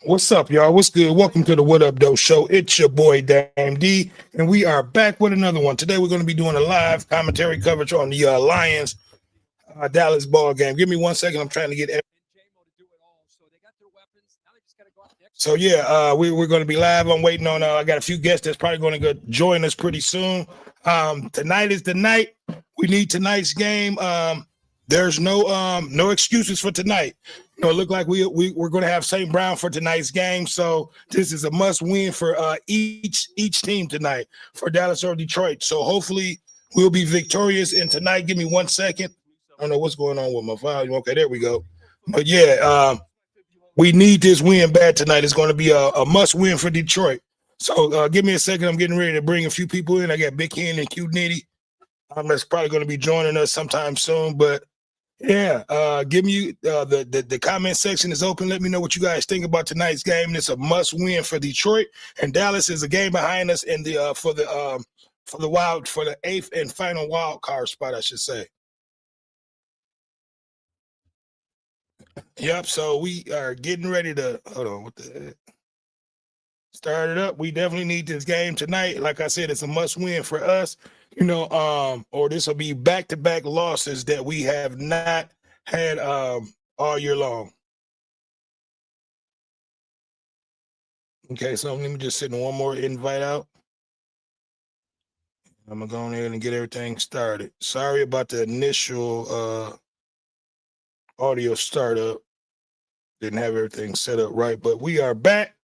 What's up, y'all? What's good? Welcome to the What Up Doe Show. It's your boy Dame D, and we are back with another one. Today we're going to be doing a live commentary coverage on the Lions Dallas ball game. Give me 1 second. I'm trying to get. So yeah, we're going to be live. I'm waiting on. I got a few guests that's probably going to go join us pretty soon. Tonight is the night. We need tonight's game. There's no excuses for tonight. It looked like we're going to have St. Brown for tonight's game, so this is a must win for each team tonight, for Dallas or Detroit. So hopefully we'll be victorious in tonight. Give me 1 second. I don't know what's going on with my volume. Okay, there we go. But yeah, we need this win bad tonight. It's going to be a must win for Detroit. So give me a second. I'm getting ready to bring a few people in. I got Big Hen and Q Nitty. That's probably going to be joining us sometime soon. But yeah, give me the comment section is open. Let me know what you guys think about tonight's game. It's a must win for Detroit, and Dallas is a game behind us in the for the eighth and final wild card spot, I should say. Yep. So we are getting ready to hold on. What the heck? Start it up. We definitely need this game tonight. Like I said, it's a must win for us. Or this will be back-to-back losses that we have not had all year long. Okay, so let me just send one more invite out. I'm gonna go on ahead and get everything started. Sorry about the initial audio startup. Didn't have everything set up right, but we are back.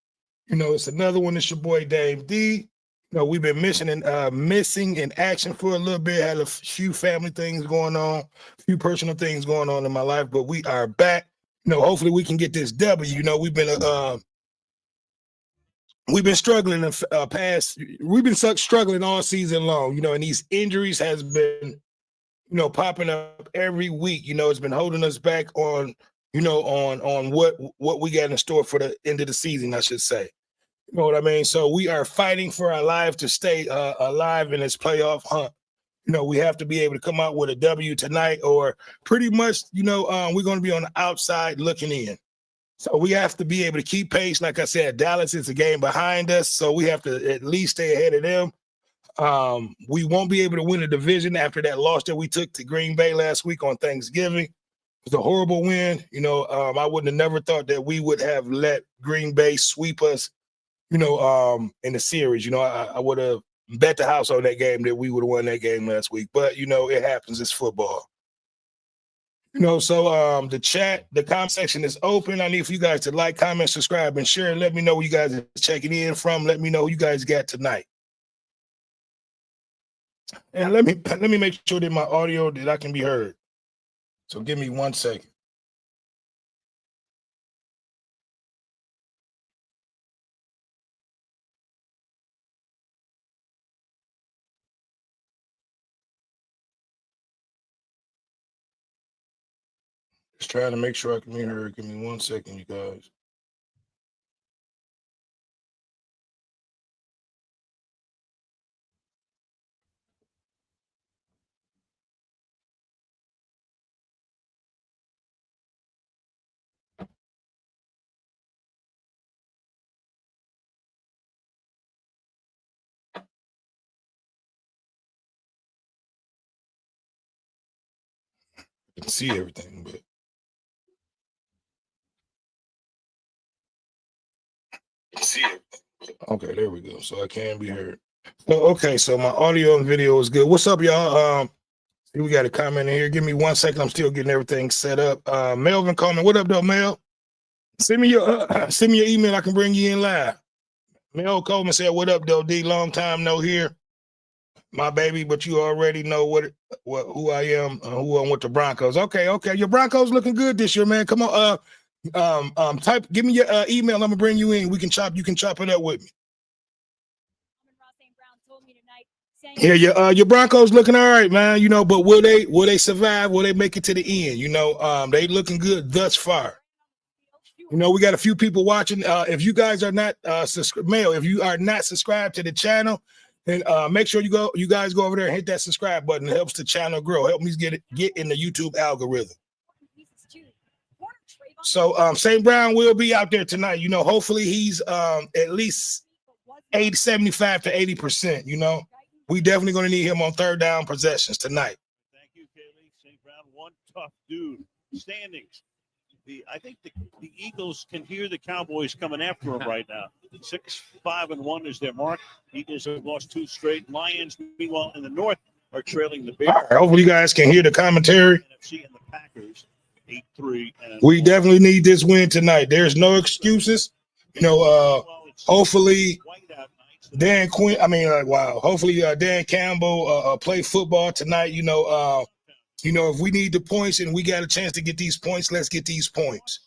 It's another one. It's your boy Dame D. We've been missing in action for a little bit. Had a few family things going on, a few personal things going on in my life, but we are back. Hopefully we can get this W. We've been struggling in the past. We've been struggling all season long. And these injuries has been, popping up every week. It's been holding us back on, on what we got in store for the end of the season, I should say. You know what I mean? So we are fighting for our life to stay alive in this playoff hunt. We have to be able to come out with a W tonight, or pretty much, we're going to be on the outside looking in. So we have to be able to keep pace. Like I said, Dallas is a game behind us, so we have to at least stay ahead of them. We won't be able to win the division after that loss that we took to Green Bay last week on Thanksgiving. It was a horrible win. I wouldn't have never thought that we would have let Green Bay sweep us in the series. I would have bet the house on that game that we would have won that game last week. But, it happens. It's football. So the comment section is open. I need for you guys to like, comment, subscribe, and share. And let me know where you guys are checking in from. Let me know who you guys got tonight. And let me make sure that my audio, that I can be heard. So give me 1 second. Just trying to make sure I can hear her. Give me 1 second, you guys. I can see everything, but okay, there we go. So I can be heard. Okay, so my audio and video is good. What's up, y'all? We got a comment in here. Give me 1 second. I'm still getting everything set up. Melvin Coleman, what up, though, Mel? Send me your email. I can bring you in live. Mel Coleman said, "What up, though, D? Long time no here, my baby. But you already know who I am. Who I'm with the Broncos. Okay. Your Broncos looking good this year, man. Come on. Give me your email. I'm gonna bring you in. You can chop it up with me. Yeah, your Broncos looking all right, man. But will they survive? Will they make it to the end? They looking good thus far. We got a few people watching. If you guys are not if you are not subscribed to the channel, then make sure you guys go over there and hit that subscribe button. It helps the channel grow. Help me get in the YouTube algorithm. So St. Brown will be out there tonight. You know, hopefully he's at least 75 to 80%. You know, we definitely going to need him on third down possessions tonight. Thank you, Kaylee. St. Brown, one tough dude. Standings. I think the Eagles can hear the Cowboys coming after them right now. 6-5-1 is their mark. Eagles have lost 2 straight. Lions, meanwhile, in the north are trailing the Bears. All right, hopefully you guys can hear the commentary. NFC and the Packers, 8-3. We definitely need this win tonight. There's no excuses. You know, hopefully Dan Quinn. Hopefully Dan Campbell play football tonight. You know, if we need the points and we got a chance to get these points, let's get these points.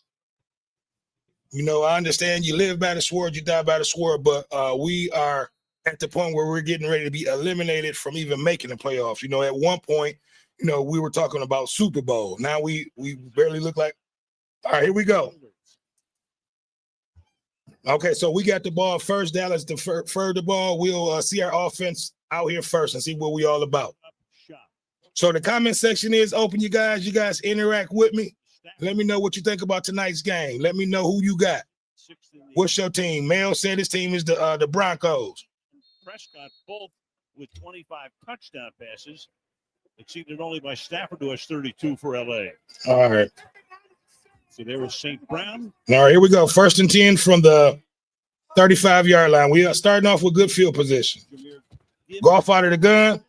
You know, I understand you live by the sword, you die by the sword, but we are at the point where we're getting ready to be eliminated from even making the playoffs. You know, at one point, you know, we were talking about Super Bowl. Now we barely look like. All right, here we go. Okay, so we got the ball first. Dallas deferred the ball. We'll see our offense out here first and see what we all about. So the comment section is open, you guys. You guys interact with me. Let me know what you think about tonight's game. Let me know who you got. What's your team? Mel said his team is the Broncos. Prescott both with 25 touchdown passes, exceeded only by Stafford, who has 32 for LA. All right. So there was St. Brown. All right, here we go. 1st and 10 from the 35-yard line. We are starting off with good field position. Golf out of the gun.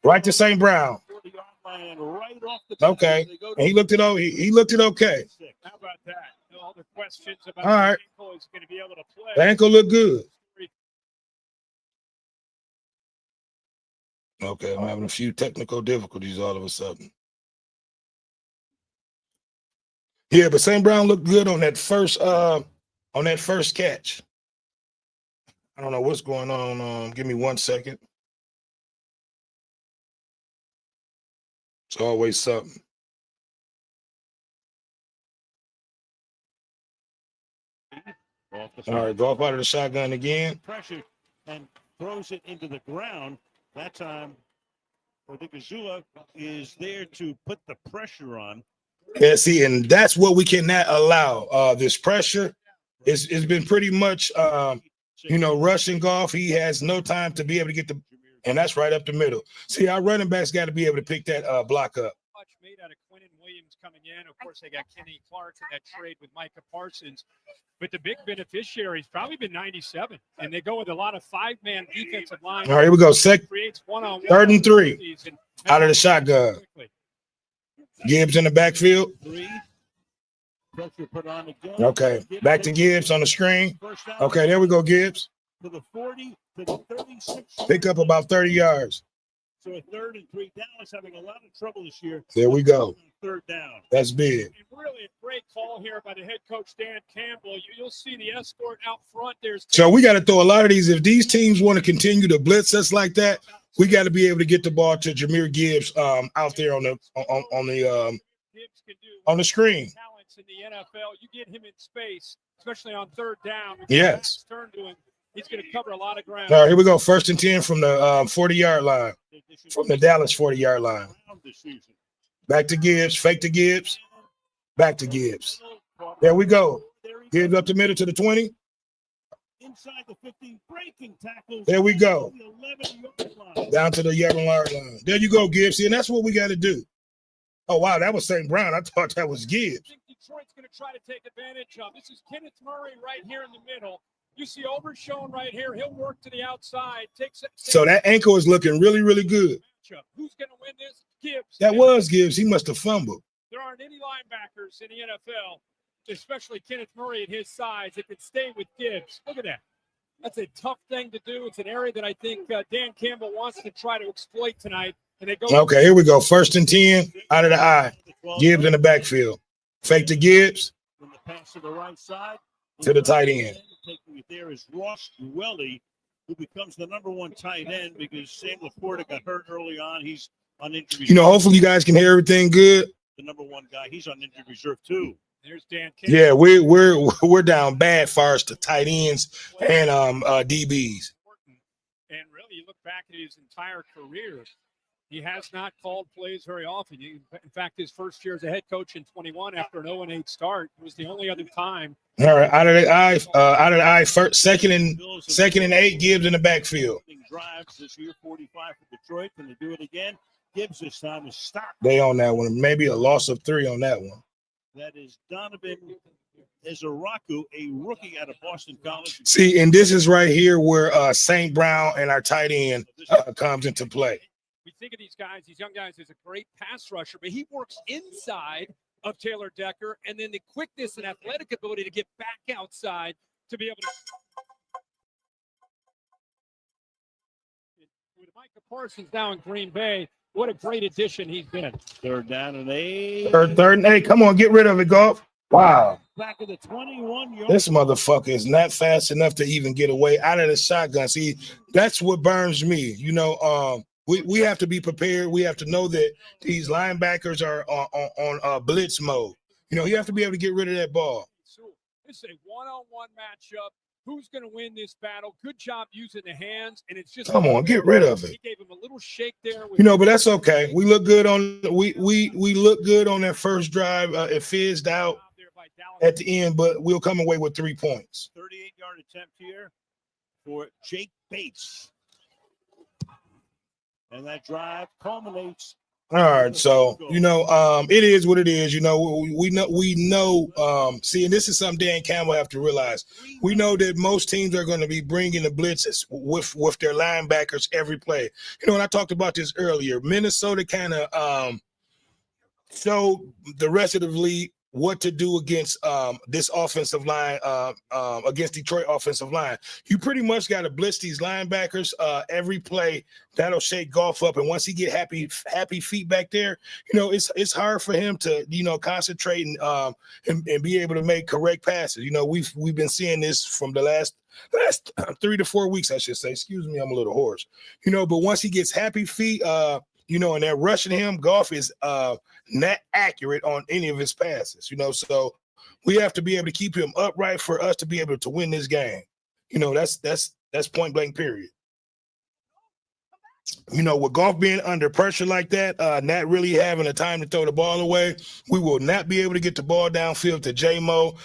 Right to St. Brown. Okay. And he looked it over. He looked it okay. How about that? No other questions about all right. the ankle is going to be able to play. The ankle looked good. Okay, I'm having a few technical difficulties all of a sudden. Yeah, but St. Brown looked good on that first catch. I don't know what's going on. Give me 1 second. It's always something. All right, go up out of the shotgun again. Pressure and throws it into the ground. That time, Odikazua is there to put the pressure on. Yeah, see, and that's what we cannot allow. This pressure it's been pretty much, rushing golf. He has no time to be able to get and that's right up the middle. See, our running backs got to be able to pick that block up. Much made out of Quinnen Williams coming in. Of course, they got Kenny Clark in that trade with Micah Parsons. But the big beneficiary's probably been 97, and they go with a lot of 5-man defensive line. All right, here we go. 3rd and 3 out of the shotgun. Gibbs in the backfield. Pressure put on again. Okay, back to Gibbs on the screen. Okay, there we go, Gibbs. To the 40, to the 36. Pick up about 30 yards. So a 3rd and 3. Dallas having a lot of trouble this year. There we go. 3rd down. That's big. And really a great call here by the head coach, Dan Campbell. You'll see the escort out front. So we got to throw a lot of these. If these teams want to continue to blitz us like that, we got to be able to get the ball to Jahmyr Gibbs out there on the screen. Talents in the NFL, you get him in space, especially on 3rd down. Yes. Turn to him. He's going to cover a lot of ground. All right, here we go. 1st and 10 from the 40-yard line, from the Dallas 40-yard line. Back to Gibbs, fake to Gibbs, back to Gibbs. There we go. Gibbs up the middle to the 20. Inside the 15, breaking tackles. There we go. Down to the 11-yard line. There you go, Gibbs. And that's what we got to do. Oh, wow, that was St. Brown. I thought that was Gibbs. I think Detroit's going to try to take advantage of. This is Kenneth Murray right here in the middle. You see Overshown right here. He'll work to the outside. So that ankle is looking really, really good. Who's going to win this? Gibbs. That was Gibbs. He must have fumbled. There aren't any linebackers in the NFL, especially Kenneth Murray at his size, that could stay with Gibbs. Look at that. That's a tough thing to do. It's an area that I think Dan Campbell wants to try to exploit tonight. And they go. Okay, here we go. 1st and 10 out of the eye. Gibbs in the backfield. Fake to Gibbs. From the pass to the right side. To the tight end. Taking it there is Ross Dwelly, who becomes the #1 tight end because Sam Laporta got hurt early on. He's on injury reserve. Hopefully you guys can hear everything good. The #1 guy, he's on injury reserve too. There's Dan Campbell. Yeah, we're down bad far as to tight ends and DBs. And really, you look back at his entire career. He has not called plays very often. In fact, his first year as a head coach in 21 after an 0-8 start was the only other time. All right, out of the eye, first, second and 8, Gibbs in the backfield. Drives this year, 45 for Detroit. Can they do it again? Gibbs this time is stopped. They on that one. Maybe a loss of 3 on that one. That is Donovan Izaraku, a rookie out of Boston College. See, and this is right here where St. Brown and our tight end comes into play. We think of these guys, these young guys, as a great pass rusher, but he works inside of Taylor Decker, and then the quickness and athletic ability to get back outside to be able to. With Micah Parsons now in Green Bay, what a great addition he's been. 3rd down and 8. Third and 8. Come on, get rid of it, Goff. Wow. Back of the 21-yard. This motherfucker is not fast enough to even get away out of the shotgun. See, that's what burns me. We have to be prepared. We have to know that these linebackers are on blitz mode. You have to be able to get rid of that ball. This is a one-on-one matchup. Who's going to win this battle? Good job using the hands, and it's just come on, get rid of it. He gave him a little shake there. But that's okay. We look good on we look good on that first drive. It fizzed out at the end, but we'll come away with 3 points. 38-yard attempt here for Jake Bates. And that drive culminates. All right, so it is what it is. We know. See, and this is something Dan Campbell have to realize. We know that most teams are going to be bringing the blitzes with their linebackers every play. And I talked about this earlier. Minnesota kind of showed the rest of the league what to do against this offensive line, against Detroit offensive line. You pretty much got to blitz these linebackers every play. That'll shake Goff up, and once he get happy feet back there, it's hard for him to concentrate and be able to make correct passes. We've been seeing this from the last 3 to 4 weeks, I should say. Excuse me, I'm a little hoarse. But once he gets happy feet, and they're rushing him, Goff is not accurate on any of his passes, so we have to be able to keep him upright for us to be able to win this game. That's point blank period. With Goff being under pressure like that, not really having the time to throw the ball away, we will not be able to get the ball downfield to J-Mo.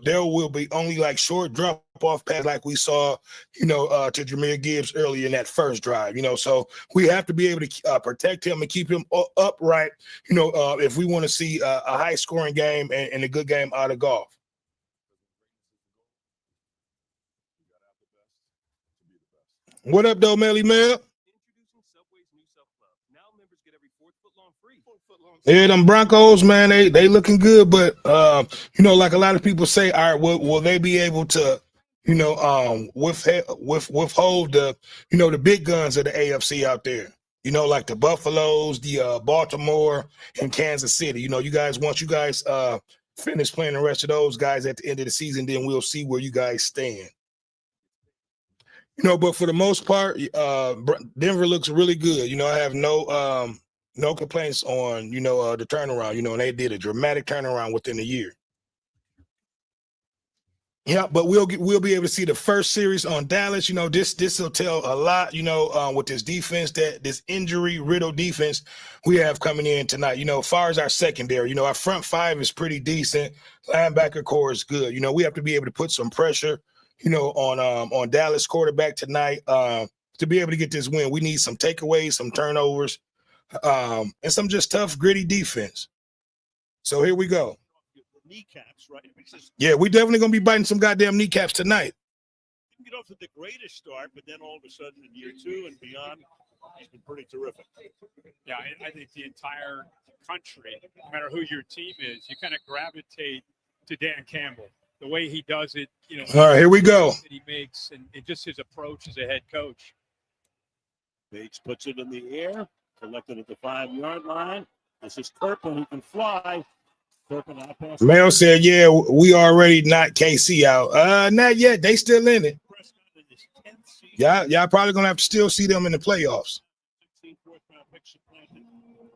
There will be only like short drop-off pass like we saw, to Jahmyr Gibbs earlier in that first drive, so we have to be able to protect him and keep him upright, if we want to see a high-scoring game and a good game out of Goff. What up, though, Melly Mel? Yeah, them Broncos, man, they looking good, but like a lot of people say, all right, will they be able to, withhold the, the big guns of the AFC out there? Like the Buffaloes, the Baltimore, and Kansas City. Once you guys finish playing the rest of those guys at the end of the season, then we'll see where you guys stand. But for the most part, Denver looks really good. I have no complaints on, the turnaround, and they did a dramatic turnaround within a year. Yeah, but we'll be able to see the first series on Dallas. This will tell a lot, with this defense, this injury-riddled defense we have coming in tonight. As far as our secondary, our front five is pretty decent. Linebacker core is good. We have to be able to put some pressure, on Dallas quarterback tonight to be able to get this win. We need some takeaways, some turnovers, and some just tough, gritty defense. So here we go. Kneecaps, right? Yeah, we definitely gonna be biting some goddamn kneecaps tonight. Didn't get off to the greatest start, but then all of a sudden in year 2 and beyond, he's been pretty terrific. Yeah, I think the entire country, no matter who your team is, you kind of gravitate to Dan Campbell. The way he does it, All right, here we go. That he makes and just his approach as a head coach. Bates puts it in the air, collected at the 5-yard line. This is Kirkland who can fly. Mel said, yeah, we already knocked KC out. Not yet. They still in it. Y'all probably going to have to still see them in the playoffs.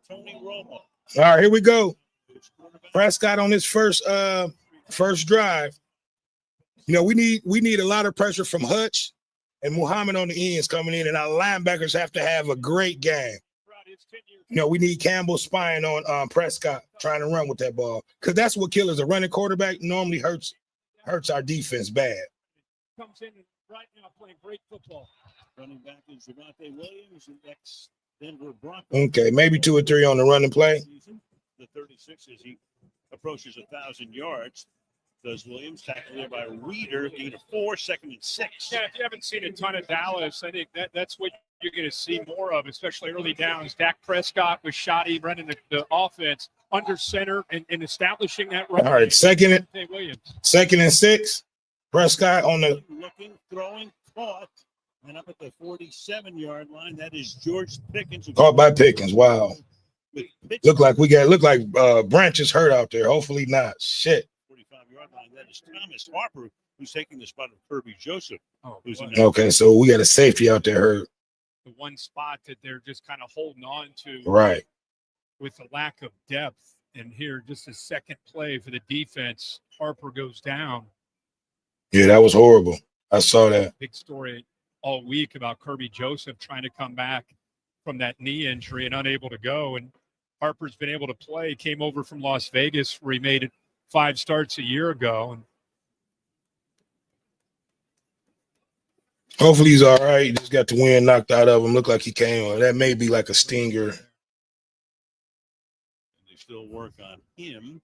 All right, here we go. Prescott on his first drive. We need a lot of pressure from Hutch and Muhammad on the ends coming in, and our linebackers have to have a great game. his 10 years. You know, we need Campbell spying on Prescott, trying to run with that ball. Because that's what killers. A running quarterback normally hurts our defense bad. Comes in right now playing great football. Running back is Javonte Williams, and ex Denver Broncos. Okay, maybe 2 or 3 on the running play. The 36 as he approaches 1,000 yards. Does Williams, tackled there by Reeder, gain of 4, 2nd and 6. Yeah, if you haven't seen a ton of Dallas, I think that's what you're going to see more of, especially early downs. Dak Prescott was shoddy running the offense under center and establishing that run. All right, second and 6. Prescott on the looking, throwing, caught, and up at the 47-yard line. That is George Pickens. Caught by Pickens. Wow. Look like branches hurt out there. Hopefully not. Shit. 45-yard line. That is Thomas Harper, who's taking the spot of Kirby Joseph. Okay, so we got a safety out there hurt. The one spot that they're just kind of holding on to. Right. With the lack of depth. And here, just a second play for the defense. Harper goes down. Yeah, that was horrible. I saw that. Big story all week about Kirby Joseph trying to come back from that knee injury and unable to go. And Harper's been able to play. Came over from Las Vegas where he made it 5 starts a year ago. And hopefully he's all right. He just got the wind knocked out of him. Looked like he came. That may be like a stinger. And they still work on him.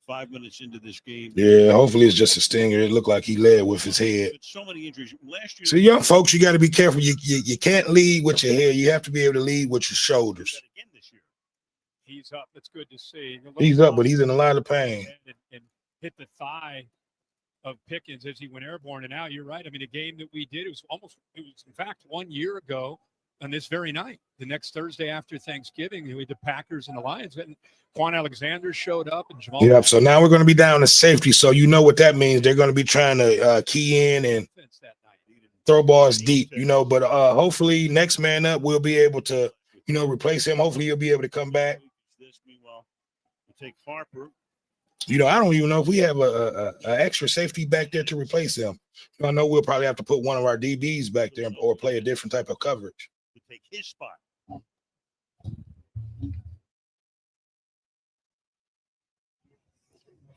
5 minutes into this game. Yeah, hopefully it's just a stinger. It looked like he led with his head. So many injuries last year. So young folks, you got to be careful. You can't lead with your head. You have to be able to lead with your shoulders. He's up. That's good to see. He's up, but he's in a lot of pain. And hit the thigh of Pickens as he went airborne. And now you're right. I mean, a game that we did, it was in fact 1 year ago on this very night, the next Thursday after Thanksgiving, we had the Packers and the Lions. And Quan Alexander showed up. And Jamal. Yeah, so now we're going to be down to safety. So you know what that means. They're going to be trying to key in and throw balls deep, but hopefully next man up, we'll be able to, replace him. Hopefully he'll be able to come back. Meanwhile, we'll take Harper. I don't even know if we have a extra safety back there to replace him. I know we'll probably have to put one of our DBs back there or play a different type of coverage. To take his spot.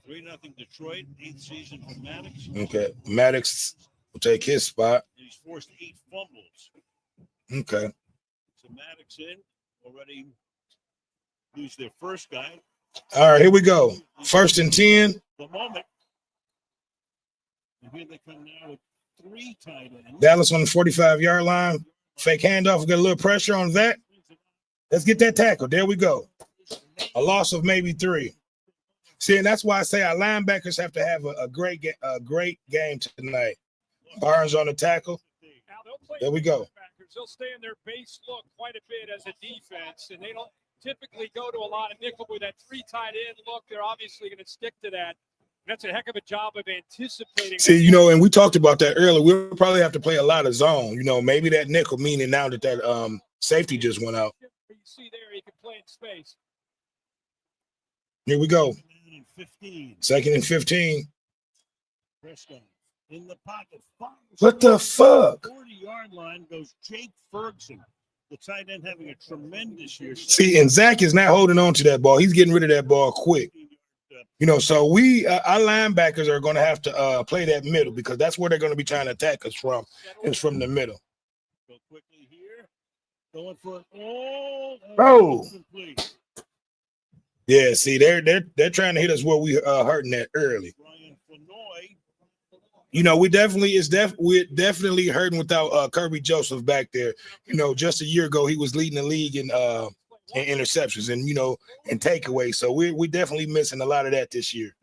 3-0 Detroit, 8th season for Maddox. Okay, Maddox will take his spot. And he's forced 8 fumbles. Okay. So Maddox in, already lose their first guy. All right, here we go. 1st and 10. The moment. And here they come now with 3 tight ends. Dallas on the 45-yard line. Fake handoff. We got a little pressure on that. Let's get that tackle. There we go. A loss of maybe 3. See, and that's why I say our linebackers have to have a great game tonight. Barnes on the tackle. There we go. They'll stay in their base look quite a bit as a defense, and they don't typically go to a lot of nickel with that 3 tight end look. They're obviously going to stick to that. That's a heck of a job of anticipating. See, and we talked about that earlier. We'll probably have to play a lot of zone. Maybe that nickel, meaning now that safety just went out. You see there, he can play in space. Here we go. 15. 2nd and 15. Prescott in the pocket. What the fuck? 40-yard line goes Jake Ferguson. The tight end having a tremendous year. See, and Zach is not holding on to that ball. He's getting rid of that ball quick. So we, our linebackers are going to have to play that middle because that's where they're going to be trying to attack us from. It's from the middle. Go quickly here. Going for it. Oh. Yeah, see, they're trying to hit us where we hurting that early. We're definitely hurting without Kirby Joseph back there. Just a year ago he was leading the league in interceptions and and takeaways. So we're definitely missing a lot of that this year.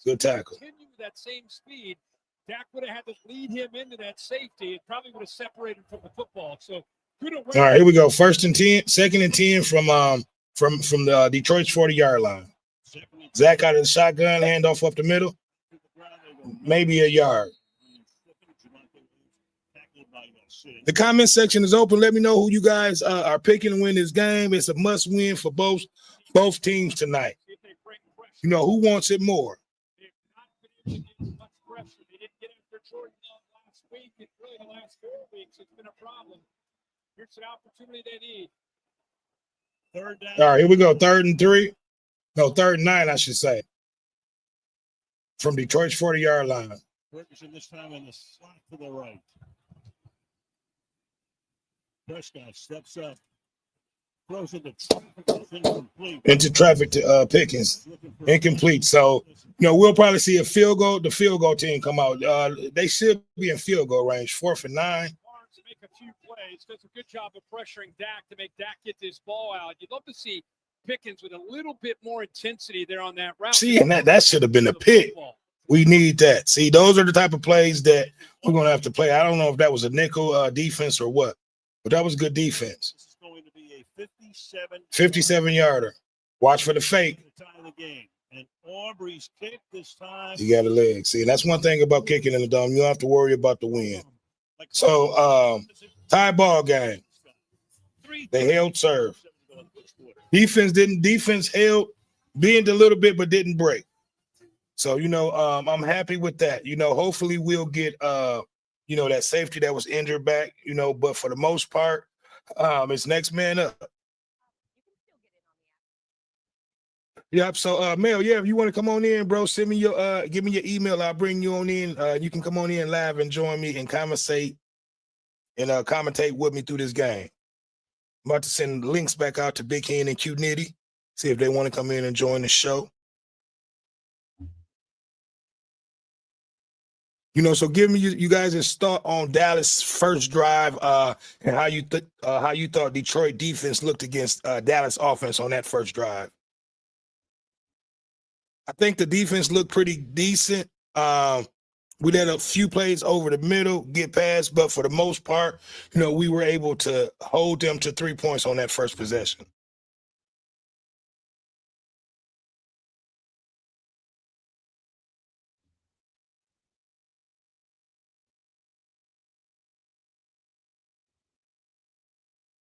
Good tackle. Continue that same speed. Dak would have had to lead him into that safety. It probably would have separated from the football. So good. All right, here we go. 1st and 10, 2nd and 10 from the Detroit's 40-yard line. Zach out of the shotgun, handoff up the middle. Maybe a yard. The comment section is open. Let me know who you guys are picking to win this game. It's a must win for both teams tonight. Who wants it more? They didn't get after Jordan last week. And really the last 4 weeks, it's been a problem. Here's It's an opportunity they need. Third down. All right, here we go. 3rd and 3. No, 3rd and 9, I should say. From Detroit's 40-yard line. Ferguson this time in the slot to the right. Prescott steps up. Throws into traffic. Incomplete. Into traffic to Pickens. Incomplete. So, we'll probably see a field goal. The field goal team come out. They should be in field goal range. 4th and 9. Barnes make a few plays. Does a good job of pressuring Dak to make Dak get this ball out. You'd love to see Pickens with a little bit more intensity there on that route. See, and that should have been a pick. We need that. See, those are the type of plays that we're going to have to play. I don't know if that was a nickel defense or what, but that was good defense. This is going to be a 57-yarder. Watch for the fake. Time of the game. And Aubrey's kick this time. You got a leg. See, and that's one thing about kicking in the dome. You don't have to worry about the wind. So, tie ball game. They held serve. Defense held, bent a little bit, but didn't break. So, I'm happy with that. Hopefully we'll get, that safety that was injured back, but for the most part, it's next man up. Yep. So, Mel, if you want to come on in, bro, send me give me your email. I'll bring you on in. You can come on in live and join me and commentate with me through this game. I'm about to send links back out to Big Hen and Q Nitty, see if they want to come in and join the show. So give me you guys' thought on Dallas' first drive and how you thought Detroit defense looked against Dallas offense on that first drive. I think the defense looked pretty decent. We let a few plays over the middle get past, but for the most part, we were able to hold them to 3 points on that first possession.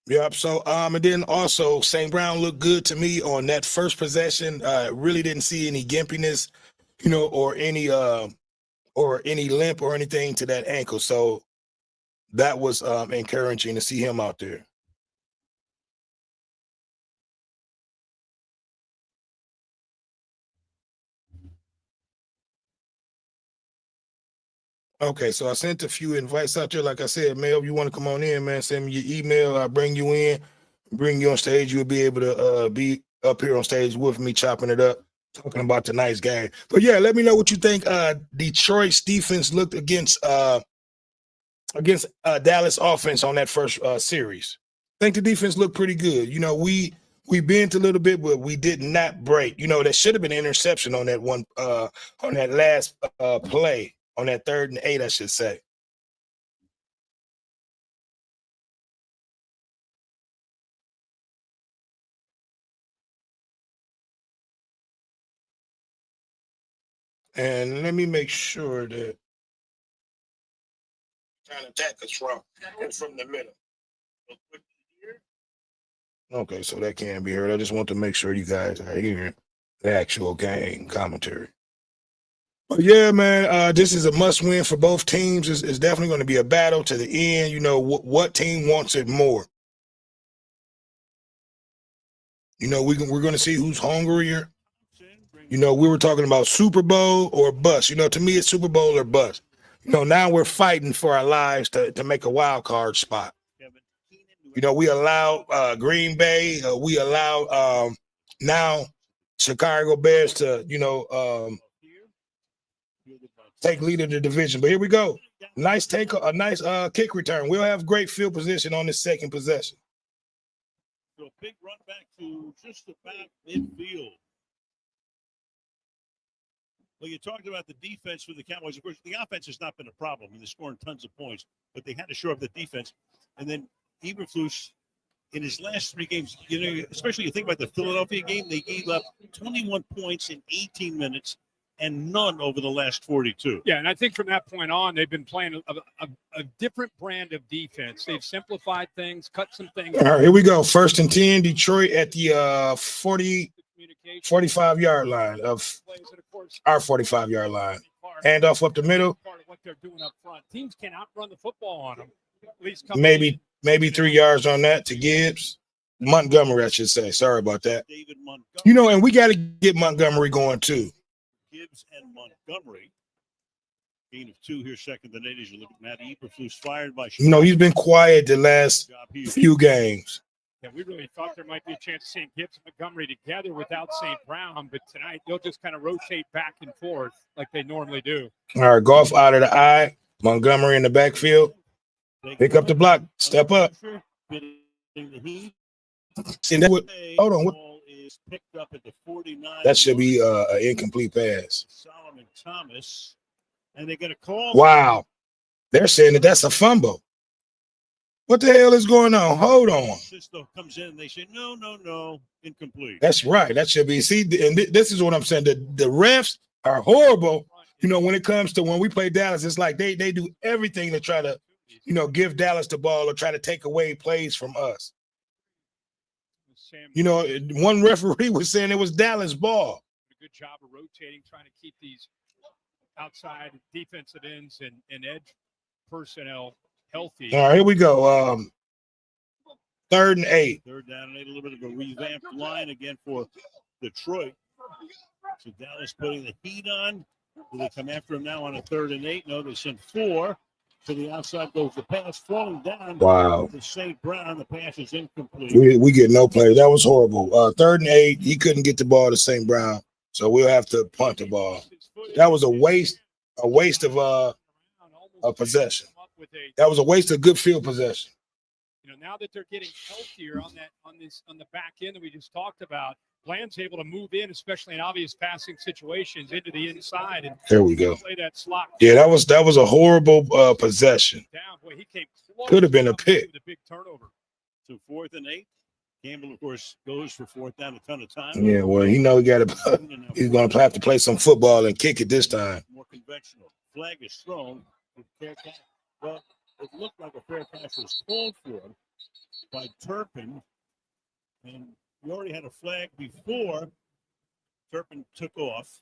Yep. So, and then also St. Brown looked good to me on that first possession. Really didn't see any gimpiness, or any limp or anything to that ankle. So that was encouraging to see him out there. Okay, so I sent a few invites out there. Like I said, Mel, if you want to come on in, man, send me your email. I'll bring you in, bring you on stage. You'll be able to be up here on stage with me, chopping it up, talking about tonight's game. But yeah, let me know what you think Detroit's defense looked against Dallas offense on that first series. I think the defense looked pretty good. We bent a little bit, but we did not break. There should have been an interception on that one on that last play. On that 3rd and 8, I should say. And let me make sure that trying to attack us from the middle. Okay, so that can't be heard. I just want to make sure you guys are hearing the actual game commentary. But yeah, man, this is a must-win for both teams. It's definitely going to be a battle to the end. What team wants it more? We're going to see who's hungrier. We were talking about Super Bowl or bust. To me, it's Super Bowl or bust. Now we're fighting for our lives to make a wild card spot. We allowed Green Bay. We allowed now Chicago Bears to, take lead of the division. But here we go. Nice kick return. We'll have great field position on this second possession. So a big run back to just about midfield. Well, you talked about the defense for the Cowboys. Of course, the offense has not been a problem. They're scoring tons of points, but they had to shore up the defense. And then Eberflus, in his last 3 games, especially you think about the Philadelphia game, they gave up 21 points in 18 minutes and none over the last 42. Yeah, and I think from that point on, they've been playing a different brand of defense. They've simplified things, cut some things. All right, here we go. 1st and 10, Detroit at the 45-yard line of our 45-yard line. Hand off up the middle. Part of what they're doing up front. Teams can outrun the football on them. at least come maybe 3 yards on that to Gibbs. Montgomery, I should say. Sorry about that. David Montgomery. You know, and we got to get Montgomery going too. Gibbs and Montgomery. Gain of 2 here, second to Nate as you look at Matt Eberflus fired by You know, he's been quiet the last few games. Yeah, we really thought there might be a chance of seeing Gibbs and Montgomery together without St. Brown, but tonight they'll just kind of rotate back and forth like they normally do. All right, Goff out of the eye. Montgomery in the backfield. Pick up the block. Step up. See, that would, hold on. That should be an incomplete pass. Solomon Thomas. And they're going to call. Wow. They're saying that that's a fumble. What the hell is going on? Hold on. Sisto comes in and they say, no, incomplete. That's right. That should be. See, and this is what I'm saying. The refs are horrible. You know, when it comes to when we play Dallas, it's like they do everything to try to, you know, give Dallas the ball or try to take away plays from us. You know, one referee was saying it was Dallas ball. A good job of rotating, trying to keep these outside defensive ends and edge personnel healthy. All right, here we go. 3rd and 8. 3rd down and 8, a little bit of a revamped line again for Detroit. So Dallas putting the heat on. Will they come after him now on a 3rd and 8? No, they send 4. To the outside goes the pass, falling down. Wow. To St. Brown, the pass is incomplete. We get no play. That was horrible. 3rd and 8, he couldn't get the ball to St. Brown, so we'll have to punt the ball. That was a waste of a possession. That was a waste of good field possession. You know, now that they're getting healthier on the back end that we just talked about, Bland's able to move in, especially in obvious passing situations, into the inside. And there we go. Play that slot. Yeah, that was a horrible possession. Down. Boy, he came close. Could have been a pick. The big turnover. So 4th and 8. Campbell, of course, goes for 4th down a ton of time. Yeah, well, he know he's going to have to play some football and kick it this time. More conventional. Flag is thrown. Well, it looked like a fair pass was called for by Turpin, and we already had a flag before Turpin took off,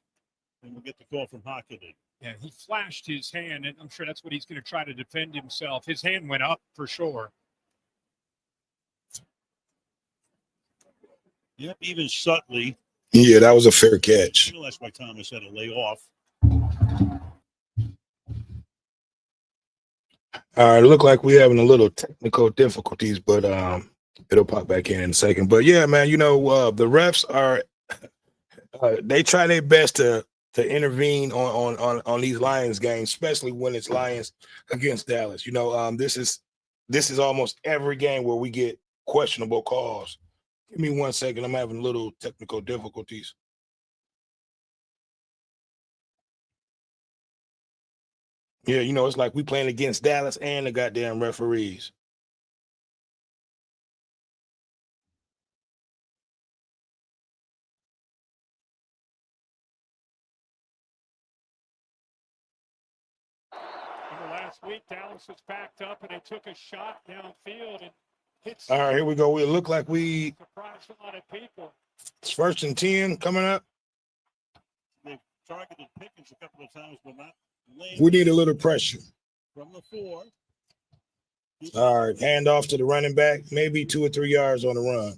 and we'll get the call from Hockenson. Yeah, he flashed his hand, and I'm sure that's what he's going to try to defend himself. His hand went up for sure. Yep, even subtly. Yeah, that was a fair catch. That's why Thomas had to lay off. All right, it looked like we're having a little technical difficulties, but it'll pop back in a second. But yeah, man, you know, the refs are they try their best to intervene on these Lions games, especially when it's Lions against Dallas. You know, this is almost every game where we get questionable calls. Give me 1 second. I'm having little technical difficulties. Yeah, you know, it's like we playing against Dallas and the goddamn referees. Last week, Dallas was backed up and they took a shot downfield and hit. All right, here we go. It look like we surprised a lot of people. It's 1st and 10 coming up. They've targeted Pickens a couple of times, but not. We need a little pressure. From the 4. All right, hand off to the running back, maybe 2 or 3 yards on the run.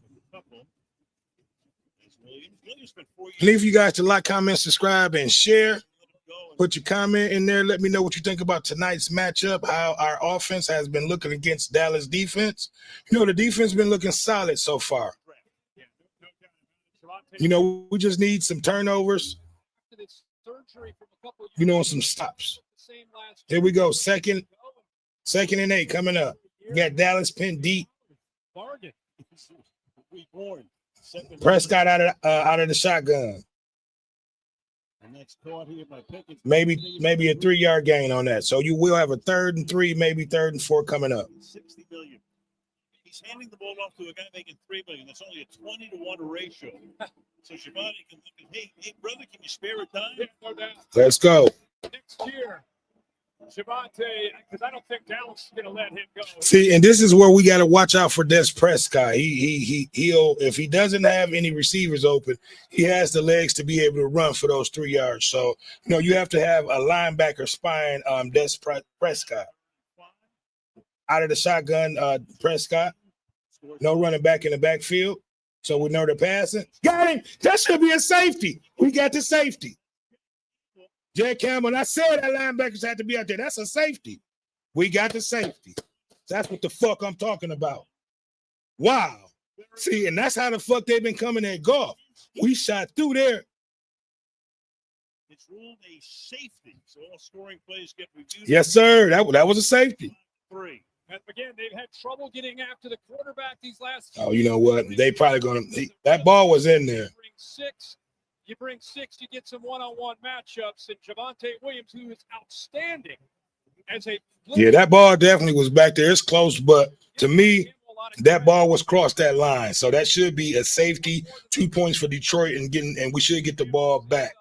I need for you guys to like, comment, subscribe, and share. Put your comment in there. Let me know what you think about tonight's matchup, how our offense has been looking against Dallas defense. You know, the defense has been looking solid so far. You know, we just need some turnovers. You know, some stops. Here we go. Second and 8 coming up. We got Dallas pinned deep. Prescott out of the shotgun. Maybe a 3-yard gain on that. So you will have a 3rd and 3, maybe 3rd and 4 coming up. $60 million. He's handing the ball off to a guy making $3 million. That's only a 20-to-1 ratio. So Shabani can look at, hey, brother, can you spare a dime? Let's go. Next year, Shabante, because I don't think Dallas is going to let him go. See, and this is where we got to watch out for Des Prescott. He'll if he doesn't have any receivers open, he has the legs to be able to run for those 3 yards. So, you know, you have to have a linebacker spying Des Prescott. out of the shotgun, Prescott. No running back in the backfield. So we know they're passing. Got him. That should be a safety. We got the safety. Jay Campbell, and I said that linebackers had to be out there. That's a safety. We got the safety. That's what the fuck I'm talking about. Wow. See, and that's how the fuck they've been coming at golf. We shot through there. It's ruled a safety, so all scoring plays get reviewed. Yes, sir. That was a safety. 3. And again, they've had trouble getting after the quarterback these last. Oh, you know what? They probably going to. That ball was in there. You bring six, you get some one-on-one matchups. And Javonte Williams, who is outstanding as a. Yeah, that ball definitely was back there. It's close, but to me, that ball was crossed that line. So that should be a safety, 2 points for Detroit, and we should get the ball back.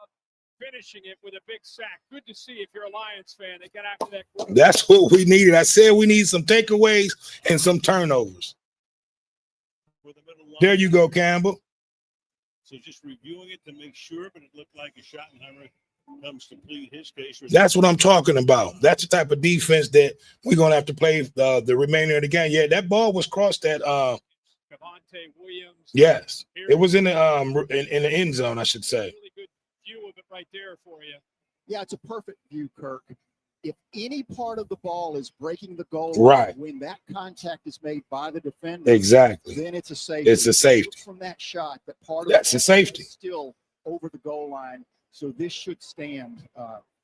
Finishing it with a big sack. Good to see if you're a Lions fan. They got after that. That's what we needed. I said we need some takeaways and some turnovers. There you go, Campbell. So just reviewing it to make sure, but it looked like a Schottenheimer comes to plead his case. That's what I'm talking about. That's the type of defense that we're going to have to play the remainder of the game. Yeah, that ball was crossed at Javonte Williams. Yes, it was in the end zone, I should say. Really good view of it right there for you. Yeah, it's a perfect view, Kirk. If any part of the ball is breaking the goal right when that contact is made by the defender, exactly, then it's a safety. It's a safety from that shot. That part of that's a safety. Still over the goal line, so this should stand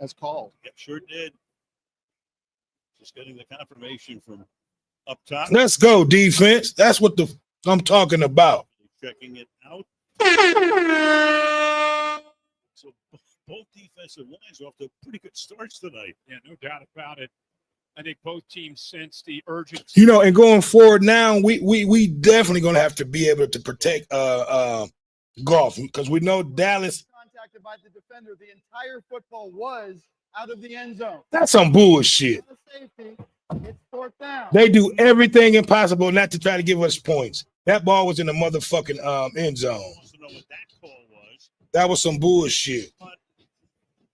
as called. Yep, sure did. Just getting the confirmation from up top. Let's go defense. That's what I'm talking about. Checking it out. So both defensive lines off to pretty good starts tonight. Yeah, no doubt about it. I think both teams sense the urgency. And going forward now, we definitely going to have to be able to protect golf because we know Dallas. Contacted by the defender, the entire football was out of the end zone. That's some bullshit. Safety, it's 4th down. They do everything impossible not to try to give us points. That ball was in the motherfucking end zone. That was some bullshit.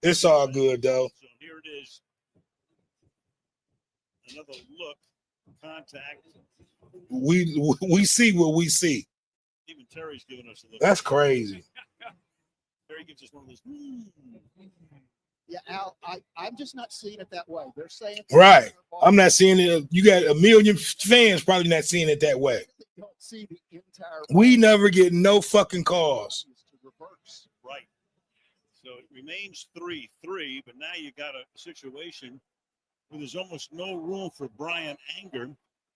It's all good though. So here it is. Another look, contact. We see what we see. Even Terry's giving us a look. That's crazy. Terry gives us one of those. Yeah, Al, I'm just not seeing it that way. They're saying right. I'm not seeing it. You got a million fans probably not seeing it that way. Don't see the entire. We never get no fucking calls. Right. So it remains 3-3, but now you got a situation where there's almost no room for Brian Anger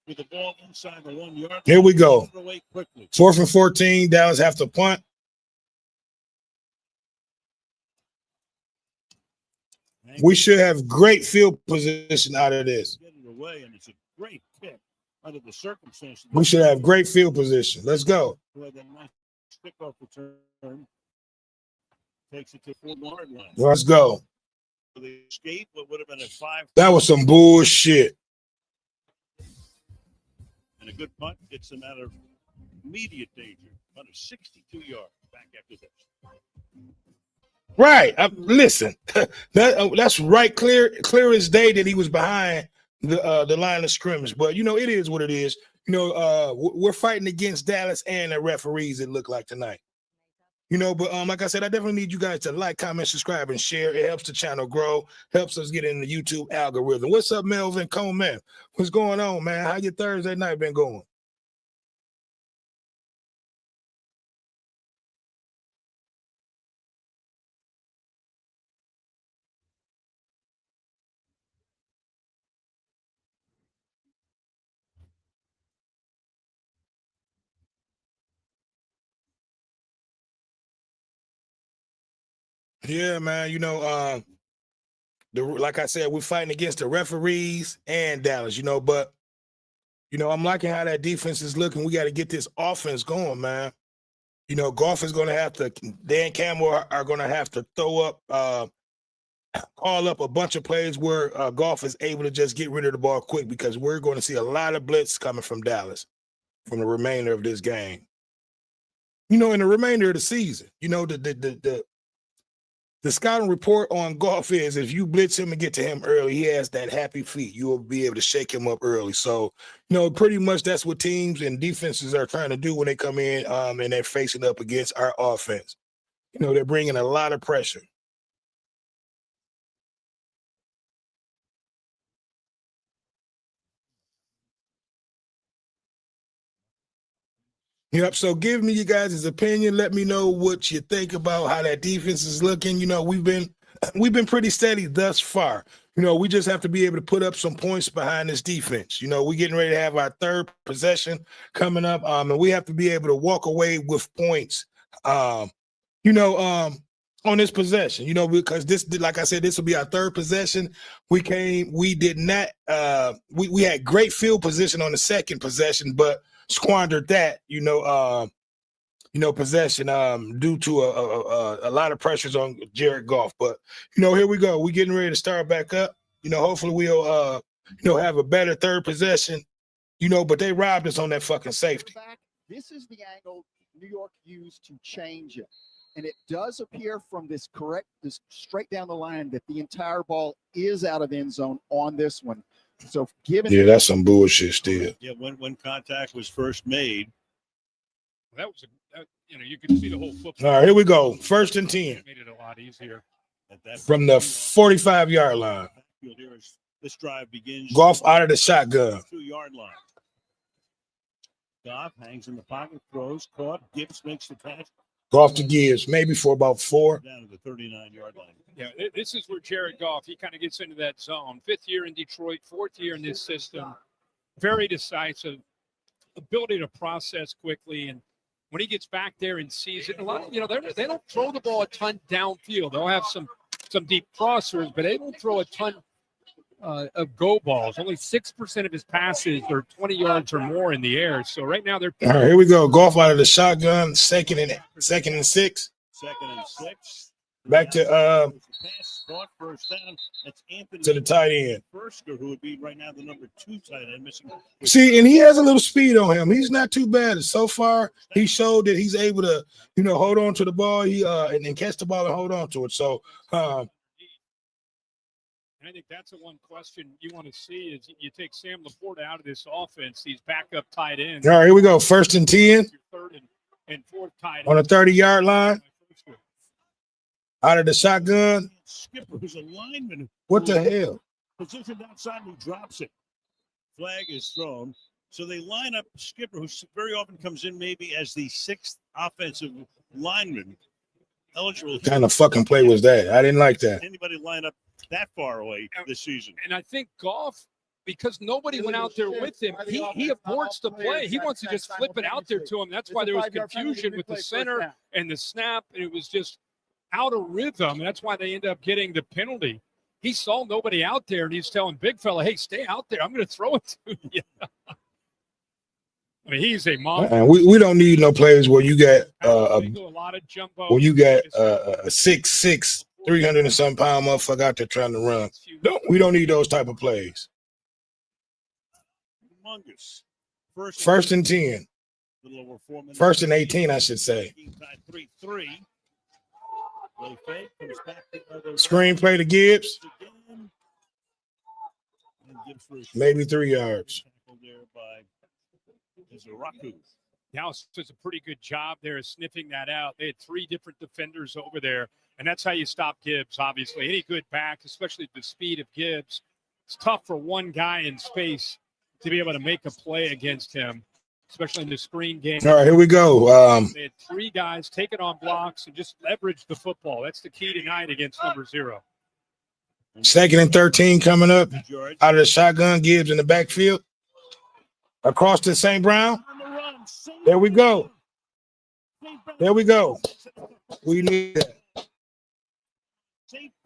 with the ball inside the 1 yard. Here we go. 4th and 14. Dallas have to punt. We should have great field position out of this. Get it away, and it's a great kick under the circumstances. We should have great field position. Let's go. Well, then nice kickoff return takes it to 4-yard line. Let's go. So they escape what would have been a 5. That was some bullshit. And a good punt gets them out of immediate danger. Under 62 yards back after this. Right. Listen, that's right. Clear as day that he was behind the line of scrimmage. But it is what it is. We're fighting against Dallas and the referees. It looked like tonight. But like I said, I definitely need you guys to like, comment, subscribe, and share. It helps the channel grow, helps us get in the YouTube algorithm. What's up, Melvin Coleman? What's going on, man? How your Thursday night been going? Yeah, man. Like I said, we're fighting against the referees and Dallas. But I'm liking how that defense is looking. We got to get this offense going, man. Goff is going to have to. Dan Campbell are going to have to call up a bunch of plays where Goff is able to just get rid of the ball quick because we're going to see a lot of blitz coming from Dallas from the remainder of this game. In the remainder of the season, the scouting report on Goff is if you blitz him and get to him early, he has that happy feet. You will be able to shake him up early. So, pretty much that's what teams and defenses are trying to do when they come in and they're facing up against our offense. They're bringing a lot of pressure. Yep. So give me you guys' opinion. Let me know what you think about how that defense is looking. We've been pretty steady thus far. We just have to be able to put up some points behind this defense. We're getting ready to have our third possession coming up. And we have to be able to walk away with points. On this possession, because this, like I said, this will be our third possession. We did not, we had great field position on the second possession, but squandered that, possession due to a lot of pressures on Jared Goff. But, here we go. We're getting ready to start back up. Hopefully we'll, have a better third possession, but they robbed us on that fucking safety. This is the angle New York used to change it. And it does appear from this straight down the line that the entire ball is out of end zone on this one. So that's some bullshit still. Yeah, when contact was first made. That was you could see the whole football. All right, here we go. 1st and 10. Made it a lot easier. From the 45-yard line. This drive begins. Goff out of the shotgun. 2-yard line. Goff hangs in the pocket, throws, caught. Gibbs makes the catch. Goff to Gibbs, maybe for about 4. Down to the 39-yard line. Yeah, this is where Jared Goff, he kind of gets into that zone. 5th year in Detroit, 4th year in this system. Very decisive, ability to process quickly. And when he gets back there and sees it, a lot, they don't throw the ball a ton downfield. They'll have some deep crossers, but they don't throw a ton of go balls. Only 6% of his passes are 20 yards or more in the air. So right now they're. All right, here we go. Goff out of the shotgun. Second and 6. 2nd and 6. Back to pass, caught, first down. That's Anthony to the tight end. Fersker, who would be right now the number 2 tight end missing. See, and he has a little speed on him. He's not too bad. So far, he showed that he's able to, hold on to the ball. And catch the ball and hold on to it. So. I think that's the one question you want to see is you take Sam Laporta out of this offense. He's backup tight end. All right, here we go. 1st and 10. 3rd and 4th tight end. On the 30-yard line. Out of the shotgun. Skipper, who's a lineman. What the hell? Positioned outside, and he drops it. Flag is thrown. So they line up Skipper, who very often comes in maybe as the 6th offensive lineman. Eligible. What kind of fucking play was that? I didn't like that. Anybody line up that far away this season? And I think Goff, because nobody went out there with him, he aborts the play. He wants to just flip it out there to him. That's why there was confusion with the center and the snap, and it was just out of rhythm. And that's why they end up getting the penalty. He saw nobody out there, and he's telling Big Fella, hey, stay out there. I'm going to throw it to you. I mean, he's a monster. And we don't need no players where you got a lot of jumbo. When you got a 6'6", 300 and some pound motherfucker out there trying to run. We don't need those type of plays. Humongous. 1st and 10. 1st and 18, I should say. 3-3. Screenplay to Gibbs. Maybe 3 yards. Dallas does a pretty good job there of sniffing that out. They had 3 different defenders over there, and that's how you stop Gibbs, obviously. Any good back, especially the speed of Gibbs, it's tough for one guy in space to be able to make a play against him, especially in the screen game. All right, here we go. They had 3 guys take it on blocks and just leverage the football. That's the key tonight against number 0. 2nd and 13 coming up. Out of the shotgun, Gibbs in the backfield. Across to St. Brown. There we go. There we go. We need that.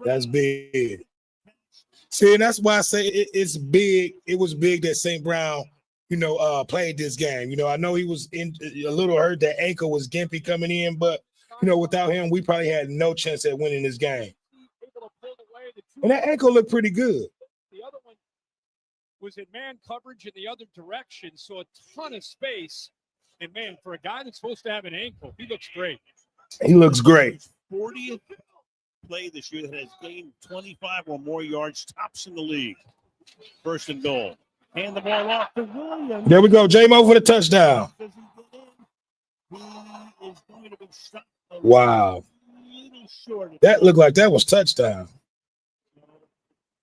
That's big. See, and that's why I say it's big. It was big that St. Brown, played this game. I know he was a little hurt. That ankle was gimpy coming in, but, without him, we probably had no chance at winning this game. And that ankle looked pretty good. The other one was in man coverage in the other direction, so a ton of space. And, man, for a guy that's supposed to have an ankle, he looks great. He looks great. 40th play this year that has gained 25 or more yards, tops in the league. First and goal. Hand the ball off to Williams. There we go. J-Mo for the touchdown. Doesn't get in. He is going to be stopped a Wow. little short. That looked like that was touchdown.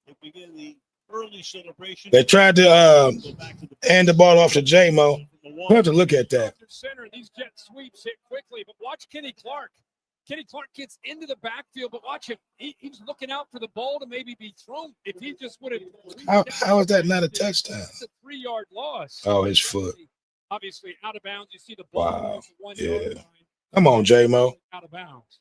They begin the early celebration. They tried to hand the ball off to J-Mo. We'll have to look at that. Center, these jet sweeps hit quickly, but watch Kenny Clark. Kenny Clark gets into the backfield, but watch him. He's looking out for the ball to maybe be thrown. If he just would have. How is that not a touchdown? It's a 3-yard loss. Oh, his foot. Obviously, out of bounds. You see the ball. Wow. One Yeah. yard line. Come on, J-Mo. Out of bounds.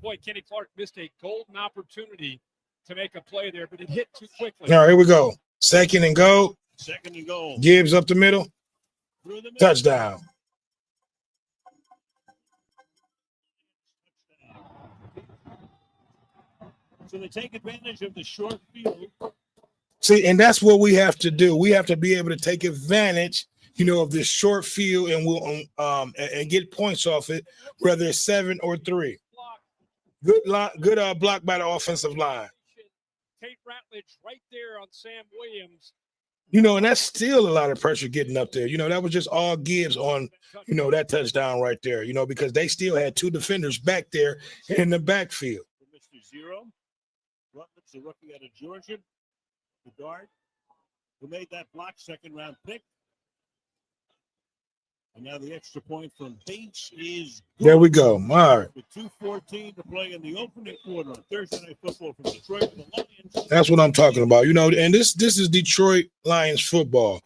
Boy, Kenny Clark missed a golden opportunity to make a play there, but it hit too quickly. All right, here we go. Second and goal. Second and goal. Gibbs up the middle. Through the middle. Touchdown. So they take advantage of the short field. See, and that's what we have to do. We have to be able to take advantage, of this short field, and we'll and get points off it, whether it's 7 or 3. Good block by the offensive line. Tate Ratledge right there on Sam Williams. And that's still a lot of pressure getting up there. That was just all Gibbs on, that touchdown right there, because they still had 2 defenders back there in the backfield. Mr. Zero, Rutledge, the rookie out of Georgia, the guard, who made that block, second-round pick. And now the extra point from Bates is good. There we go. All right. With 2:14 to play in the opening quarter on Thursday Night Football from Detroit, the Lions. That's what I'm talking about. And this is Detroit Lions football.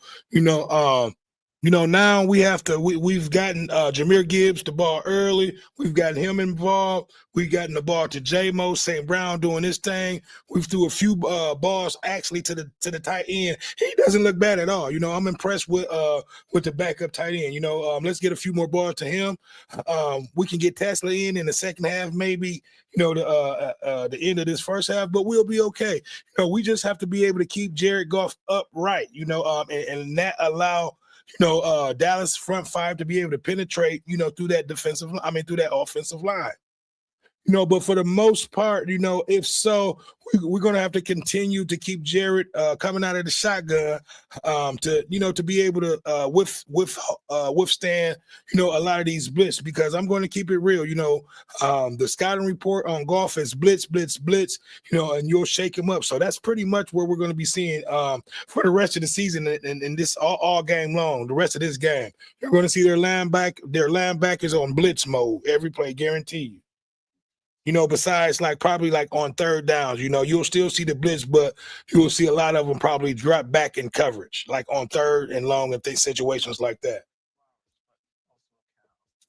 Now we have to. We've gotten Jahmyr Gibbs the ball early. We've gotten him involved. We've gotten the ball to J-Mo, St. Brown doing his thing. We've threw a few balls actually to the tight end. He doesn't look bad at all. I'm impressed with the backup tight end. Let's get a few more balls to him. We can get Tesla in the second half, maybe. The end of this first half, but we'll be okay. We just have to be able to keep Jared Goff upright. And that allow. Dallas front 5 to be able to penetrate, through that through that offensive line. But for the most part, if so, we're going to have to continue to keep Jared coming out of the shotgun to be able to withstand, a lot of these blitz, because I'm going to keep it real. The scouting report on Goff is blitz, blitz, blitz, and you'll shake him up. So that's pretty much what we're going to be seeing for the rest of the season and this all game long, the rest of this game. You're going to see their linebackers on blitz mode every play, guaranteed. Besides probably on third downs, you'll still see the blitz, but you'll see a lot of them probably drop back in coverage, on third and long and situations like that.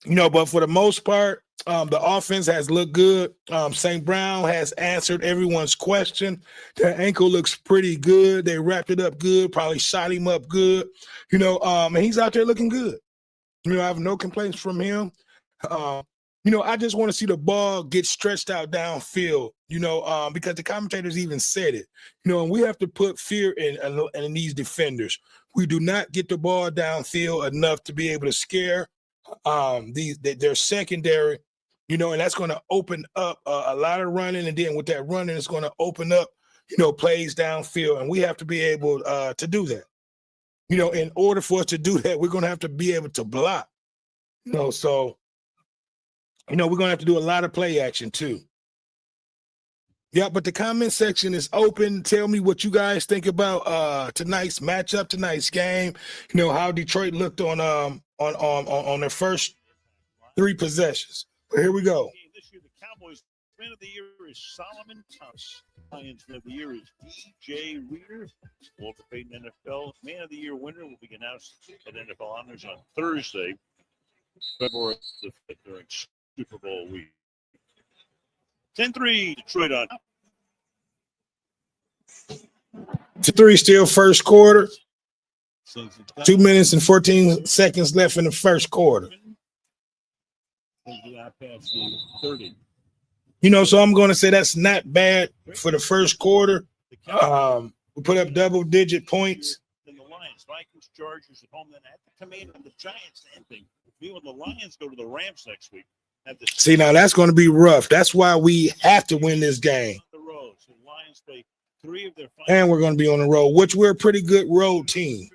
But for the most part, the offense has looked good. St. Brown has answered everyone's question. The ankle looks pretty good. They wrapped it up good, probably shot him up good, and he's out there looking good. I have no complaints from him. I just want to see the ball get stretched out downfield, because the commentators even said it, and we have to put fear in these defenders. We do not get the ball downfield enough to be able to scare their secondary, and that's going to open up a lot of running. And then with that running, it's going to open up, plays downfield. And we have to be able to do that. In order for us to do that, we're going to have to be able to block, so. We're going to have to do a lot of play action too. Yeah, but the comment section is open. Tell me what you guys think about tonight's matchup, tonight's game. How Detroit looked on their first 3 possessions. But here we go. This year, the Cowboys man of the year is Solomon Thomas. Lions man of the year is DJ Reader. Walter Payton NFL man of the year winner will be announced at NFL Honors on Thursday, February the 5th during Super Bowl week. 10-3, Detroit on. 2-3 still first quarter. 2 minutes and 14 seconds left in the first quarter. 30. So I'm going to say that's not bad for the first quarter. We put up double-digit points. Then the Lions, Vikings, Chargers at home. Then at the command of the Giants ending. Meanwhile, the Lions go to the Rams next week. See, now that's going to be rough. That's why we have to win this game. The road. So Lions play 3 of their 5. And we're going to be on the road, which we're a pretty good road team.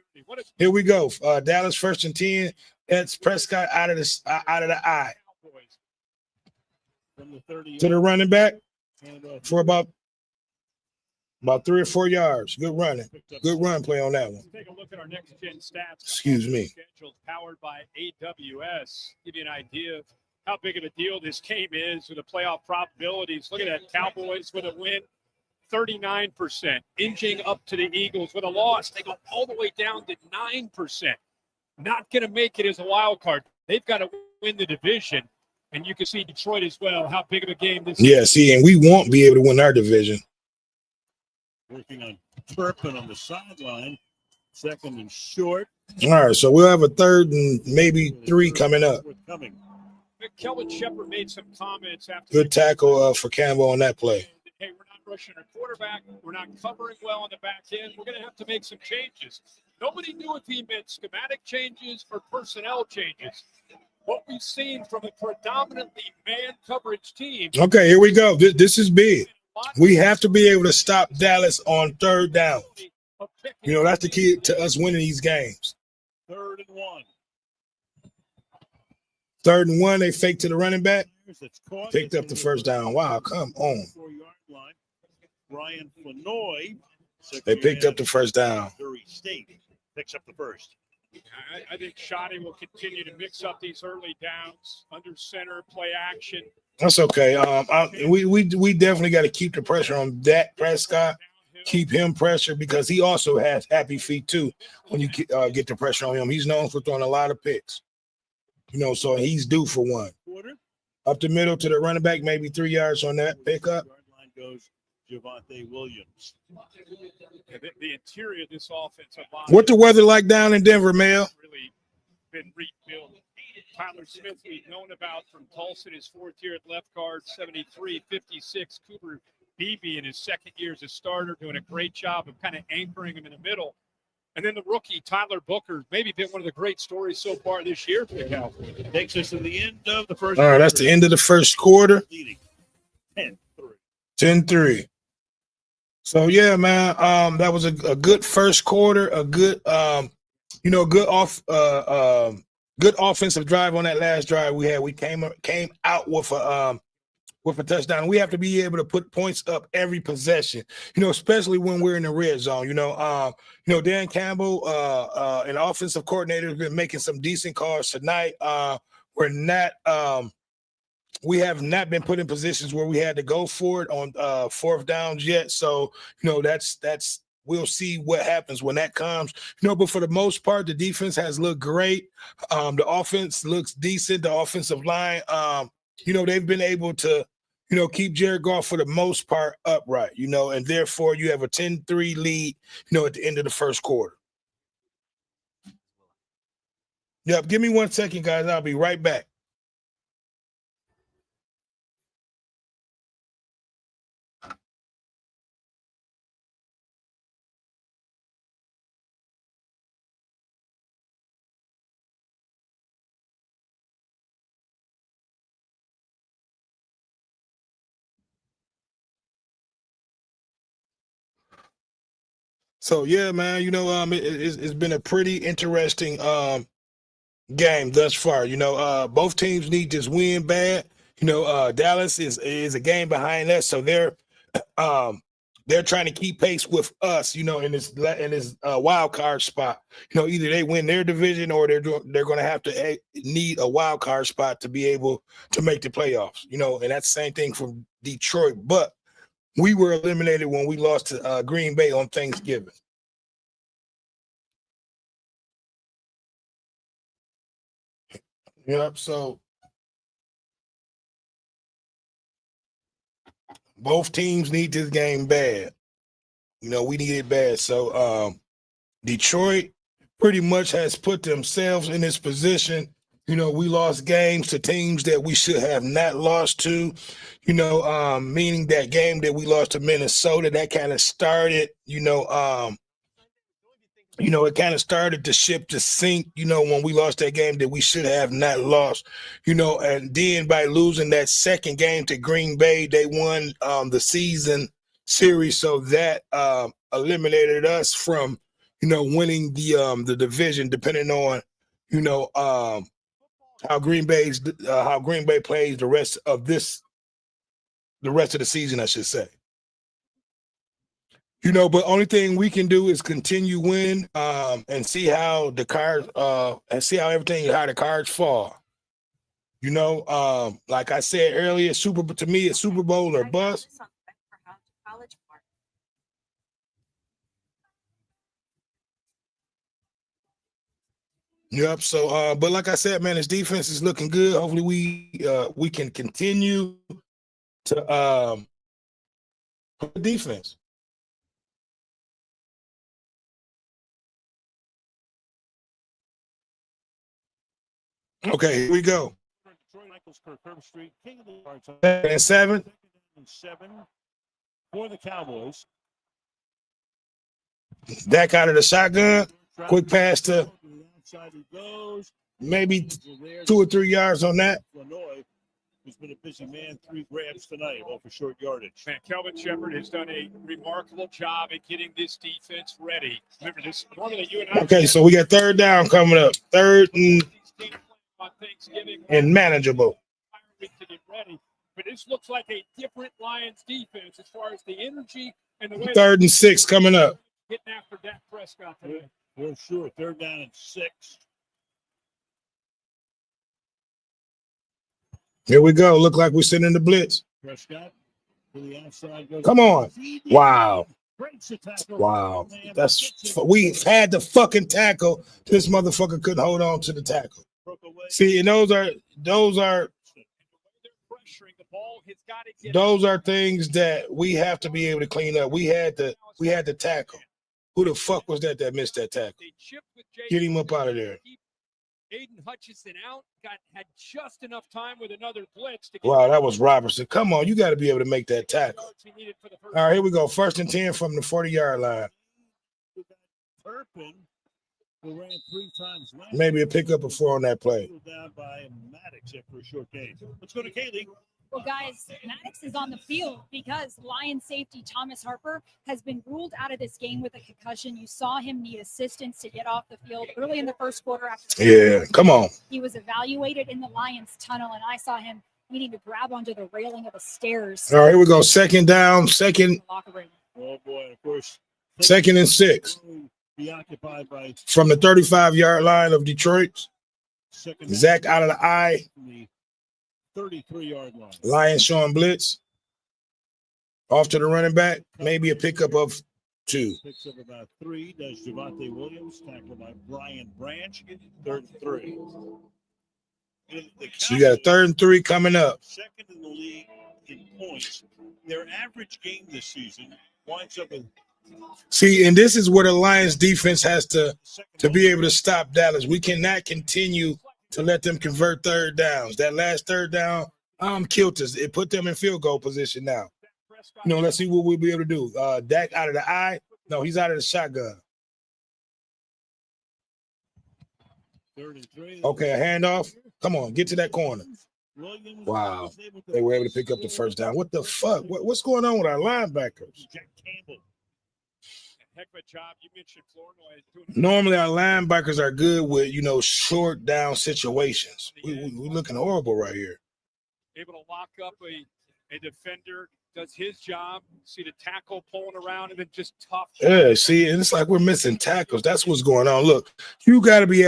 Here we go. Dallas 1st and 10. That's Prescott out of the eye. From the 30 To the running back and, for about 3 or 4 yards. Good running. Good run play on that one. Take a look at our next gen stats. Excuse me. Scheduled powered by AWS. Give you an idea of how big of a deal this game is with the playoff probabilities. Look at that. Cowboys with a win, 39%. Inching up to the Eagles with a loss. They go all the way down to 9%. Not going to make it as a wild card. They've got to win the division. And you can see Detroit as well, how big of a game this is. Yeah, see, and we won't be able to win our division. working on Turpin on the sideline. 2nd and short. All right, so we'll have a 3rd and maybe 3 coming up. Kelvin Shepard made some comments after. Good tackle for Campbell on that play. Hey, we're not rushing our quarterback. We're not covering well on the back end. We're going to have to make some changes. Nobody knew if he meant schematic changes or personnel changes. What we've seen from a predominantly man coverage team. Okay, here we go. This is big. We have to be able to stop Dallas on 3rd down. You know, that's the key to us winning these games. 3rd and 1. 3rd and 1, they fake to the running back. Picked up the 1st down. Wow, come on. 4-yard line. Brian Flanoy. They picked up the 1st down. Missouri State picks up the 1st. I think Shoddy will continue to mix up these early downs, under center, play action. That's okay. We definitely got to keep the pressure on Dak Prescott. Keep him pressure because he also has happy feet too. When you get the pressure on him, he's known for throwing a lot of picks. You know, so he's due for one. Up the middle to the running back, maybe 3 yards on that pickup. Line goes Javonte Williams. The interior of this offensive line. What the weather like down in Denver, Mel? Really been rebuilt. Tyler Smith, we've known about from Tulsa, his 4th year at left guard, 73-56. Cooper Beebe in his 2nd year as a starter, doing a great job of kind of anchoring him in the middle. And then the rookie, Tyler Booker, maybe been one of the great stories so far this year for the Cowboys. Takes us to the end of the first. All right, that's the end of the first quarter. Leading 10-3. 10-3. So yeah, man, that was a good first quarter, a good good offensive drive on that last drive we had. We came out with a touchdown. We have to be able to put points up every possession, you know, especially when we're in the red zone. Dan Campbell, an offensive coordinator, has been making some decent calls tonight. We have not been put in positions where we had to go for it on 4th downs yet. So, you know, that's we'll see what happens when that comes. You know, but for the most part, the defense has looked great. The offense looks decent. The offensive line, they've been able to, keep Jared Goff for the most part upright, and therefore you have a 10-3 lead, at the end of the first quarter. Yep, give me 1 second, guys. I'll be right back. So yeah, man, it's been a pretty interesting game thus far. Both teams need this win bad. Dallas is a game behind us, so they're trying to keep pace with us, in this wild card spot. Either they win their division or they're going to have to need a wild card spot to be able to make the playoffs. And that's the same thing for Detroit, but we were eliminated when we lost to Green Bay on Thanksgiving. Yep, so both teams need this game bad. We need it bad. So Detroit pretty much has put themselves in this position. We lost games to teams that we should have not lost to, meaning that game that we lost to Minnesota, that kind of started, it kind of started the ship to sink, when we lost that game that we should have not lost, and then by losing that second game to Green Bay, they won the season series. So that eliminated us from, winning the division, depending on, how Green Bay plays the rest of the season, I should say. But only thing we can do is continue win, and see how the cards and see how the cards fall. Like I said earlier, to me, it's Super Bowl or bust. Yep. So, but like I said, man, his defense is looking good. Hopefully, we can continue to defense. Okay, here we go. And 7 for the Cowboys. Dak out of the shotgun. Quick pass to maybe 2 or 3 yards on that. Illinois, who's been a busy man, 3 grabs tonight, all for short yardage. Man, Kelvin Shepard has done a remarkable job at getting this defense ready. Remember this normally you and I. Okay, so we got third down coming up. Third and manageable. To get ready, but this looks like a different Lions defense as far as the energy and the way. 3rd and 6 coming up. Getting after Dak Prescott today. For sure. 3rd down and 6. Here we go. Look like we're sitting in the blitz. Prescott to the outside goes. Come on. Wow. Wow. We've had the fucking tackle. This motherfucker couldn't hold on to the tackle. See, and those are things that we have to be able to clean up. We had the tackle. Who the fuck was that missed that tackle? Get him up out of there. Aiden Hutchinson out, had just enough time with another blitz to get. Wow, that was Robertson. Come on, you got to be able to make that tackle. All right, here we go. 1st and 10 from the 40-yard line. Turpin, who ran 3 times last maybe a pickup of 4 on that play. Down by Maddox after a short game. Let's go to Kaylee. Well, guys, Maddox is on the field because Lions safety Thomas Harper has been ruled out of this game with a concussion. You saw him need assistance to get off the field early in the first quarter. Come on. He was evaluated in the Lions tunnel, and I saw him needing to grab onto the railing of the stairs. All right, here we go. 2nd down, Oh, boy, of course. 2nd and 6. Be occupied by from the 35-yard line of Detroit. Zach out of the eye. 33-yard line. Lions showing blitz. Off to the running back. Maybe a pickup of 2. Picks up about 3. Does Javonte Williams. Tackled by Brian Branch. 3rd and 3. So you got a 3rd and 3 coming up. 2nd in the league in points. Their average game this season winds up in. See, and this is where the Lions defense has to be able to stop Dallas. We cannot continue to let them convert 3rd downs. That last 3rd down killed us. It put them in field goal position now. Let's see what we'll be able to do. Dak out of the eye. No, he's out of the shotgun. 3rd and 3. Okay, a handoff. Come on, get to that corner. Wow. They were able to pick up the 1st down. What the fuck? What's going on with our linebackers? Jack Campbell. Heck of a job. You mentioned Flournoy. Normally, our linebackers are good with, short down situations. We're looking horrible right here. Able to lock up a defender, does his job. See the tackle pulling around and then just tough. Yeah, see, and it's like we're missing tackles. That's what's going on. Look, you have to be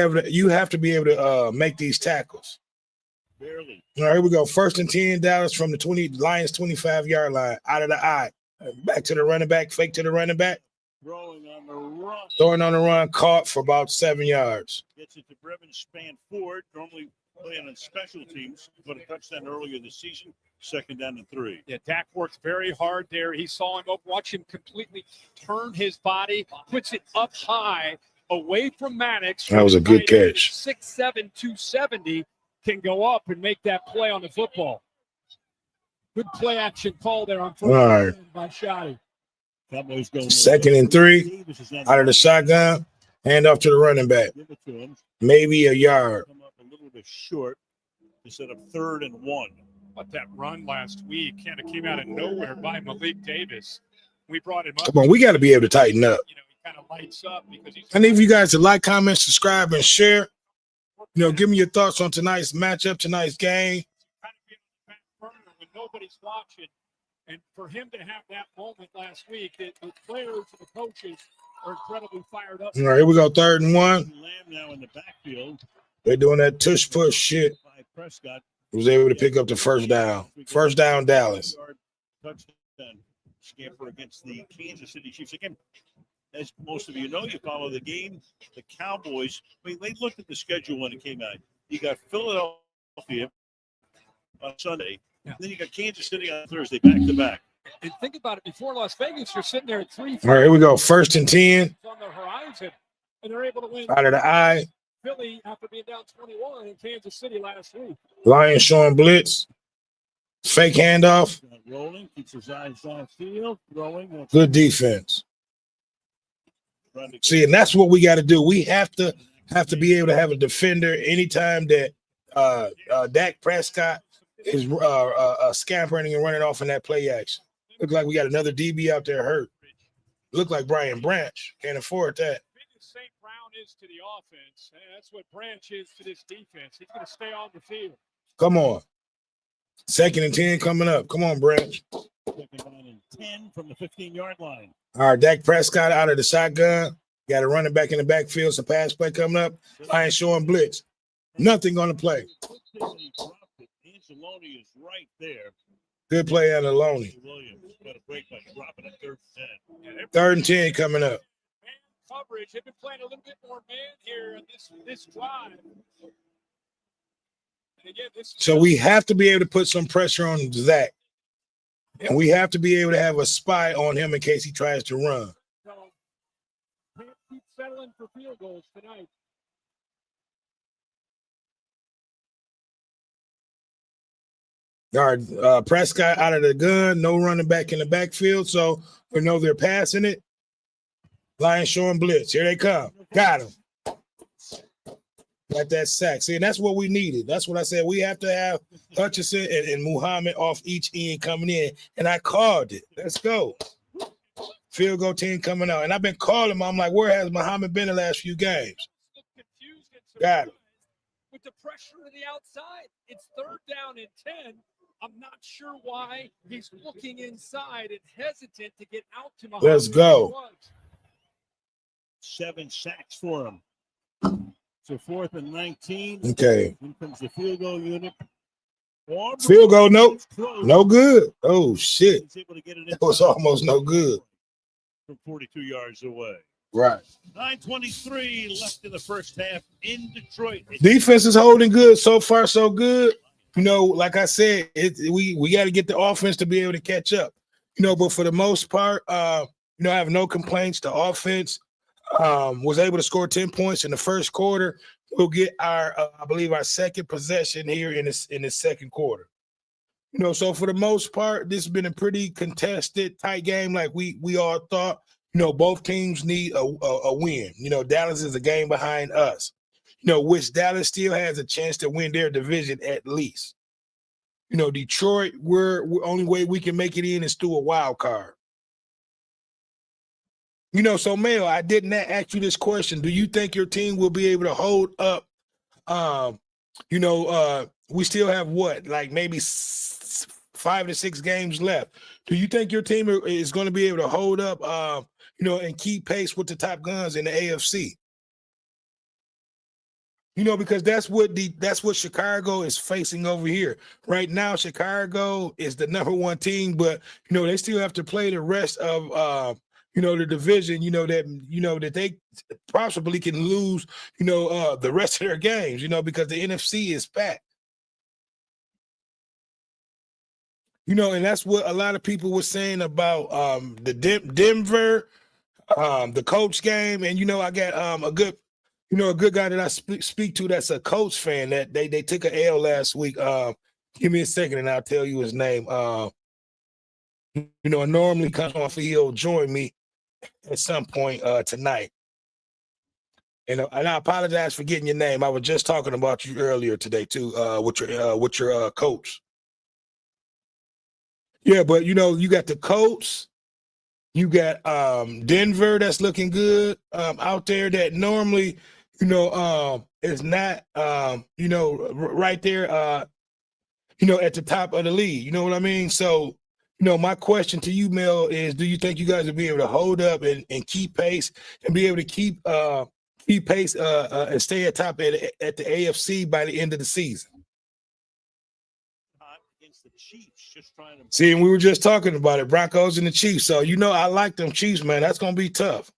able to make these tackles. Barely. All right, here we go. 1st and 10, Dallas from the Lions 25-yard line. Out of the eye. Back to the running back. Fake to the running back. Throwing on the run. Throwing on the run, caught for about 7 yards. Gets it to Brevin Spanford, normally playing on special teams, but a touchdown earlier this season. 2nd down and 3. Yeah, Dak works very hard there. He saw him up, watch him completely turn his body, puts it up high, away from Maddox. That was a good catch. 6'7", 270 can go up and make that play on the football. Good play action call there on first right. By Shotty. Cowboys go 2nd and 3 out of the shotgun. Hand off to the running back. Give it to him. Maybe a yard. Come up a little bit short instead of 3rd and 1. But that run last week kind of came out of nowhere by Malik Davis. We brought him up. Come on, we got to be able to tighten up. You know, he kind of lights up because he's. I need for you guys to like, comment, subscribe, and share. You know, give me your thoughts on tonight's matchup, tonight's game. Kind of being on the back burner when nobody's watching, and for him to have that moment last week, the players and the coaches are incredibly fired up. All right, here we go, 3rd and 1. Lamb now in the backfield. They're doing that tush push shit. By Prescott. Was able to pick up the first down. First down, Dallas. Touchdown scamper against the Kansas City Chiefs. Again, as most of you know, you follow the game. The Cowboys, I mean, they looked at the schedule when it came out. You got Philadelphia on Sunday. Yeah. Then you got Kansas City on Thursday, back to back. And think about it, before Las Vegas, you're sitting there at 3. All right, here we go. 1st and 10. On the horizon, and they're able to win. Out of the eye. Philly after being down 21 in Kansas City last week. Lions showing blitz. Fake handoff. Rolling, keeps his eyes downfield, throwing. Good defense. See, and that's what we got to do. We have to be able to have a defender anytime that Dak Prescott is scampering and running off in that play action. Look like we got another DB out there hurt. Look like Brian Branch. Can't afford that. St. Brown is to the offense, and that's what Branch is to this defense. He's going to stay on the field. Come on. 2nd and 10 coming up. Come on, Branch. 2nd and 10 from the 15-yard line. All right, Dak Prescott out of the shotgun. Got a running back in the backfield. Some pass play coming up. Lions showing blitz. Nothing on the play. Anzalone is right there. Good play out of Loney. Williams got a break by dropping at 3rd and 10. 3rd and 10 coming up. Man coverage. They've been playing a little bit more man here in this drive. And again, so we have to be able to put some pressure on Zach. And we have to be able to have a spy on him in case he tries to run. So, can't keep settling for field goals tonight. All right, Prescott out of the gun, no running back in the backfield, so we know they're passing it. Lions showing blitz. Here they come. Got him. Got that sack. See, and that's what we needed. That's what I said. We have to have Hutchinson and Muhammad off each end coming in, and I called it. Let's go. Field goal team coming out. And I've been calling him. I'm like, where has Muhammad been the last few games? Got him. With the pressure to the outside, it's 3rd down and 10. I'm not sure why he's looking inside and hesitant to get out to Muhammad. Let's go. 7 sacks for him. So 4th and 19. Okay. Here comes the field goal unit. Field goal, nope. No good. Oh, shit. He's able to get it. That was almost no good. From 42 yards away. Right. 9:23 left in the first half in Detroit. Defense is holding good. So far, so good. You know, like I said, we got to get the offense to be able to catch up. You know, but for the most part, I have no complaints. The offense was able to score 10 points in the first quarter. We'll get our, I believe, our second possession here in the second quarter. You know, so for the most part, this has been a pretty contested, tight game, like we all thought. You know, both teams need a win. You know, Dallas is a game behind us. You know, which Dallas still has a chance to win their division at least. You know, Detroit, we're only way we can make it in is through a wild card. You know, so Mayo, I didn't ask you this question. Do you think your team will be able to hold up? We still have what, like maybe 5 to 6 games left. Do you think your team is going to be able to hold up, and keep pace with the top guns in the AFC? You know, because that's what Chicago is facing over here. Right now, Chicago is the number 1 team, but, they still have to play the rest of, the division, that they possibly can lose, the rest of their games, because the NFC is packed. And that's what a lot of people were saying about the Denver, the Colts game. And, I got a good guy that I speak to that's a Colts fan that they took an L last week. Give me a second and I'll tell you his name. Normally comes off, he'll join me at some point tonight. And I apologize for getting your name. I was just talking about you earlier today too, with your coach. Yeah, but you got the Colts, you got Denver that's looking good out there that normally, is not right there at the top of the league. You know what I mean? So, my question to you, Mel, is do you think you guys will be able to hold up and keep pace and be able to keep pace and stay at top at the AFC by the end of the season? Against the Chiefs, just trying to See, and we were just talking about it, Broncos and the Chiefs. So, I like them Chiefs, man. That's going to be tough.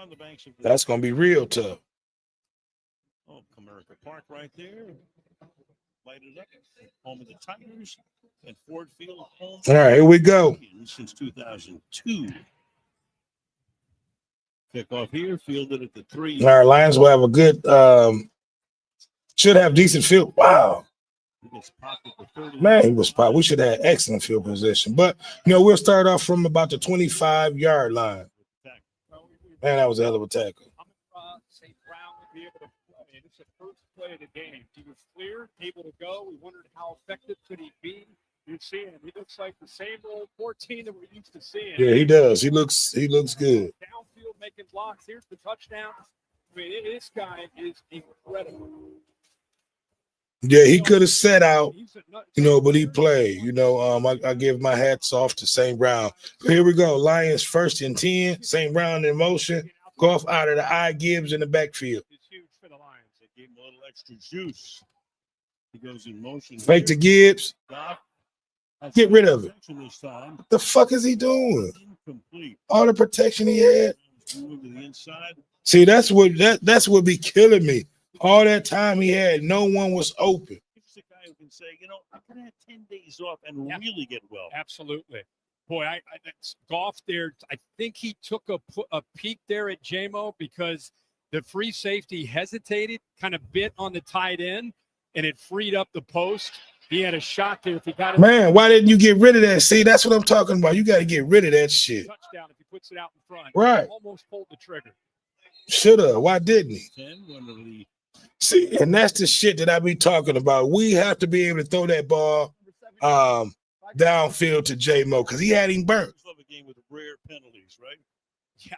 on the banks of That's going to be real tough. Comerica Park right there. Light it up. Home of the Tigers and Ford Field home. All right, here we go. Since 2002. Kickoff here, fielded at the 3. All right, Lions will have a good should have decent field. Wow. Man, he was spot. We should have had excellent field position. But, we'll start off from about the 25-yard line. Man, that was a hell of a tackle. St. Brown would be able to play. This is the first play of the game. He was clear, able to go. We wondered how effective could he be. You see him. He looks like the same old 14 that we're used to seeing. Yeah, he does. He looks good. Downfield making blocks. Here's the touchdown. I mean, this guy is incredible. Yeah, he could have set out, but he played. I give my hats off to St. Brown. But here we go. Lions 1st and 10. St. Brown in motion. Goff out of the eye. Gibbs in the backfield. It's huge for the Lions. They gave him a little extra juice. He goes in motion. Fake to Gibbs. Get rid of it. What the fuck is he doing? Incomplete. All the protection he had. To the inside. See, that's what be killing me. All that time he had, no one was open. He's the guy who can say, I could have 10 days off and really get well. Absolutely. Boy, that's Goff there. I think he took a peek there at JMO because the free safety hesitated, kind of bit on the tight end, and it freed up the post. He had a shot there if he got it. Man, why didn't you get rid of that? See, that's what I'm talking about. You got to get rid of that shit. Touchdown if he puts it out in front. Right. Almost pulled the trigger. Should have. Why didn't he? See, and that's the shit that I be talking about. We have to be able to throw that ball downfield to J-Mo because he had him burnt. Love a game with rare penalties, right? Yeah,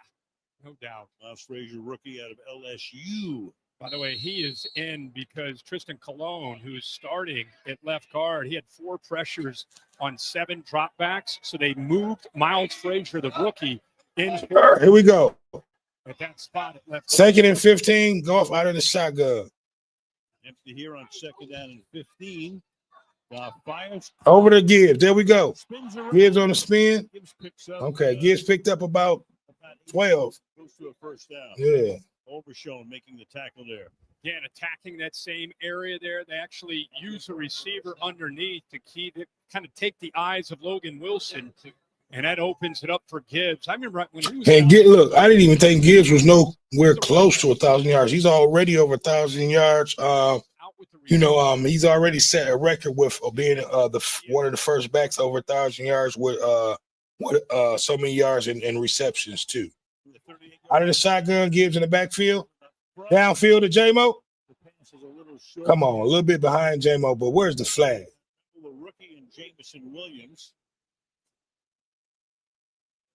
no doubt. Miles Frazier, rookie out of LSU. By the way, he is in because Tristan Colon, who's starting at left guard, he had 4 pressures on 7 dropbacks. So they moved Miles Frazier, the rookie, in. Here we go. At that spot at left. 2nd and 15, Goff out of the shotgun. Empty here on 2nd down and 15. Fires. Over to Gibbs. There we go. Gibbs on the spin. Okay, Gibbs picked up about 12. Goes to a first down. Yeah. Overshown making the tackle there. Again, attacking that same area there. They actually use a receiver underneath to kind of take the eyes of Logan Wilson. And that opens it up for Gibbs. I remember when he was. And look, I didn't even think Gibbs was nowhere close to 1,000 yards. He's already over 1,000 yards. He's already set a record with being one of the first backs over 1,000 yards with so many yards in receptions too. Out of the shotgun, Gibbs in the backfield, downfield to J-Mo. Come on, a little bit behind J-Mo, but where's the flag? The rookie and Jameson Williams.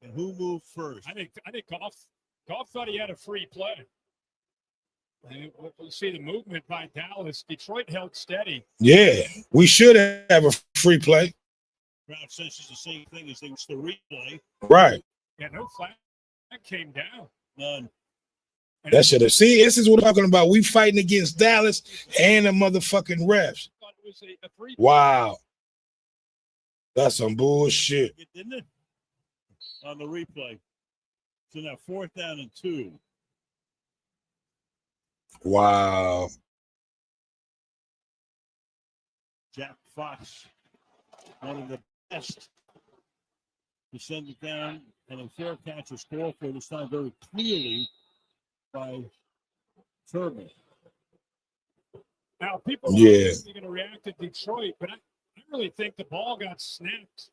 And who moved first? I think Goff thought he had a free play. And we'll see the movement by Dallas. Detroit held steady. Yeah, we should have a free play. Crowd senses the same thing as they watch the replay. Right. Yeah, no flag came down. None. That should have. See, this is what I'm talking about. We fighting against Dallas and the motherfucking refs. Wow. That's some bullshit. Didn't it? On the replay. So now 4th down and 2. Wow. Jack Fox, one of the best to send it down, and a fair catch was called for this time very clearly by Turban. Now, people are going to react to Detroit, but I really think the ball got snapped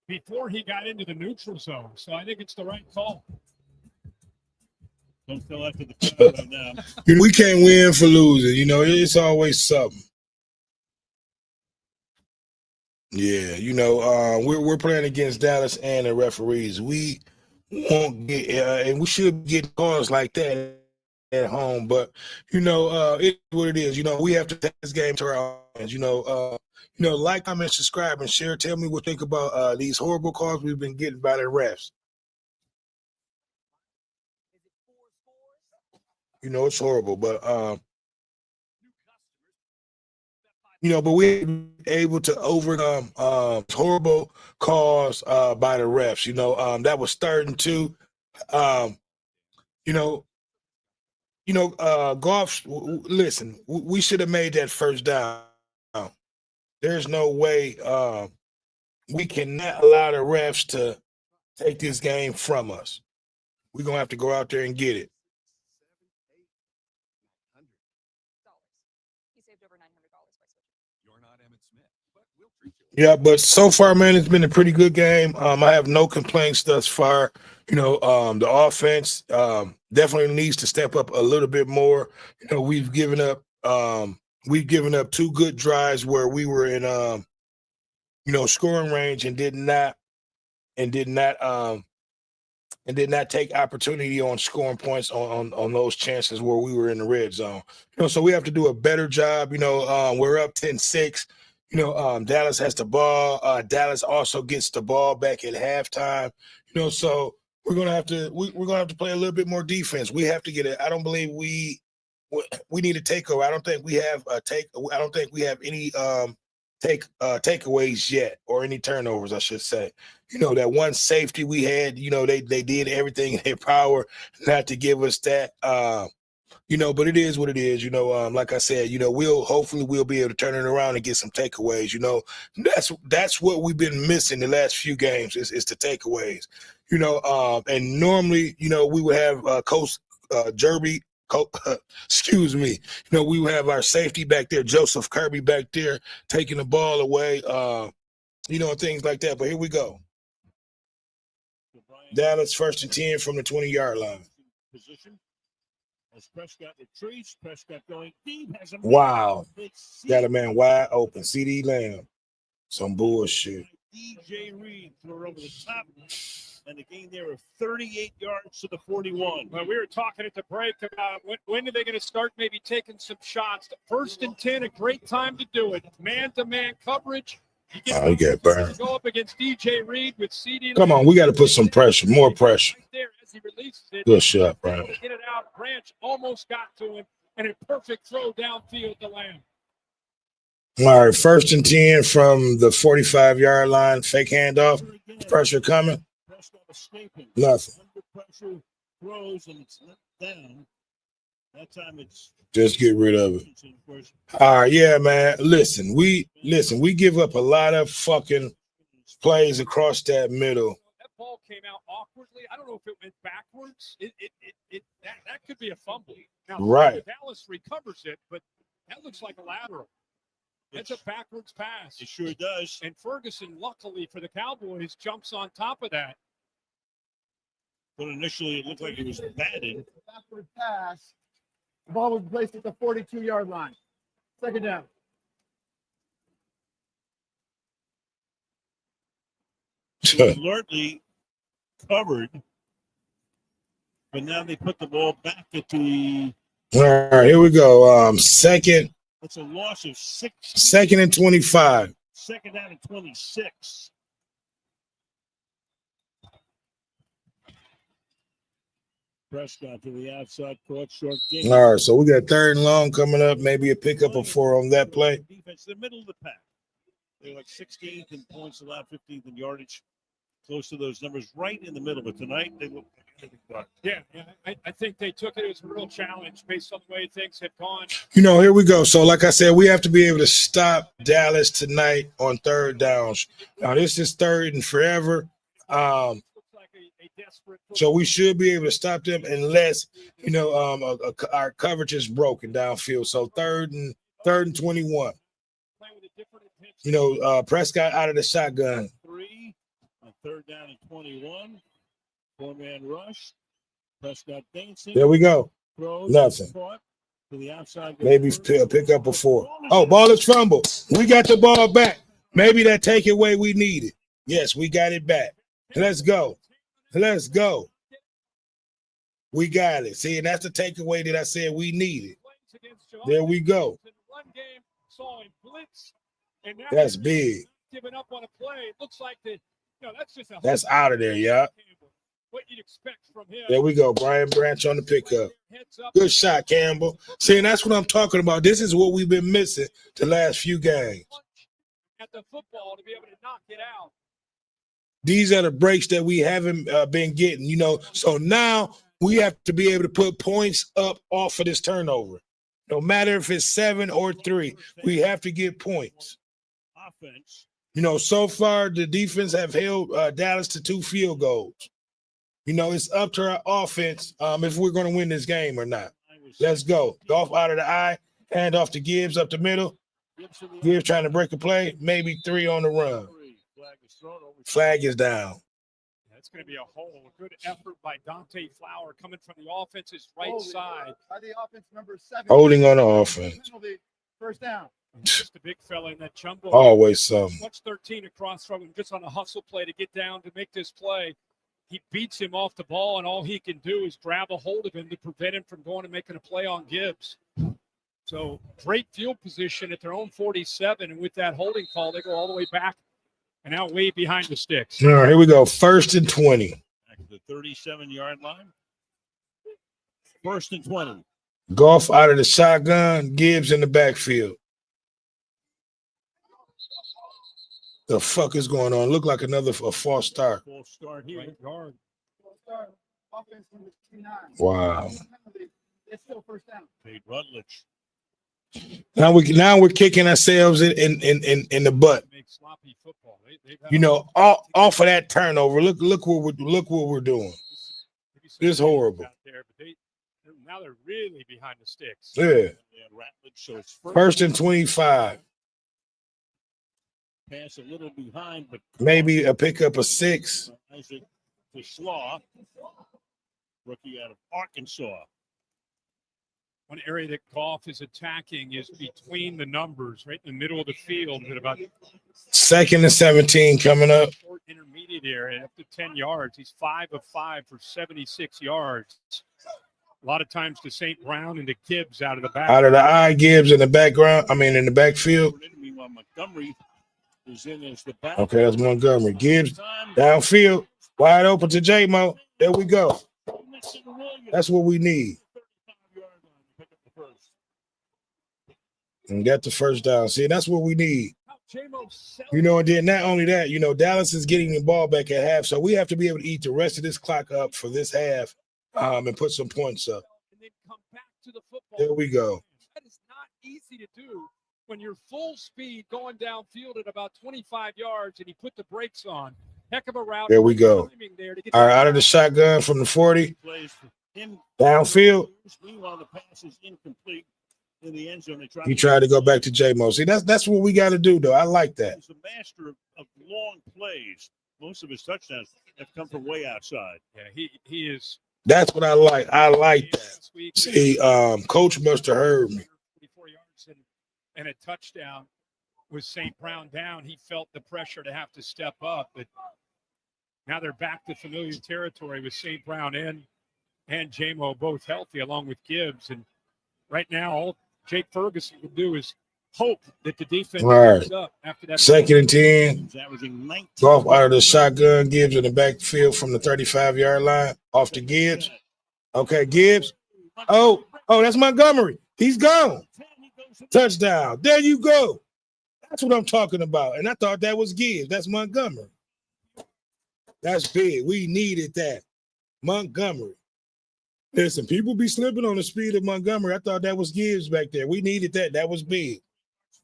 before he got into the neutral zone. So I think it's the right call. Don't fill out to the crowd right now. We can't win for losing. It's always something. Yeah, we're playing against Dallas and the referees. We won't get, and we should get calls like that at home. But it's what it is. We have to take this game to our hands. Like, comment, subscribe, and share. Tell me what you think about these horrible calls we've been getting by the refs. It's horrible, but but we're able to overcome horrible calls by the refs. That was 3rd and 2. Golf. Listen, we should have made that first down. There's no way we cannot allow the refs to take this game from us. We're gonna have to go out there and get it. Yeah, but so far, man, it's been a pretty good game. I have no complaints thus far. The offense definitely needs to step up a little bit more. We've given up 2 good drives where we were in scoring range and did not take opportunity on scoring points on those chances where we were in the red zone. So we have to do a better job. We're up 10-6. Dallas has the ball. Dallas also gets the ball back at halftime. So we're gonna have to play a little bit more defense. We have to get it. I don't believe we need a takeover. I don't think we have any takeaways yet, or any turnovers, I should say. That one safety we had. They did everything in their power not to give us that. But it is what it is. Like I said, hopefully we'll be able to turn it around and get some takeaways. That's what we've been missing the last few games is the takeaways. And normally, we would have Coach Jerby. Excuse me. We would have our safety back there, Joseph Kirby back there, taking the ball away. And things like that. But here we go. Dallas 1st and 10 from the 20-yard line. Position. As Prescott retreats, Prescott going deep. Wow. Got a man wide open. CD Lamb. Some bullshit. DJ Reed threw over the top. And a gain there of 38 yards to the 41. Well, we were talking at the break about when are they going to start maybe taking some shots. 1st and 10, a great time to do it. Man-to-man coverage. You get burned. Go up against DJ Reed with CD. Come on, we got to put some pressure, more pressure. Right there as he releases it. Good shot, Brian. Get it out. Branch almost got to him, and a perfect throw downfield to Lamb. All right, 1st and 10 from the 45-yard line. Fake handoff. Pressure coming. Nothing. Under pressure throws, and it's let down. That time it's just get rid of it. All right, yeah, man. Listen, we give up a lot of fucking plays across that middle. That ball came out awkwardly. I don't know if it went backwards. That could be a fumble. Now, right. Dallas recovers it, but that looks like a lateral. That's a backwards pass. It sure does. And Ferguson, luckily for the Cowboys, jumps on top of that. But initially, it looked like it was batted. Backward pass. The ball was placed at the 42-yard line. 2nd down. Alertly covered, but now they put the ball back at the. All right, here we go. Second. It's a loss of 6. 2nd and 25. 2nd down and 26. Prescott to the outside, caught short game. All right, so we got 3rd and long coming up. Maybe a pickup of 4 on that play. Defense, the middle of the pack. They're like 16th in points allowed, 15th in yardage. Close to those numbers, right in the middle. But tonight, they look. Yeah, I think they took it as a real challenge based on the way things have gone. Here we go. So, like I said, we have to be able to stop Dallas tonight on 3rd downs. Now, this is 3rd and forever. So we should be able to stop them unless, our coverage is broken downfield. So 3rd and 21. Prescott out of the shotgun. 3 on 3rd down and 21. 4-man rush. Prescott dancing. There we go. Throws, Nothing. caught to the outside. Maybe pick up a 4. Oh, ball is fumbled. We got the ball back. Maybe that takeaway we needed. Yes, we got it back. Let's go. Let's go. We got it. See, and that's the takeaway that I said we needed. There we go. That's big. Giving up on a play. It looks like that's out of there, y'all. What you'd expect from him. There we go. Brian Branch on the pickup. Good shot, Campbell. See, and that's what I'm talking about. This is what we've been missing the last few games. At the football to be able to knock it out. These are the breaks that we haven't been getting, you know. So now we have to be able to put points up off of this turnover. No matter if it's 7 or 3, we have to get points. Offense. You know, so far the defense have held Dallas to 2 field goals. You know, it's up to our offense if we're going to win this game or not. Let's go. Golf out of the eye, hand off to Gibbs up the middle. Gibbs trying to break a play, maybe 3 on the run. Flag is down. That's going to be a hole. A good effort by Dante Flower coming from the offense's right side. By the offense number 7. Holding on the offense. First down. Just a big fella in that jumbo. Always something. Watch 13 across from him, just on a hustle play to get down to make this play. He beats him off the ball, and all he can do is grab a hold of him to prevent him from going and making a play on Gibbs. So great field position at their own 47, and with that holding call, they go all the way back and out way behind the sticks. All right, here we go. 1st and 20. Back to the 37-yard line. 1st and 20. Golf out of the shotgun. Gibbs in the backfield. The fuck is going on? Look like a false start. False start here. Right guard. Offense number 29. Wow. It's still first down. Paid Rutledge. Now we're kicking ourselves in the butt. Make sloppy football. You know, off of that turnover. Look what we're doing. It's horrible. There, but now they're really behind the sticks. Yeah. Rutledge, so it's 1st and 25. Pass a little behind, but Maybe a pickup of 6. Isaac to Slaw, rookie out of Arkansas. One area that Goff is attacking is between the numbers, right in the middle of the field, at about 2nd and 17 coming up. short intermediate area, up to 10 yards. He's 5 of 5 for 76 yards. A lot of times to St. Brown and to Gibbs out of the back. Out of the eye, Gibbs in the background. I mean, in the backfield. Meanwhile, Montgomery is in as the back. Okay, that's Montgomery. Gibbs downfield, wide open to J-Mo. There we go. That's what we need. And got the first down. See, that's what we need. You know, and then not only that, you know, Dallas is getting the ball back at half, so we have to be able to eat the rest of this clock up for this half and put some points up. And then come back to the football. There we go. That is not easy to do when you're full speed going downfield at about 25 yards and you put the brakes on. Heck of a route. There we go. There to get All right, out of the shotgun from the 40. Downfield. Meanwhile, the pass is incomplete in the end zone. He tried to go back to J-Mo. See, that's what we got to do, though. I like that. He's a master of long plays. Most of his touchdowns have come from way outside. Yeah, he is. That's what I like. I like that. See, Coach must have heard me. 24 yards and a touchdown with St. Brown down. He felt the pressure to have to step up, but now they're back to familiar territory with St. Brown and J-Mo both healthy, along with Gibbs. And right now, all Jake Ferguson can do is hope that the defense right. Up after that. 2nd and 10. He's averaging 19. Golf out of the shotgun. Gibbs in the backfield from the 35-yard line. Off to Gibbs. Okay, Gibbs. Oh, that's Montgomery. He's gone. Touchdown. There you go. That's what I'm talking about. And I thought that was Gibbs. That's Montgomery. That's big. We needed that. Montgomery. Listen, people be slipping on the speed of Montgomery. I thought that was Gibbs back there. We needed that. That was big.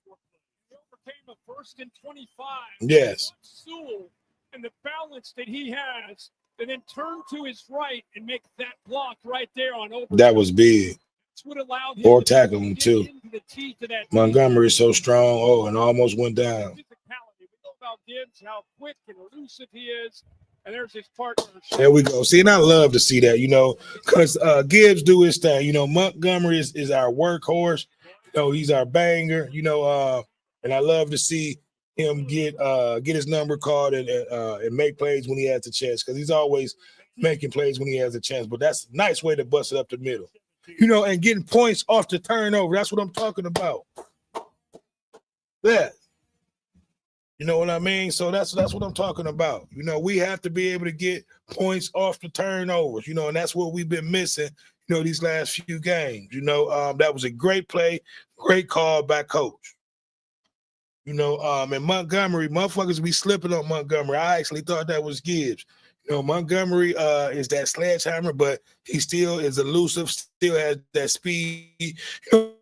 He overcame a 1st and 25. Yes. Sewell and the balance that he has, and then turn to his right and make that block right there on over. That was big. That's what allowed him Or to tackle him, too. into the teeth of that Montgomery is so strong. Oh, and almost went down. physicality. We know about Gibbs, how quick and elusive he is And there's his partner. There we go. See, and I love to see that, because Gibbs do his thing. Montgomery is our workhorse. He's our banger. And I love to see him get his number called and make plays when he has a chance, because he's always making plays when he has a chance. But that's a nice way to bust it up the middle, and getting points off the turnover. That's what I'm talking about. That. You know what I mean? So that's what I'm talking about. We have to be able to get points off the turnovers, and that's what we've been missing, these last few games. That was a great play, great call by coach. And Montgomery, motherfuckers be slipping on Montgomery. I actually thought that was Gibbs. Montgomery is that sledgehammer, but he still is elusive, still has that speed, to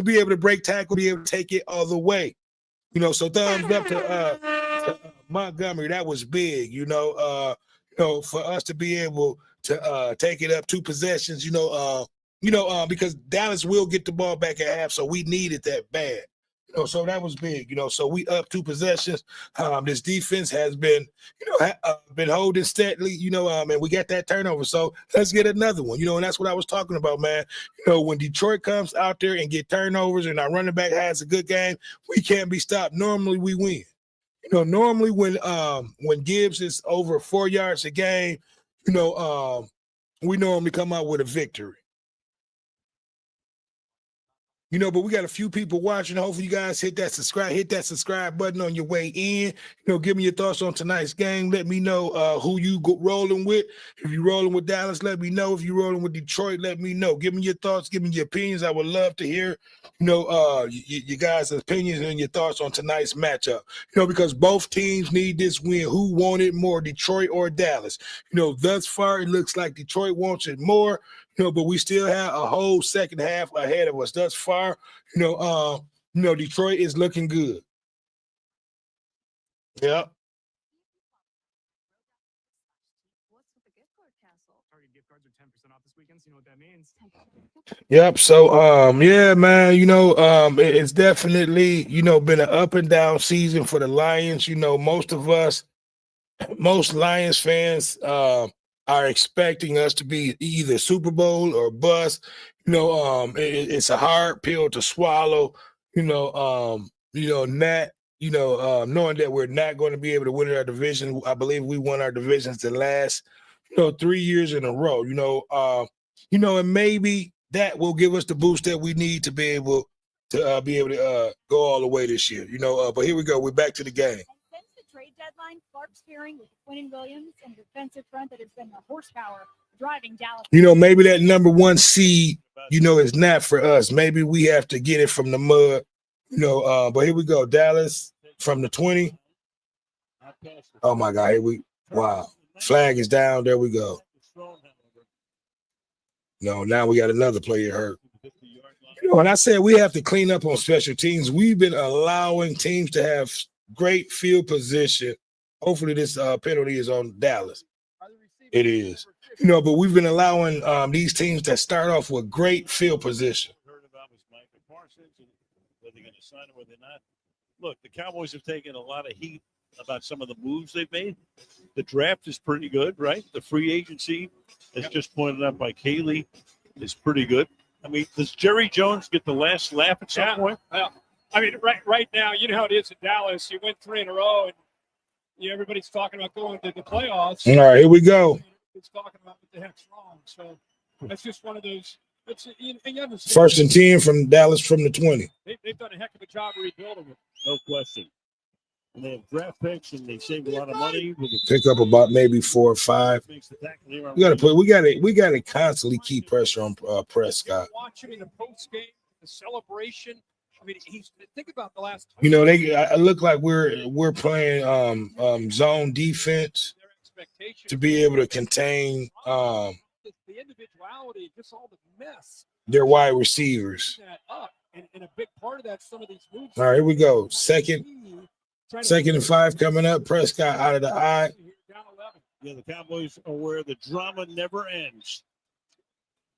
be able to break tackle, be able to take it all the way. So thumbs up to Montgomery. That was big, for us to be able to take it up 2 possessions, because Dallas will get the ball back at half, so we needed that bad. So that was big, so we up 2 possessions. This defense has been, been holding steadily, and we got that turnover. So let's get another one, and that's what I was talking about, man. When Detroit comes out there and get turnovers and our running back has a good game, we can't be stopped. Normally we win. Normally when Gibbs is over 4 yards a game, we normally come out with a victory. But we got a few people watching. Hopefully you guys hit that subscribe button on your way in. Give me your thoughts on tonight's game. Let me know who you rolling with. If you're rolling with Dallas, let me know. If you're rolling with Detroit, let me know. Give me your thoughts. Give me your opinions. I would love to hear, you guys' opinions and your thoughts on tonight's matchup. Because both teams need this win. Who wanted more, Detroit or Dallas? Thus far it looks like Detroit wants it more. But we still have a whole second half ahead of us. Thus far, Detroit is looking good. Yep. Yep. So, yeah, man, it's definitely, been an up and down season for the Lions. Most Lions fans, are expecting us to be either Super Bowl or bust. It's a hard pill to swallow, knowing that we're not going to be able to win our division. I believe we won our divisions the last, 3 years in a row, and maybe that will give us the boost that we need to be able to go all the way this year, but here we go. We're back to the game. Trade deadline, Clark's pairing with Quinn Williams and a defensive front that has been the horsepower driving Dallas. Maybe that number 1 seed, is not for us. Maybe we have to get it from the mud, but here we go. Dallas from the 20. Oh my God. Wow. Flag is down. There we go. No, now we got another player hurt. And I said we have to clean up on special teams. We've been allowing teams to have great field position. Hopefully this penalty is on Dallas. It is. But we've been allowing these teams that start off with great field position. Heard about was Micah Parsons and whether they're going to sign him or they're not. Look, the Cowboys have taken a lot of heat about some of the moves they've made. The draft is pretty good, right? The free agency, as just pointed out by Kaylee, is pretty good. I mean, does Jerry Jones get the last laugh at some point? I mean, right now, you know how it is in Dallas. You win 3 in a row, and everybody's talking about going to the playoffs. All right, here we go. It's talking about what the heck's wrong. So that's just one of those. First and 10 from Dallas from the 20. They've done a heck of a job rebuilding it. No question. And they have draft picks, and they save a lot of money. Pick up about maybe 4 or 5. We got to constantly keep pressure on Prescott. Watch him in the post game, the celebration. I mean, think about the last. I look like we're playing zone defense to be able to contain the individuality, just all the mess. Their wide receivers. And a big part of that, some of these moves. All right, here we go. Second and 5 coming up. Prescott out of the eye. Yeah, the Cowboys are where the drama never ends.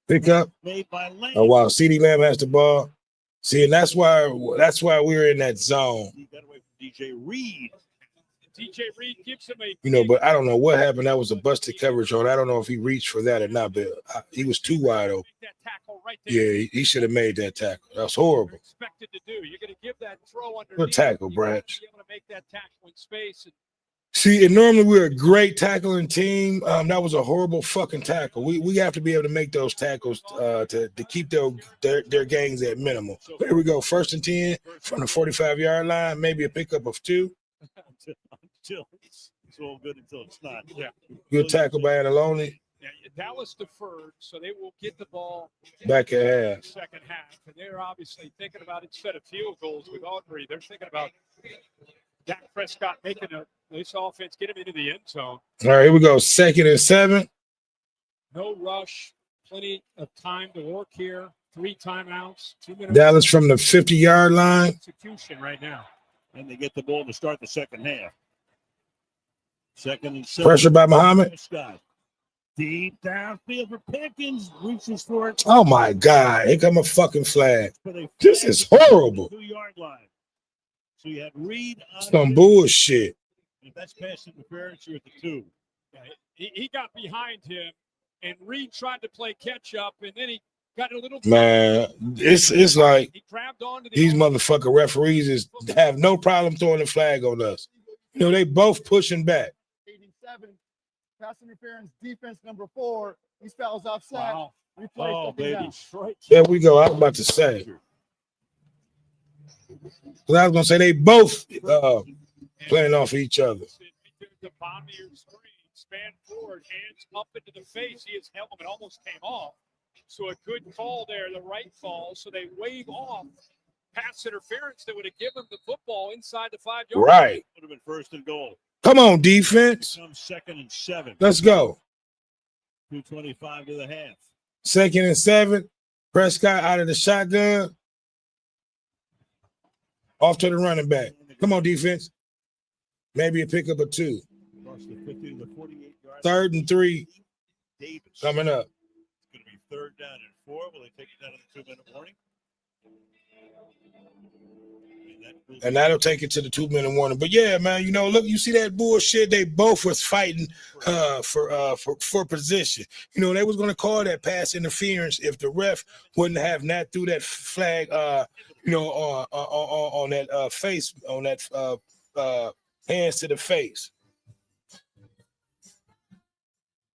Pick up. Made by Lamb. Oh wow, CeeDee Lamb has the ball. See, and that's why we're in that zone. He got away from DJ Reed. DJ Reed gives him a You know, but I don't know what happened. That was a busted coverage on. I don't know if he reached for that or not, but he was too wide open. that tackle right there. Yeah, he should have made that tackle. That was horrible. Expected to do. You're going to give that throw underneath. Good tackle, You want Branch. to be able to make that tackle in space. And See, and normally we're a great tackling team. That was a horrible fucking tackle. We have to be able to make those tackles to keep their gains at minimum. Here we go. 1st and 10 from the 45-yard line. Maybe a pickup of 2. Until it's all good until it's not. yeah, Good tackle by Aneloni. yeah, Dallas deferred, so they will get the ball Back at half. second half. And they're obviously thinking about, instead of field goals with Audrey, they're thinking about Dak Prescott making this offense, get him into the end zone. All right, here we go. 2nd and 7. No rush, plenty of time to work here. 3 timeouts, 2 minutes. Dallas from the 50-yard line. Execution right now. And they get the ball to start the second half. 2nd and 7. Pressure by Muhammad. Prescott. Deep downfield for Pickens. Reaches for it. Oh, my God. Here come a fucking flag. But they This is horrible. 2-yard line. So you had Reed on Some the- bullshit. If that's pass interference, you're at the 2. Yeah, he got behind him, and Reed tried to play catch up, and then he got a little. Man, it's like He grabbed onto the these motherfucker referees have no problem throwing the flag on us. You know, they both pushing back. 87. Pass interference, defense number 4. These fouls offside. Wow. Replay Oh, second baby. down. Strike. There we go. I was about to say. 'Cause I was gonna say they both playing off each other. The bottom of your screen, span forward, hands up into the face. His helmet almost came off. So a good call there, the right call. So they wave off pass interference that would have given the football inside the 5-yard line. Right. Would have been 1st and goal. Come on, defense. Comes 2nd and 7. Let's go. 2:25 to the half. 2nd and 7. Prescott out of the shotgun. Off to the running back. Come on, defense. Maybe a pickup of 2. Across the 50 to the 48-yard. 3rd and 3 Davis. coming up. It's going to be 3rd down and 4. Will they take it down to the 2-minute warning? And that'll take it to the 2-minute warning. But yeah, man, you know, look, you see that bullshit. They both was fighting for position. You know, they was gonna call that pass interference if the ref wouldn't have not threw that flag, you know, on that face, on that hands to the face.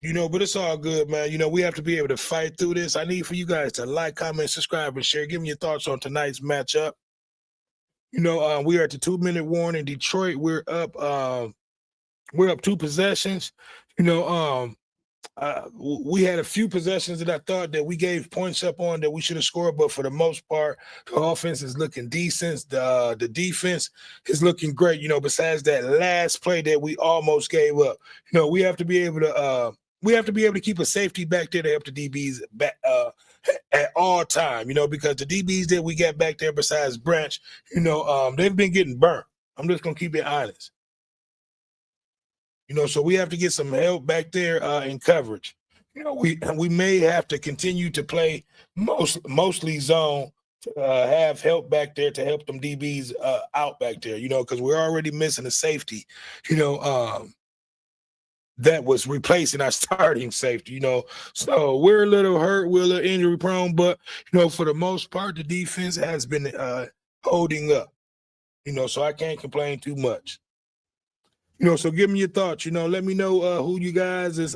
You know, but it's all good, man. You know, we have to be able to fight through this. I need for you guys to like, comment, subscribe, and share. Give me your thoughts on tonight's matchup. You know, we are at the 2-minute warning. Detroit, we're up 2 possessions. You know, we had a few possessions that I thought that we gave points up on that we should have scored, but for the most part, the offense is looking decent. The defense is looking great. You know, besides that last play that we almost gave up. You know, we have to be able to keep a safety back there to help the DBs back at all time, you know, because the DBs that we got back there besides Branch, you know, they've been getting burnt. I'm just gonna keep it honest. You know, so we have to get some help back there in coverage. You know, we may have to continue to play mostly zone to have help back there to help them DBs out back there, you know, because we're already missing a safety, you know, that was replacing our starting safety, you know. So we're a little hurt, we're a little injury prone, but, you know, for the most part, the defense has been holding up, you know, so I can't complain too much. You know, so give me your thoughts, you know, let me know who you guys is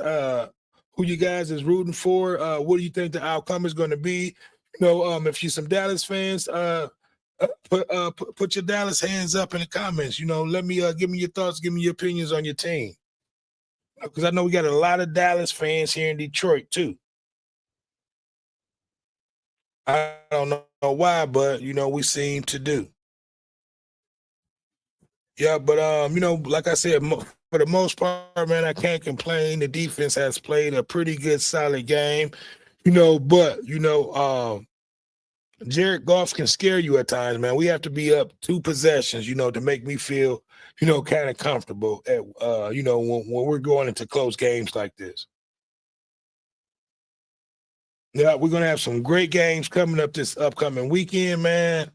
rooting for. What do you think the outcome is going to be? You know, if you're some Dallas fans, put your Dallas hands up in the comments. You know, let me give me your thoughts, give me your opinions on your team. Because I know we got a lot of Dallas fans here in Detroit too. I don't know why, but you know, we seem to do. Yeah, but you know, like I said, for the most part, man, I can't complain. The defense has played a pretty good, solid game. You know, but you know, Jared Goff can scare you at times, man. We have to be up 2 possessions, you know, to make me feel, you know, kind of comfortable at, you know, when we're going into close games like this. Yeah, we're going to have some great games coming up this upcoming weekend, man.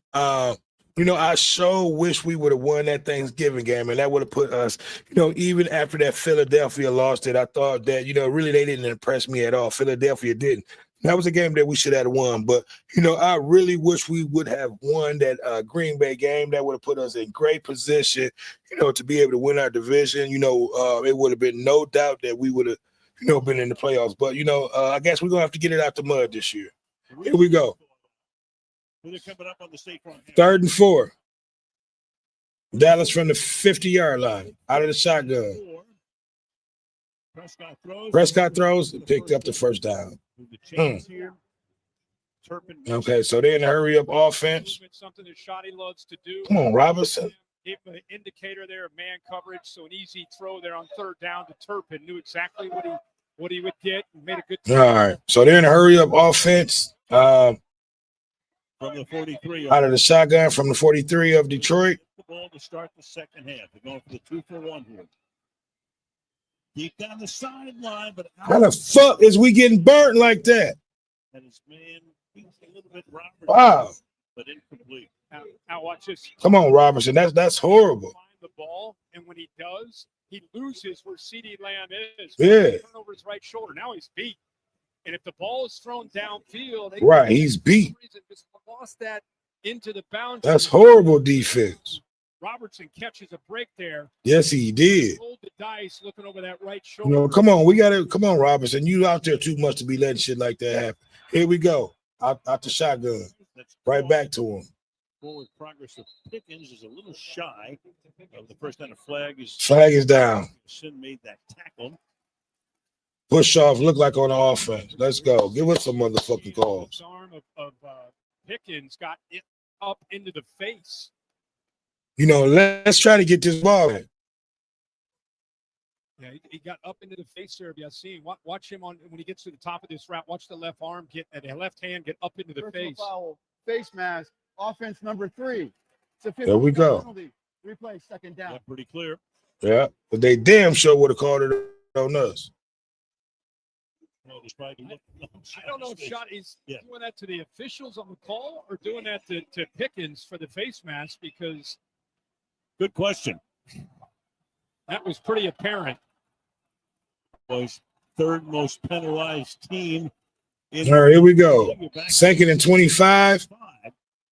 I so wish we would have won that Thanksgiving game, and that would have put us, even after that Philadelphia lost it, I thought that, really they didn't impress me at all. Philadelphia didn't. That was a game that we should have won, but I really wish we would have won that Green Bay game. That would have put us in great position, to be able to win our division. It would have been no doubt that we would have, been in the playoffs. But I guess we're gonna have to get it out the mud this year. Here we go. They're coming up on the State Farm. 3rd and 4. Dallas from the 50-yard line, out of the shotgun. Prescott throws, picked up the first down. Okay, so they're in a hurry up offense. Something that Shoddy loves to do. Come on, Robinson. Gave him an indicator there of man coverage, so an easy throw there on 3rd down to Turpin. Knew exactly what he would get and made a good throw. All right, so they're in a hurry up offense. From the 43. Out of the shotgun from the 43 of Detroit. The ball to start the second half. They're going for the 2-for-1 here. Deep down the sideline, but how the fuck is we getting burnt like that? And his man beats a little bit Robertson, wow, but incomplete. Now watch this. Come on, Robertson. That's horrible. Find the ball, and when he does, he loses where CeeDee Lamb is. Yeah. Turn over his right shoulder. Now he's beat. And if the ball is thrown downfield, right, he's beat. Just lost that into the boundary. That's horrible defense. Robertson catches a break there. Yes, he did. Rolled the dice, looking over that right shoulder. Come on, Robertson. You out there too much to be letting shit like that happen. Here we go. Out the shotgun. Right back to him. Forward progress of Pickens is a little shy of the first down. Flag is down. Sin made that tackle. Push off, look like on the offense. Let's go. Give us some motherfucking calls. The arm of Pickens got it up into the face. Let's try to get this ball in. Yeah, he got up into the face there. Yeah, see, watch him when he gets to the top of this route. Watch the left arm the left hand get up into the Personal face. Foul, face mask, offense number 3. There we go. Penalty. Replay, 2nd down. Yeah, pretty clear. Yeah, but they damn sure would have called it on us. I don't know if Shotty's doing that to the officials on the call or doing that to Pickens for the face mask, because good question. That was pretty apparent. Was 3rd most penalized team. All right, here we go. 2nd and 25.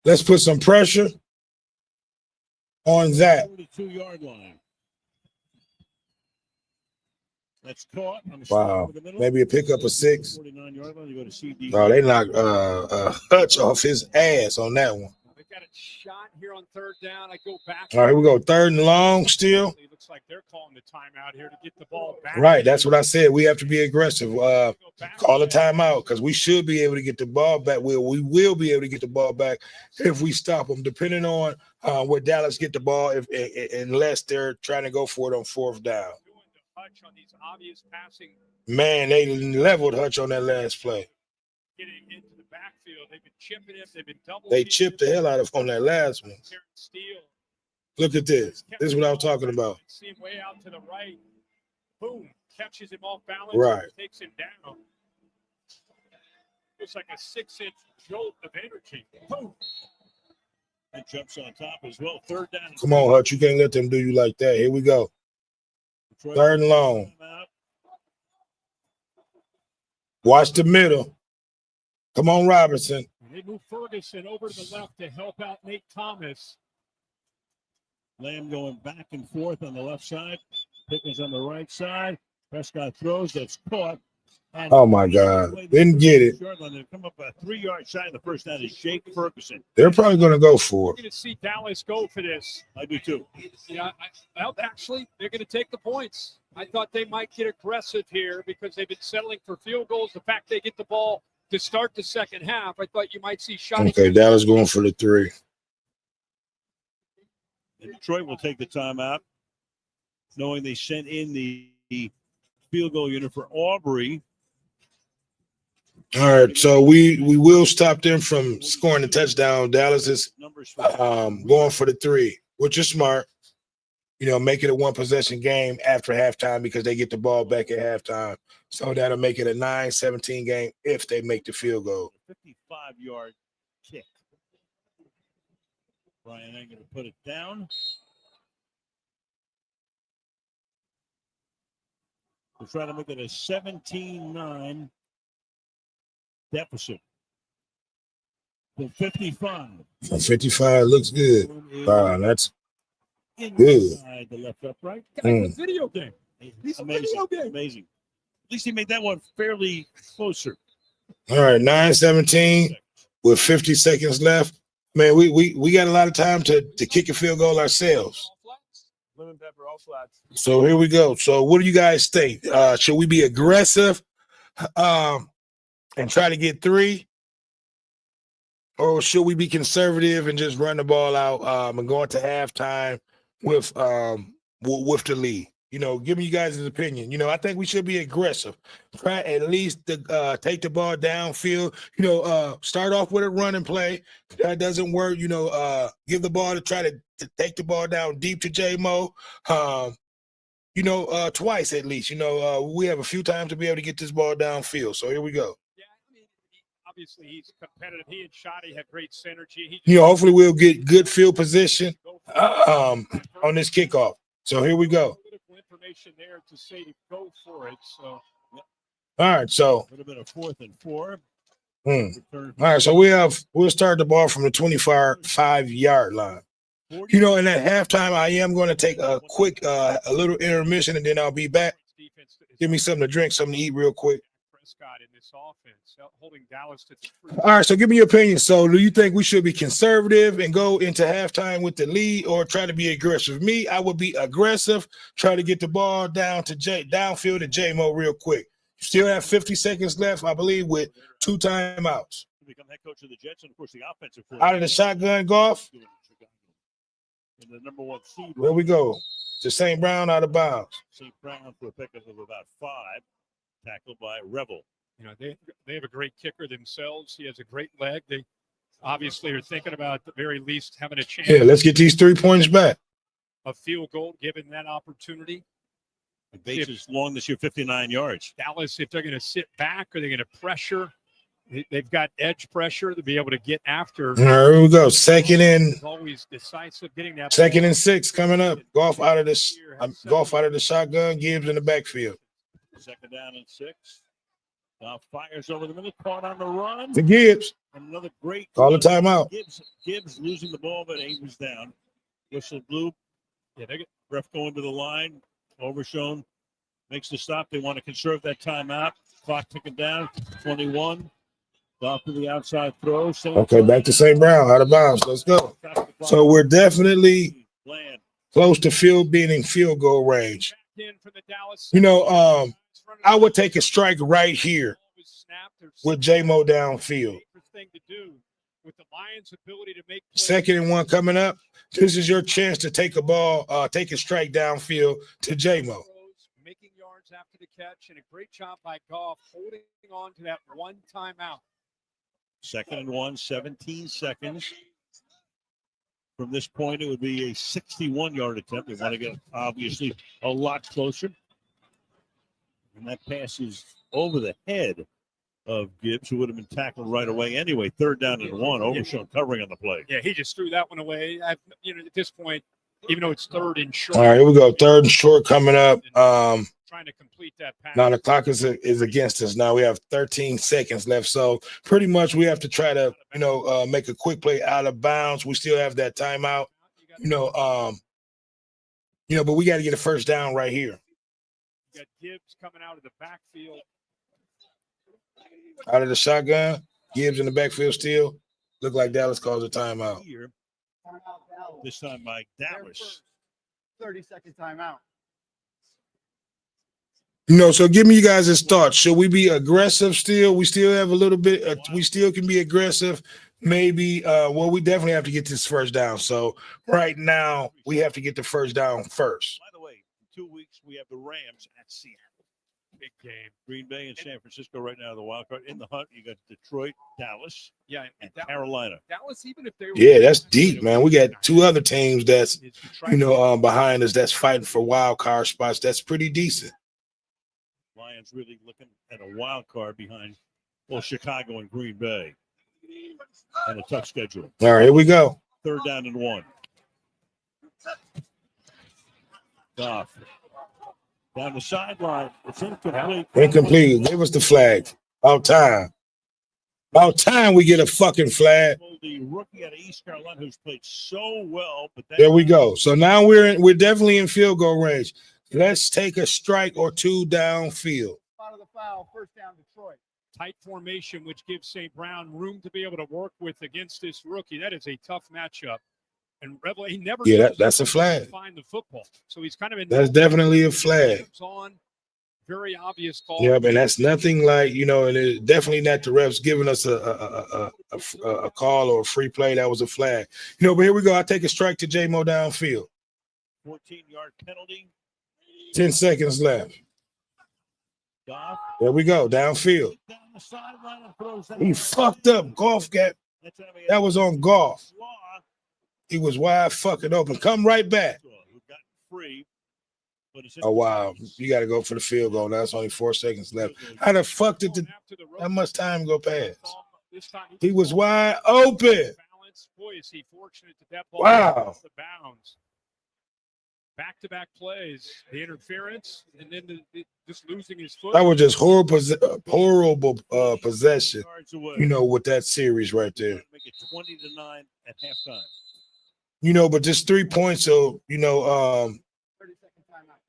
Let's put some pressure on that. 42-yard line. That's caught. Wow. Maybe a pickup of 6. 49-yard line. You go to CD. No, they knocked Hutch off his ass on that one. They've got a shot here on 3rd down. I go back. All right, here we go. 3rd and long still. It looks like they're calling the timeout here to get the ball back. Right, that's what I said. We have to be aggressive. Call a timeout because we should be able to get the ball back. We will be able to get the ball back if we stop them, depending on where Dallas get the ball, unless they're trying to go for it on 4th down. Hutch on these obvious passing. Man, they leveled Hutch on that last play. Getting into the backfield, they've been chipping him. They've been double. They chipped the hell out of him on that last one. Steele. Look at this. This is what I'm talking about. See him way out to the right. Boom! Catches him off balance. Right. Takes him down. Looks like a 6-inch jolt of energy. Boom! And jumps on top as well. 3rd down. Come on, Hutch. You can't let them do you like that. Here we go. 3rd and long. Watch the middle. Come on, Robinson. They move Ferguson over to the left to help out Nate Thomas. Lamb going back and forth on the left side. Pickens on the right side. Prescott throws. That's caught. And oh, my God. Didn't get it. They come up a 3-yard shot in the first down is Jake Ferguson. They're probably going to go for it. You're going to see Dallas go for this. I do, too. Yeah, actually, they're going to take the points. I thought they might get aggressive here because they've been settling for field goals. The fact they get the ball to start the second half, I thought you might see Shoddy. Okay, Dallas going for the 3. And Detroit will take the timeout, knowing they sent in the field goal unit for Aubrey. All right, so we will stop them from scoring a touchdown. Dallas is going for the 3, which is smart. Make it a 1-possession game after halftime because they get the ball back at halftime. So that'll make it a 9-17 game if they make the field goal. 55-yard kick. Brian ain't going to put it down. We're trying to make it a 17-9 deficit. The 55. 55 looks good. Wow, that's good. Inside the left upright. Guys, a video game. He's a Amazing. video game. Amazing. At least he made that one fairly closer. All right, 9-17 with 50 seconds left. Man, we got a lot of time to kick a field goal ourselves. Lemon pepper, all flats. So here we go. So what do you guys think? Should we be aggressive and try to get 3? Or should we be conservative and just run the ball out and go into halftime with the lead? You know, give me you guys' opinion. You know, I think we should be aggressive. Try at least to take the ball downfield. You know, start off with a running play. If that doesn't work, you know, give the ball to try to take the ball down deep to J-Mo. You know, twice at least. You know, we have a few times to be able to get this ball downfield. So here we go. Yeah, I mean, obviously he's competitive. He and Shotty have great synergy. You know, hopefully we'll get good field position on this kickoff. So here we go. Political information there to say to go for it. So All right, so Would have been a 4th and 4. all right, so we'll start the ball from the 25-yard line. You know, in that halftime, I am going to take a quick a little intermission, and then I'll be back. Give me something to drink, something to eat real quick. Prescott in this offense, holding Dallas to 3. All right, so give me your opinion. So do you think we should be conservative and go into halftime with the lead, or try to be aggressive? Me, I would be aggressive, try to get the ball downfield to J-Mo real quick. You still have 50 seconds left, I believe, with 2 timeouts. Become head coach of the Jets, and of course the offensive Out of the shotgun golf, and the number 1 seed. where we go? To St. Brown out of bounds. St. Brown for a pickup of about 5, tackled by Revel. You know, they have a great kicker themselves. He has a great leg. They obviously are thinking about at the very least having a chance. Yeah, let's get these 3 points back. A field goal, given that opportunity. The base is long this year, 59 yards. Dallas, if they're going to sit back, are they going to pressure? They've got edge pressure to be able to get after. All right, here we go. Second and Always decisive, getting that. 2nd and 6 coming up. Golf out of the shotgun. Gibbs in the backfield. 2nd down and 6. Now fires over the middle, caught on the run. To Gibbs. And another great Call a timeout. Gibbs losing the ball, but aim was down. Whistle blew. Yeah, they get ref going to the line. Overshown makes the stop. They want to conserve that timeout. Clock ticking down. 21. Off to the outside throw. Okay, back to St. Brown, out of bounds. Let's go. So we're definitely close to being in field goal range. You know, I would take a strike right here with J-Mo downfield. 2nd and 1 coming up. This is your chance to take a strike downfield to J-Mo. Making yards after the catch, and a great job by Goff holding on to that 1 timeout. 2nd and 1, 17 seconds. From this point, it would be a 61-yard attempt. They want to get, obviously, a lot closer. And that pass is over the head of Gibbs, who would have been tackled right away anyway. 3rd down and 1, Overshown covering on the play. Yeah, he just threw that one away. At this point, even though it's 3rd and short. All right, here we go. 3rd and short coming up. Trying to complete that pass. Now the clock is against us. Now we have 13 seconds left. So pretty much we have to try to, make a quick play out of bounds. We still have that timeout, but we got to get a first down right here. You got Gibbs coming out of the backfield. Out of the shotgun, Gibbs in the backfield still. Look like Dallas calls a timeout. Here, this time by Dallas. 30-second timeout. So give me you guys' thoughts. Should we be aggressive still? We still have a little bit. We still can be aggressive. Maybe. We definitely have to get this first down. So right now we have to get the first down first. By the way, in 2 weeks we have the Rams at Seattle. Big game. Green Bay and San Francisco right now, the wild card. In the hunt, you got Detroit, Dallas, and Carolina. Dallas, even if they were. Yeah, that's deep, man. We got 2 other teams that's behind us that's fighting for wild card spots. That's pretty decent. Lions really looking at a wild card behind both Chicago and Green Bay. And a tough schedule. All right, here we go. 3rd down and 1. Goff down the sideline. It's incomplete. Incomplete. Give us the flag. About time. About time we get a fucking flag. The rookie out of East Carolina who's played so well, but there we go. So now we're definitely in field goal range. Let's take a strike or two downfield. Out of the foul, 1st down, Detroit. Tight formation, which gives St. Brown room to be able to work with against this rookie. That is a tough matchup. And Revel, he never that's a flag. Find the football. So he's kind of in. That's definitely a flag. On. Very obvious call. Yeah, and that's nothing like, and it's definitely not the refs giving us a call or a free play. That was a flag. But here we go. I take a strike to J-Mo downfield. 14-yard penalty. 10 seconds left. Goff. There we go. Downfield. Down the sideline and throws that. He fucked up. Golf got. That was on Golf. He was wide fucking open. Come right back. Who got free. Oh, wow. You got to go for the field goal. Now it's only 4 seconds left. How the fuck did that much time go past? He was wide open. Boy, is he fortunate that ball wow. The bounds. Back-to-back plays, the interference, and then just losing his foot. That was just horrible possession, with that series right there. Make it 20-9 at halftime. But just 3 points, so, 30-second timeout.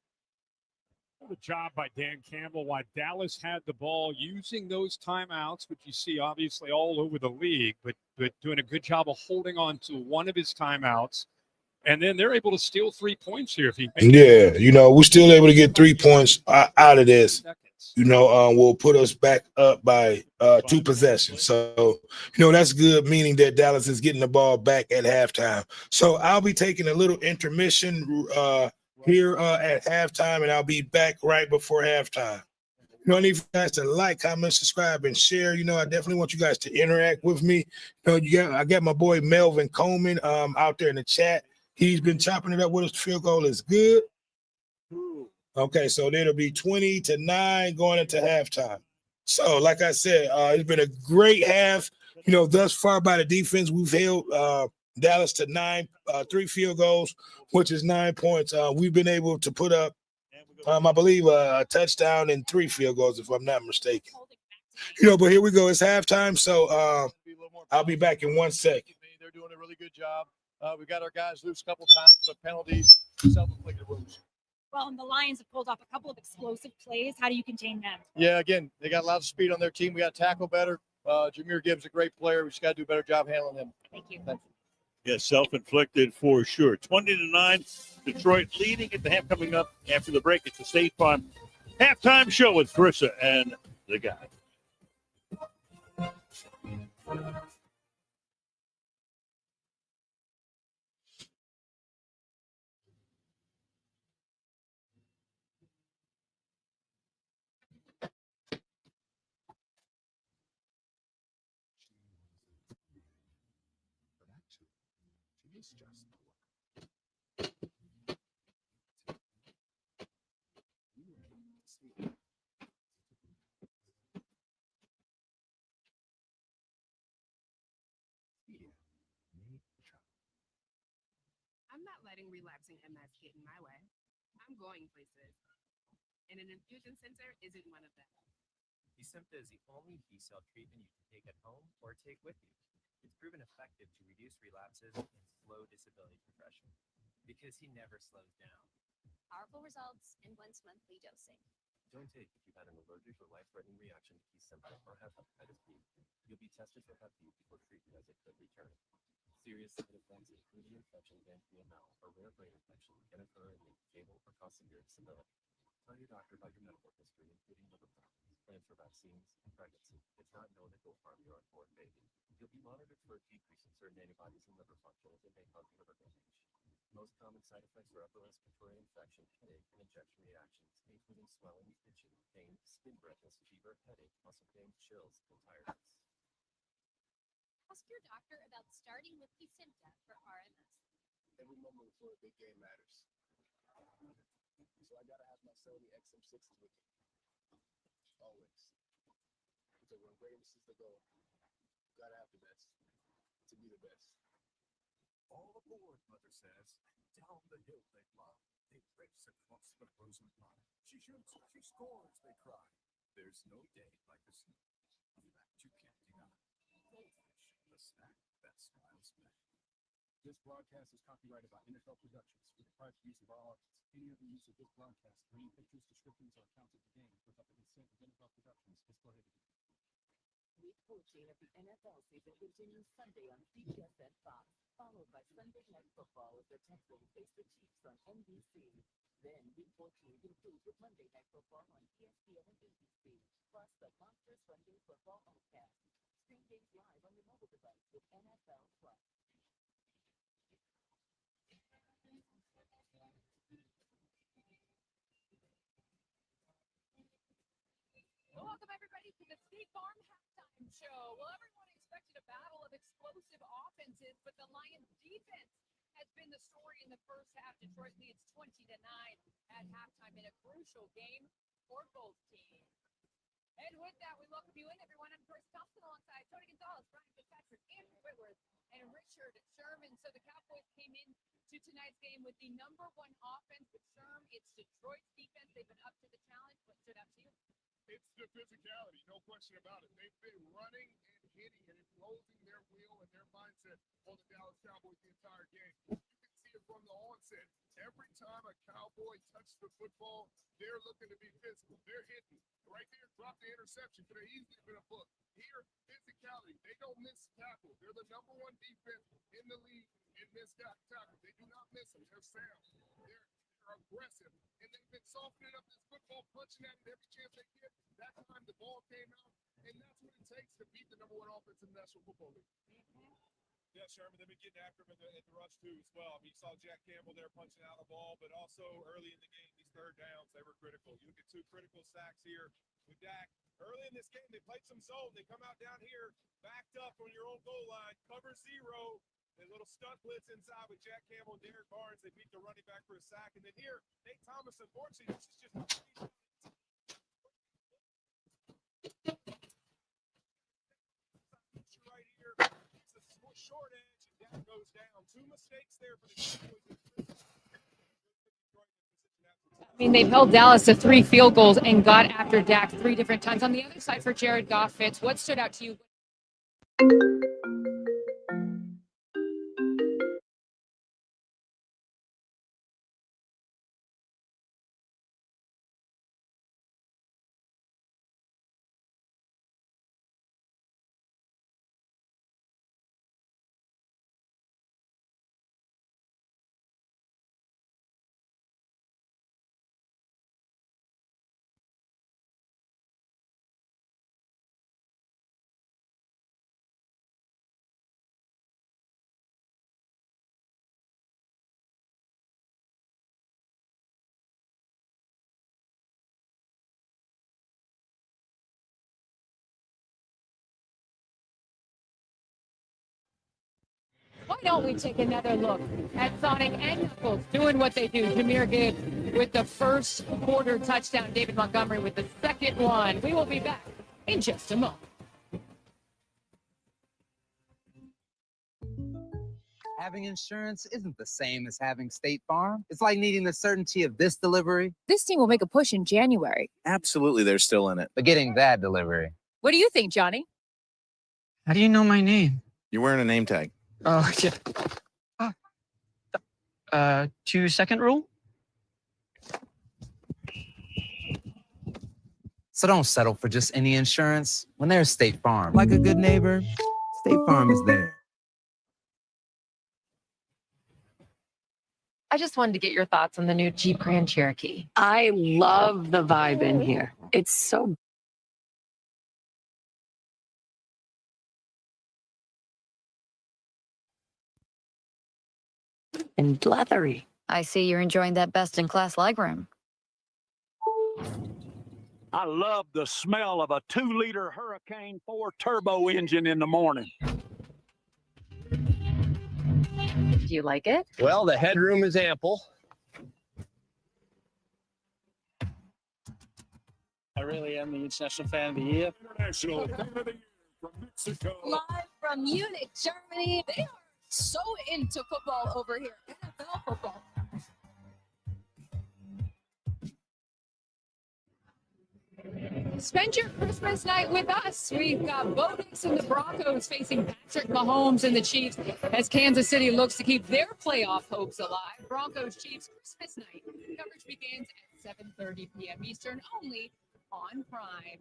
What a job by Dan Campbell. While Dallas had the ball using those timeouts, which you see obviously all over the league, but doing a good job of holding on to one of his timeouts. And then they're able to steal 3 points here. If he we're still able to get 3 points out of this. Will put us back up by 2 possessions. So, that's good, meaning that Dallas is getting the ball back at halftime. So I'll be taking a little intermission here at halftime, and I'll be back right before halftime. I need you guys to like, comment, subscribe, and share. I definitely want you guys to interact with me. I got my boy Melvin Coleman out there in the chat. He's been chopping it up with us. The field goal is good. Okay, so it'll be 20-9 going into halftime. So, like I said, it's been a great half. Thus far by the defense, we've held Dallas to 3 field goals, which is 9 points. We've been able to put up, I believe, a touchdown and 3 field goals, if I'm not mistaken. But here we go. It's halftime, so I'll be back in 1 second. They're doing a really good job. We got our guys loose a couple times, but penalties, self-inflicted wounds. Well, and the Lions have pulled off a couple of explosive plays. How do you contain them? Yeah, again, they got a lot of speed on their team. We got to tackle better. Jameer Gibbs, a great player. We just got to do a better job handling him. Thank you. Yeah, self-inflicted for sure. 20-9, Detroit leading at the half. Coming up after the break. It's the State Farm halftime show with Carissa and the guy. I'm not letting relapsing MS get in my way. I'm going places. And an infusion center isn't one of them. Kesimpta is the only B-cell treatment you can take at home or take with you. It's proven effective to reduce relapses and slow disability progression because he never slows down. Powerful results in once-monthly dosing. Don't take if you've had an allergic or life-threatening reaction to Kesimpta or have hepatitis B. You'll be tested for Hep B before treatment as it could return. Serious side effects including infections and PML or rare brain infection can occur and may disable or cause severe disability. Tell your doctor about your medical history, including liver problems, plans for vaccines, and pregnancy. It's not known to go harm your unborn baby. You'll be monitored for a decrease in certain antibodies and liver function as it may cause liver damage. Most common side effects are upper respiratory infection, headache, and injection reactions, including swelling, itching, pain, skin redness, fever, headache, muscle pain, chills, and tiredness. Ask your doctor about starting with Kesimpta for RMS. Every moment before a big game matters. So I gotta have my Sony XM6s with me. Always. Because when greatness is the goal, you gotta have the best to be the best. All aboard, Mother says. Down the hill they fly. They race across the frozen pond. She shoots, she scores, they cry. There's no day like the snow. A fact you can't deny. Goldfish, the snack that smiles back. This broadcast is copyrighted by NFL Productions with the private use of our audience. Any other use of this broadcast, any pictures, descriptions, or accounts of the game without the consent of NFL Productions is prohibited. Week 14 of the NFL season continues Sunday on CBS Fox, followed by Sunday Night Football as the Texans face the Chiefs on NBC. Then Week 14 concludes with Monday Night Football on ESPN and ABC, plus the Monster Sunday Football Homecast. Stream games live on your mobile device with NFL Plus. Welcome, everybody, to the State Farm Halftime Show. Well, everyone expected a battle of explosive offenses, but the Lions' defense has been the story in the first half. Detroit leads 20-9 at halftime in a crucial game for both teams. And with that, we welcome you in, everyone. I'm Chris Thompson alongside Tony Gonzalez, Brian Fitzpatrick, Andrew Whitworth, and Richard Sherman. So the Cowboys came in to tonight's game with the number one offense. But Sherm, it's Detroit's defense. They've been up to the challenge. What stood out to you? It's the physicality, no question about it. They've been running and hitting and imposing their will and their mindset on the Dallas Cowboys the entire game. You can see it from the onset. Every time a Cowboy touches the football, they're looking to be physical. They're hitting. Right there, drop the interception. Could have easily been a book. Here, physicality. They don't miss tackles. They're the number one defense in the league in missed tackles. They do not miss them. They're sound. They're aggressive. And they've been softening up this football, punching at it every chance they get. That time the ball came out, and that's what it takes to beat the number one offense in the National Football League. Yeah, Sherman, they've been getting after him at the rush, too, as well. I mean, you saw Jack Campbell there punching out the ball, but also early in the game, these third downs, they were critical. You look at two critical sacks here with Dak. Early in this game, they played some zone. They come out down here, backed up on your own goal line, cover zero. A little stunt blitz inside with Jack Campbell and Derek Barnes. They beat the running back for a sack. And then here, Nate Thomas, unfortunately, this is just right here. It's a short edge, and Dak goes down. Two mistakes there for the Cowboys. I mean, they've held Dallas to 3 field goals and got after Dak 3 different times. On the other side for Jared Goff, Fitz, what stood out to you? Why don't we take another look at Sonic and Knuckles doing what they do? Jahmyr Gibbs with the first quarter touchdown, David Montgomery with the second one. We will be back in just a moment. Having insurance isn't the same as having State Farm. It's like needing the certainty of this delivery. This team will make a push in January. Absolutely, they're still in it. But getting that delivery. What do you think, Johnny? How do you know my name? You're wearing a name tag. Oh, yeah. 2-second rule? So don't settle for just any insurance. When there's State Farm, like a good neighbor, State Farm is there. I just wanted to get your thoughts on the new Jeep Grand Cherokee. I love the vibe in here. It's so and leathery. I see you're enjoying that best-in-class legroom. I love the smell of a 2-liter Hurricane 4 turbo engine in the morning. Do you like it? Well, the headroom is ample. I really am the International Fan of the Year. International Fan of the Year from Mexico. Live from Munich, Germany, they are so into football over here, NFL football. Spend your Christmas night with us. We've got Bo Nix and the Broncos facing Patrick Mahomes and the Chiefs as Kansas City looks to keep their playoff hopes alive. Broncos Chiefs Christmas night. Coverage begins at 7:30 p.m. Eastern, only on Prime.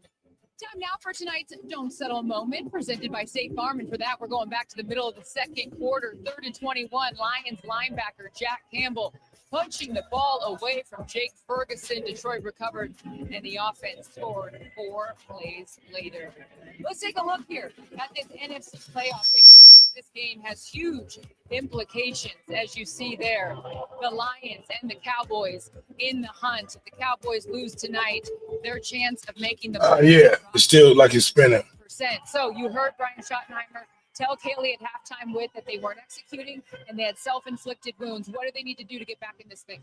Time now for tonight's Don't Settle moment, presented by State Farm. And for that, we're going back to the middle of the second quarter, 3rd and 21. Lions linebacker Jack Campbell punching the ball away from Jake Ferguson. Detroit recovered, and the offense scored 4 plays later. Let's take a look here at this NFC playoff picture. This game has huge implications, as you see there. The Lions and the Cowboys in the hunt. If the Cowboys lose tonight, their chance of making the Yeah, it's still like it's spinning. So you heard Brian Schottenheimer tell Kaylee at halftime that they weren't executing and they had self-inflicted wounds. What do they need to do to get back in this thing?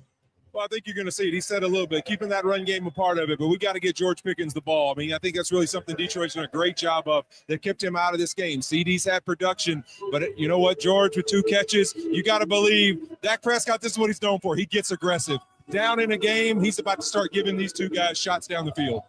Well, I think you're going to see it. He said a little bit, keeping that run game a part of it, but we got to get George Pickens the ball. I mean, I think that's really something Detroit's done a great job of. They kept him out of this game. CD's had production, but you know what, George, with 2 catches, you got to believe Dak Prescott, this is what he's known for. He gets aggressive. Down in a game, he's about to start giving these 2 guys shots down the field.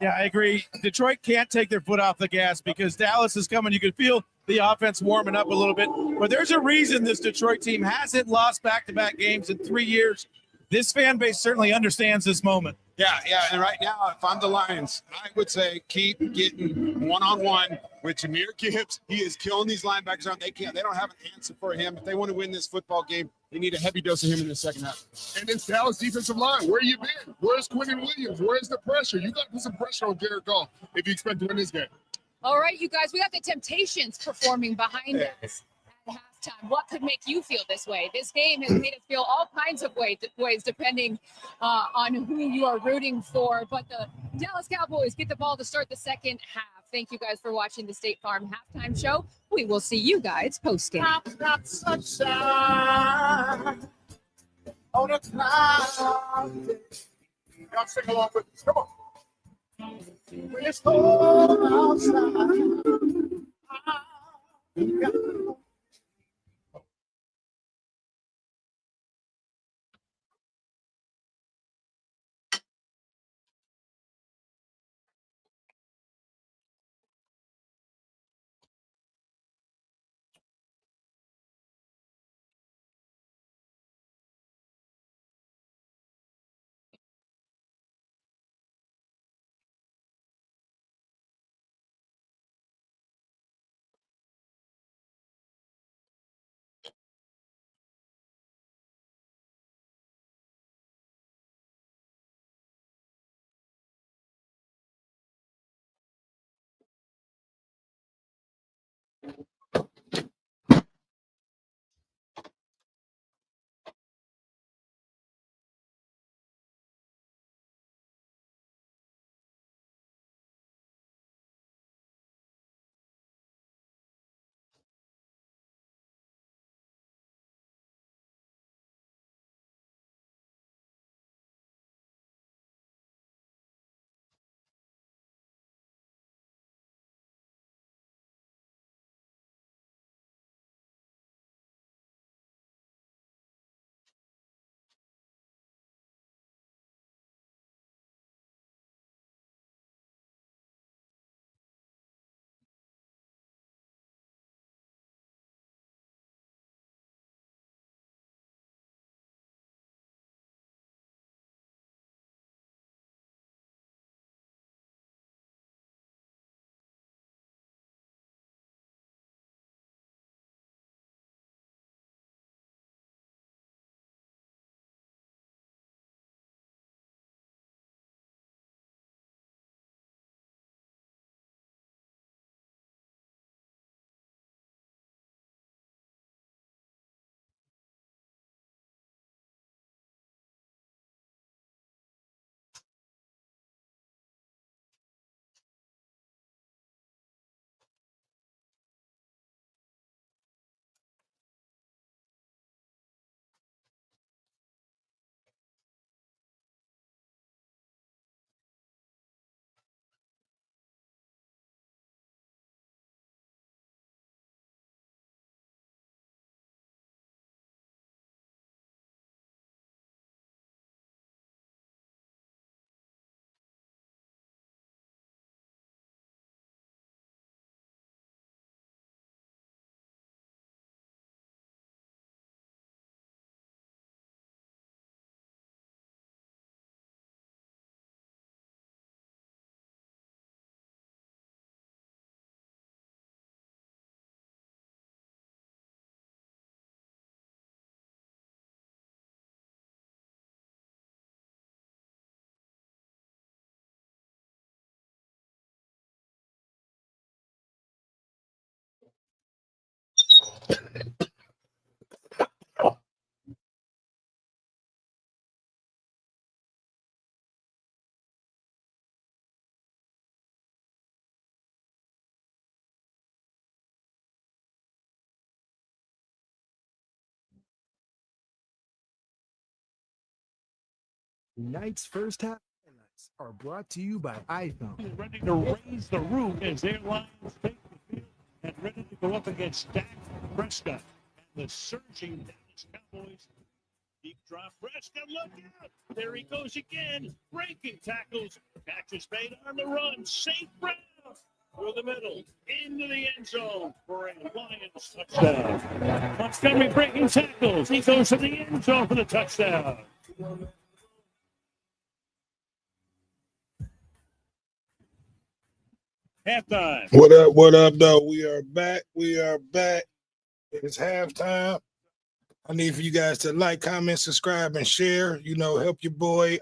Yeah, I agree. Detroit can't take their foot off the gas because Dallas is coming. You can feel the offense warming up a little bit. But there's a reason this Detroit team hasn't lost back-to-back games in 3 years. This fan base certainly understands this moment. Yeah. And right now, if I'm the Lions, I would say keep getting one-on-one with Jahmyr Gibbs. He is killing these linebackers out. They don't have an answer for him. If they want to win this football game, they need a heavy dose of him in the second half. And it's Dallas defensive line. Where you been? Where's Quentin Williams? Where's the pressure? You got to put some pressure on Jared Goff if you expect to win this game. All right, you guys, we got the Temptations performing behind us at halftime. What could make you feel this way? This game has made us feel all kinds of ways depending on who you are rooting for. But the Dallas Cowboys get the ball to start the second half. Thank you guys for watching the State Farm halftime show. We will see you guys post-game. Got sunshine on a cloud. Y'all sing along with us. Come on. When it's cold outside, Tonight's first half highlights are brought to you by iPhone. Ready to raise the roof as their Lions take the field and ready to go up against Dak Prescott and the surging Dallas Cowboys. Deep drop, Prescott, look out! There he goes again, breaking tackles. Catches made on the run. St. Brown through the middle, into the end zone for a Lions touchdown. Montgomery breaking tackles. He goes to the end zone for the touchdown. Halftime. What up? What up, though? We are back. We are back. It's halftime. I need for you guys to like, comment, subscribe, and share. You know, help your boy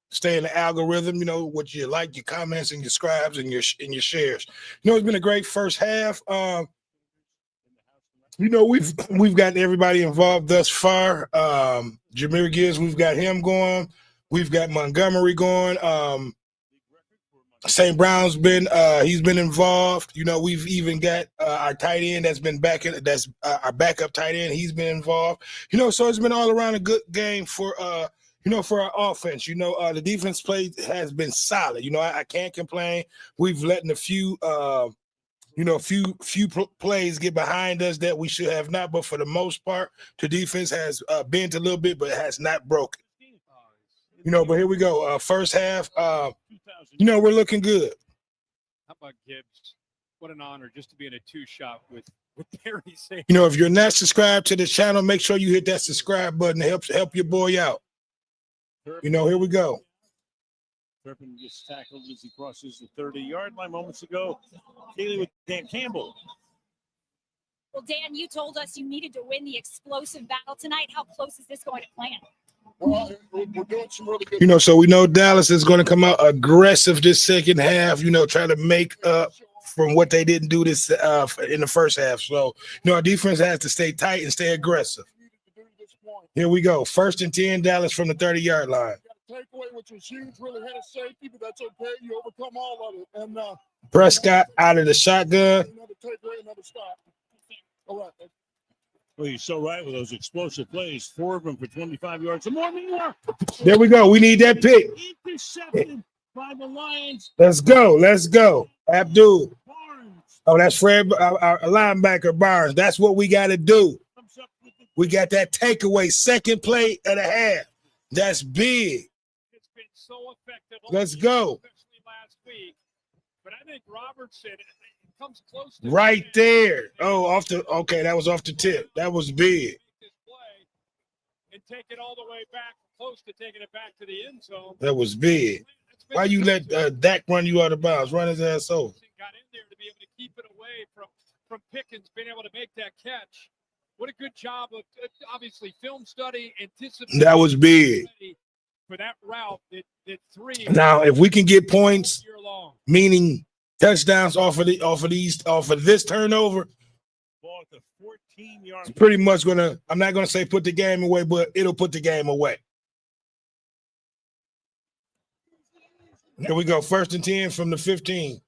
stay in the algorithm. You know, what you like, your comments and your subscribes and your shares. You know, it's been a great first half. You know, we've got everybody involved thus far. Jameer Gibbs, we've got him going. We've got Montgomery going. St. Brown's been he's been involved. You know, we've even got our tight end that's been that's our backup tight end. He's been involved. You know, so it's been all around a good game for you know, for our offense. You know, the defense play has been solid. You know, I can't complain. We've let a few you know, few plays get behind us that we should have not, but for the most part, the defense has bent a little bit, but has not broken. You know, but here we go. First half, you know, we're looking good. How about Gibbs? What an honor just to be in a two-shot with Perry Saint. You know, if you're not subscribed to the channel, make sure you hit that subscribe button to help your boy out. You know, here we go. Turpin gets tackled as he crosses the 30-yard line moments ago. Kaylee with Dan Campbell. Well, Dan, you told us you needed to win the explosive battle tonight. How close is this going to plan? Well, we're doing some really good. You know, so we know Dallas is going to come out aggressive this second half, you know, try to make up from what they didn't do this in the first half. So, you know, our defense has to stay tight and stay aggressive. Here we go. 1st and 10, Dallas from the 30-yard line. Takeaway, which was huge, really had a safety, but that's okay. You overcome all of it. And Prescott out of the shotgun. another takeaway, another stop. All right. Well, you're so right with those explosive plays. 4 of them for 25 yards. Some more. There we go. We need that pick. Intercepted by the Lions. Let's go. Let's go. Abdul. Oh, that's Fred, our linebacker Barnes. That's what we got to do. We got that takeaway, second play and a half. That's big. It's been so effective. Let's go. Especially last week. But I think Robertson comes close to Right there. Oh, okay, that was off the tip. That was big. And take it all the way back, close to taking it back to the end zone. That was big. Why you let Dak run you out of bounds? Run his ass over. Got in there to be able to keep it away from Pickens being able to make that catch. What a good job of obviously film study, anticipation. That was big. For that route that 3. Now, if we can get points, meaning touchdowns off of this turnover, it's pretty much gonna. I'm not gonna say put the game away, but it'll put the game away. Here we go. 1st and 10 from the 15.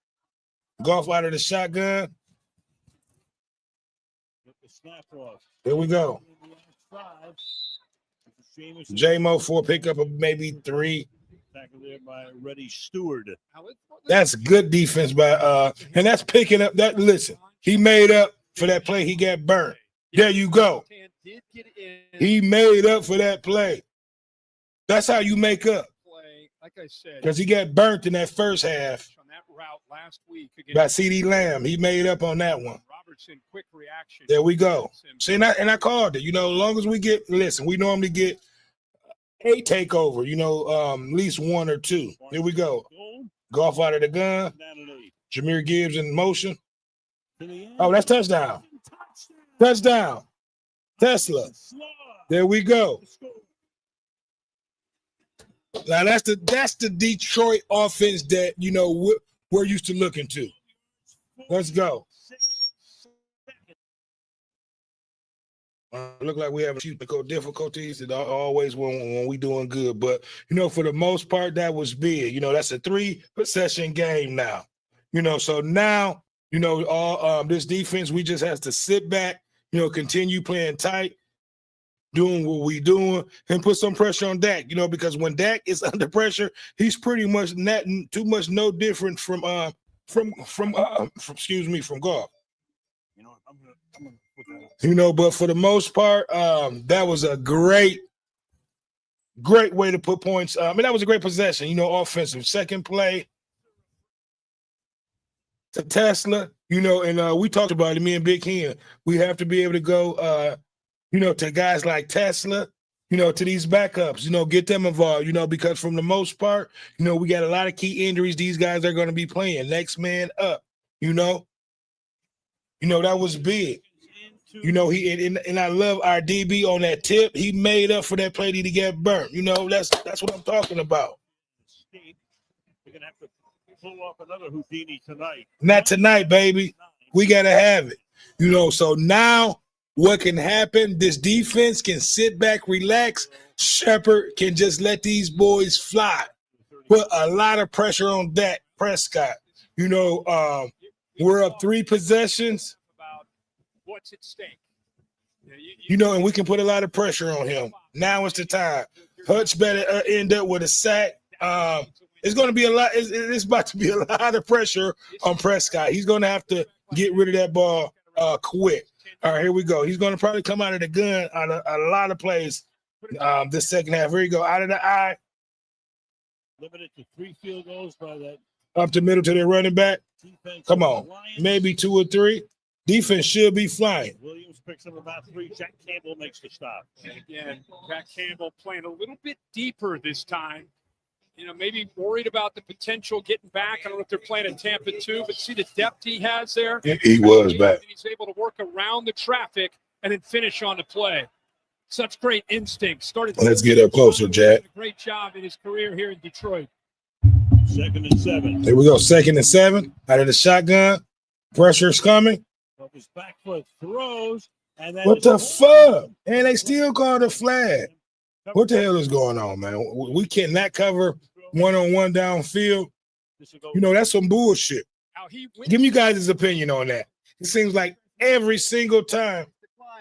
Golf out of the shotgun. Here we go. J-Mo for a pickup of maybe 3. Tackled there by Reddy Stewart. That's good defense by and that's picking up that. Listen, he made up for that play. He got burnt. There you go. He made up for that play. That's how you make up. Like I said, because he got burnt in that first half on that route last week by CD Lamb. He made up on that one. Robertson, quick reaction. There we go. See, and I called it. You know, as long as we get, listen, we normally get a takeover, you know, at least 1 or 2. Here we go. Golf out of the gun. Jameer Gibbs in motion. Oh, that's touchdown. Touchdown. Tesla. There we go. Now that's the Detroit offense that, you know, we're used to looking to. Let's go. Look like we have technical difficulties. It always when we doing good, but you know, for the most part, that was big. You know, that's a 3-possession game now. You know, so now, you know, all this defense, we just have to sit back, you know, continue playing tight. doing what we doing and put some pressure on Dak, because when Dak is under pressure, he's pretty much not too much no different from Goff. But for the most part, that was a great way to put points. That was a great possession, offensive. Second play to Tesla, and we talked about it, me and Big Hen. We have to be able to go, to guys like Tesla, to these backups, get them involved, because from the most part, we got a lot of key injuries. These guys are going to be playing next man up, that was big. And I love our DB on that tip. He made up for that play that he got burnt. That's what I'm talking about. You're going to have to pull off another Houdini tonight. Not tonight, baby. We got to have it. So now what can happen, this defense can sit back, relax. Shepard can just let these boys fly. Put a lot of pressure on Dak Prescott. We're up 3 possessions. What's at stake? And we can put a lot of pressure on him. Now is the time. Hutch better end up with a sack. It's going to be a lot. It's about to be a lot of pressure on Prescott. He's going to have to get rid of that ball quick. All right, here we go. He's going to probably come out of the gun on a lot of plays this second half. Here we go. Out of the eye. Limited to 3 field goals by that. Up the middle to their running back. Come on. Maybe 2 or 3. Defense should be flying. Williams picks up about 3. Jack Campbell makes the stop. And again, Jack Campbell playing a little bit deeper this time. Maybe worried about the potential getting back. I don't know if they're playing in Tampa too, but see the depth he has there. He was back. And he's able to work around the traffic and then finish on the play. Such great instinct. Let's get up closer, Jack. Great job in his career here in Detroit. 2nd and 7. Here we go. 2nd and 7. Out of the shotgun. Pressure's coming. His back foot throws. And what the fuck? And they still called a flag. What the hell is going on, man? We cannot cover one-on-one downfield. That's some bullshit. Give me guys' opinion on that. It seems like every single time.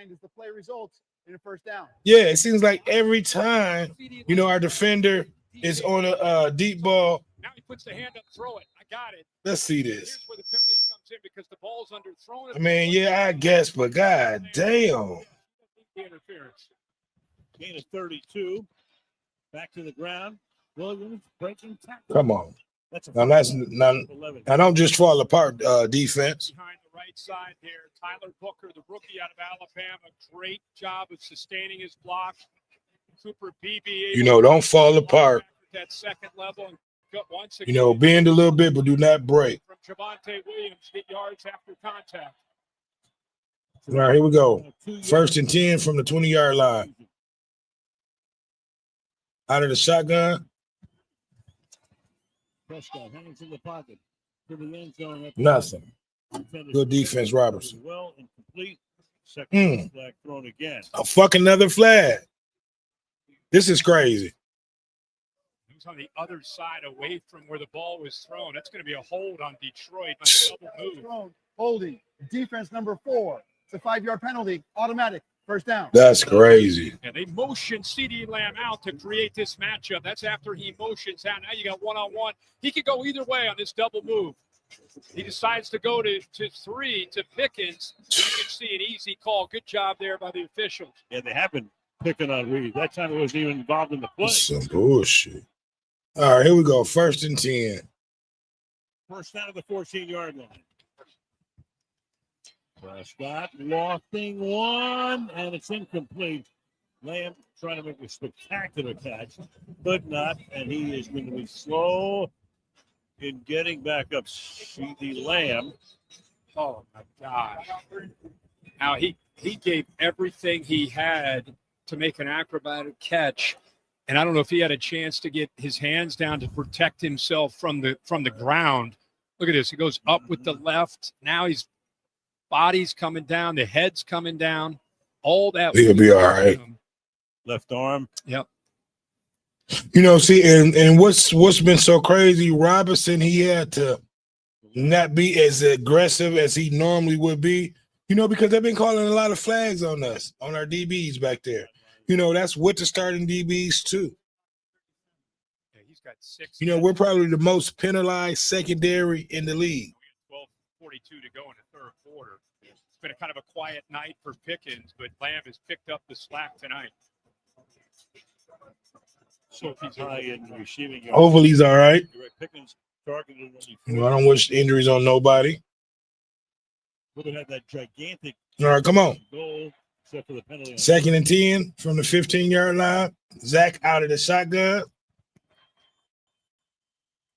As the play results in a first down. Yeah, it seems like every time, our defender is on a deep ball. Now he puts the hand up, throw it. I got it. Let's see this. Here's where the penalty comes in because the ball's underthrown. I mean, yeah, I guess, but god damn. The interference. Gain of 32. Back to the ground. Williams breaking tackle. Come on. Now don't just fall apart, defense. Behind the right side there, Tyler Booker, the rookie out of Alabama, great job of sustaining his block. Cooper Beebe. Don't fall apart. That second level and once again, bend a little bit, but do not break. From Javonte Williams, get yards after contact. All right, here we go. 1st and 10 from the 20-yard line. Out of the shotgun. Prescott hangs in the pocket to the end zone. Nothing. Good defense, Robertson. Well and complete. Second flag thrown again. A fucking another flag. This is crazy. He was on the other side away from where the ball was thrown. That's going to be a hold on Detroit. Double move. Holding. Defense number 4. It's a 5-yard penalty. Automatic. First down. That's crazy. And they motion CeeDee Lamb out to create this matchup. That's after he motions out. Now you got one-on-one. He could go either way on this double move. He decides to go to 3 to Pickens. You can see an easy call. Good job there by the officials. Yeah, they have been picking on Reed. That time he wasn't even involved in the play. Some bullshit. All right, here we go. 1st and 10. First down of the 14-yard line. Prescott lofting one, and it's incomplete. Lamb trying to make a spectacular catch, but not, and he is going to be slow in getting back up. CeeDee Lamb. Oh, my gosh. Now, he gave everything he had to make an acrobatic catch, and I don't know if he had a chance to get his hands down to protect himself from the ground. Look at this. He goes up with the left. Now he's body's coming down, the head's coming down, all that. He'll be all right. Left arm. Yep. See, and what's been so crazy, Robinson, he had to not be as aggressive as he normally would be, because they've been calling a lot of flags on us, on our DBs back there. That's with the starting DBs too. Yeah, he's got 6. We're probably the most penalized secondary in the league. 12:42 to go in the third quarter. It's been a kind of a quiet night for Pickens, but Lamb has picked up the slack tonight. So if he's high in receiving yards. Hopefully he's all right. Pickens targeted I don't wish injuries on nobody. Would have had that gigantic All right, come on. goal, except for the penalty. 2nd and 10 from the 15-yard line. Zach out of the shotgun.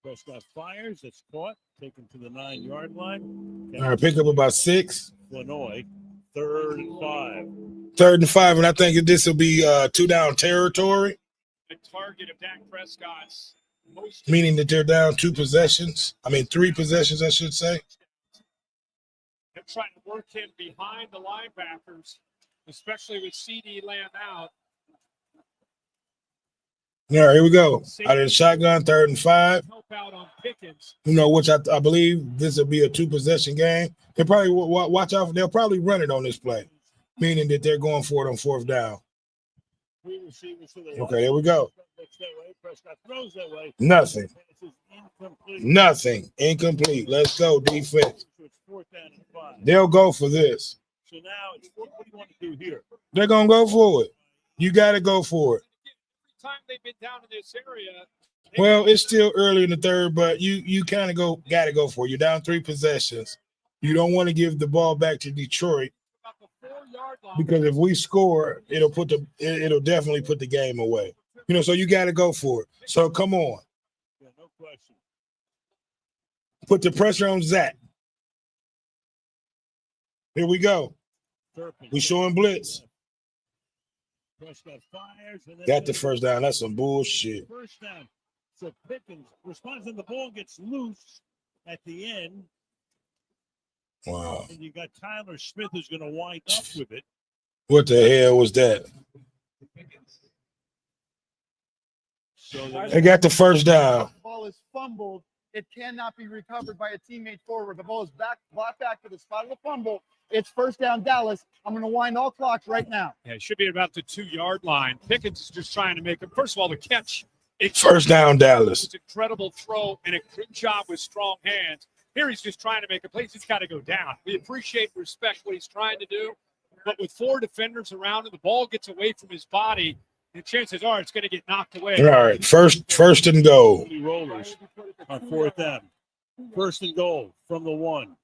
Prescott fires. It's caught. Taken to the 9-yard line. All right, pick up about 6. Illinois. 3rd and 5. 3rd and 5, and I think this will be 2-down territory. The target of Dak Prescott's most. Meaning that they're down 2 possessions. 3 possessions, I should say. They're trying to work him behind the linebackers, especially with CD Lamb out. All right, here we go. Out of the shotgun, 3rd and 5. Help out on Pickens. Which I believe this will be a 2-possession game. They probably watch out. They'll probably run it on this play, meaning that they're going for it on 4th down. Okay, there we go. Prescott throws that way. Nothing. Incomplete. Nothing. Incomplete. Let's go, defense. So it's 4th down and 5. They'll go for this. So now what do you want to do here? They're going to go for it. You got to go for it. Every time they've been down in this area. Well, it's still early in the third, but you kind of got to go for it. You're down 3 possessions. You don't want to give the ball back to Detroit because if we score, it'll definitely put the game away. So you got to go for it. So come on. Yeah, no question. Put the pressure on Zach. Here we go. We showing blitz. Prescott fires. And Got the 1st down. That's some bullshit. 1st down. So Pickens responds and the ball gets loose at the end. Wow. And you got Tyler Smith who's going to wind up with it. What the hell was that? So they got the 1st down. The ball is fumbled. It cannot be recovered by a teammate forward. The ball is brought back to the spot of the fumble. It's 1st down, Dallas. I'm going to wind all clocks right now. Yeah, it should be about the 2-yard line. Pickens is just trying to make it. First of all, the catch. 1st down, Dallas. It's an incredible throw and a good job with strong hands. Here he's just trying to make a play. He's got to go down. We appreciate and respect what he's trying to do. But with 4 defenders around him, the ball gets away from his body. The chances are it's going to get knocked away. All right, first and goal. Rollers on 4th down. 1st and goal from the 1.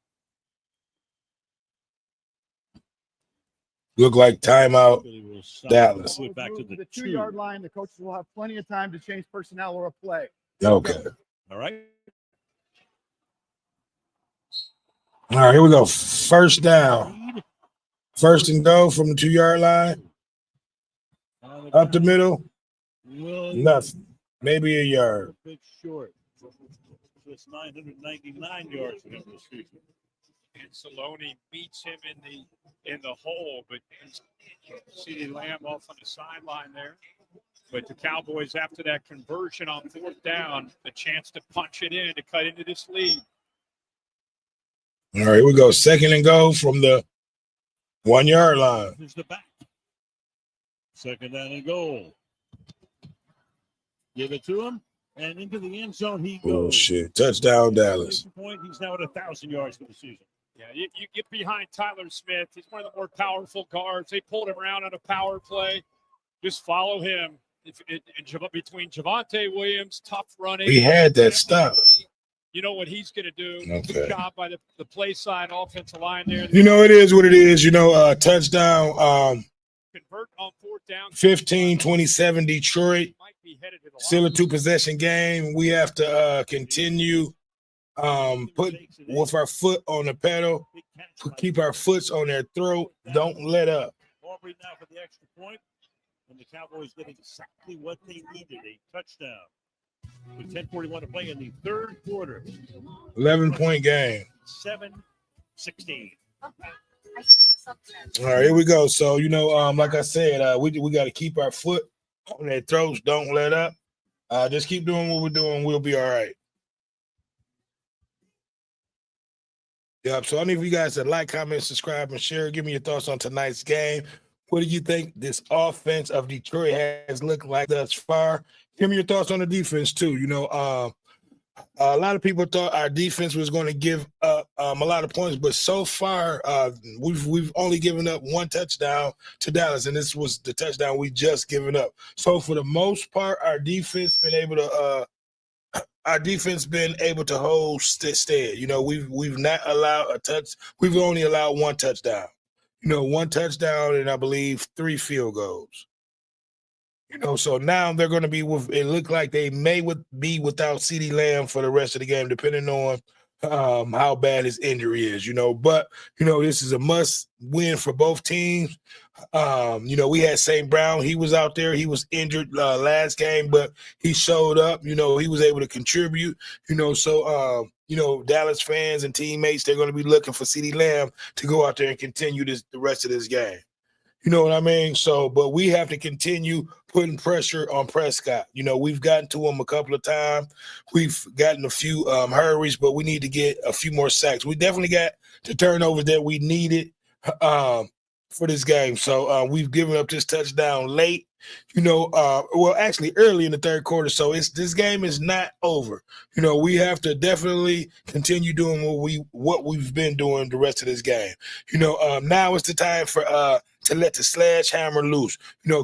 Look like timeout, Dallas. Back to the 2-yard line. The coaches will have plenty of time to change personnel or a play. Okay. All right. All right, here we go. 1st down. 1st and goal from the 2-yard line. Up the middle. Nothing. Maybe a yard. Big short. Just 999 yards for him this season. And Saloni meets him in the hole, but CeeDee Lamb off on the sideline there. But the Cowboys, after that conversion on 4th down, the chance to punch it in to cut into this lead. All right, here we go. 2nd and goal from the 1-yard line. Here's the back. 2nd down and goal. Give it to him, and into the end zone he goes. Bullshit. Touchdown, Dallas. Point. He's now at 1,000 yards for the season. Yeah, you get behind Tyler Smith. He's one of the more powerful guards. They pulled him around on a power play. Just follow him. Between Javonte Williams, tough running. We had that stop. You know what he's going to do. Okay. Good job by the play side offensive line there. It is what it is. Touchdown. Convert on 4th down. 15-27 Detroit. Still a 2-possession game. We have to continue put with our foot on the pedal, keep our foots on their throat. Don't let up. Aubrey now for the extra point, and the Cowboys get exactly what they needed, a touchdown. With 10:41 to play in the 3rd quarter. 11-point game. 7-16. All right, here we go. So, like I said, we got to keep our foot on their throats. Don't let up. Just keep doing what we're doing. We'll be all right. Yep. So I need you guys to like, comment, subscribe, and share. Give me your thoughts on tonight's game. What do you think this offense of Detroit has looked like thus far? Give me your thoughts on the defense too. A lot of people thought our defense was going to give up a lot of points, but so far we've only given up one touchdown to Dallas, and this was the touchdown we just given up. So for the most part, our defense been able to hold stead. We've not allowed a touch. We've only allowed one touchdown. One touchdown and I believe 3 field goals. So now they're going to be it looked like they may be without CeeDee Lamb for the rest of the game, depending on how bad his injury is, But, this is a must win for both teams. We had St. Brown. He was out there. He was injured last game, but he showed up. He was able to contribute, So, Dallas fans and teammates, they're going to be looking for CeeDee Lamb to go out there and continue the rest of this game. You know what I mean? So, but we have to continue putting pressure on Prescott. We've gotten to him a couple of times. We've gotten a few hurries, but we need to get a few more sacks. We definitely got the turnovers that we needed for this game. So we've given up this touchdown late, actually early in the third quarter. So this game is not over. We have to definitely continue doing what we've been doing the rest of this game. Now it's the time for to let the sledgehammer loose.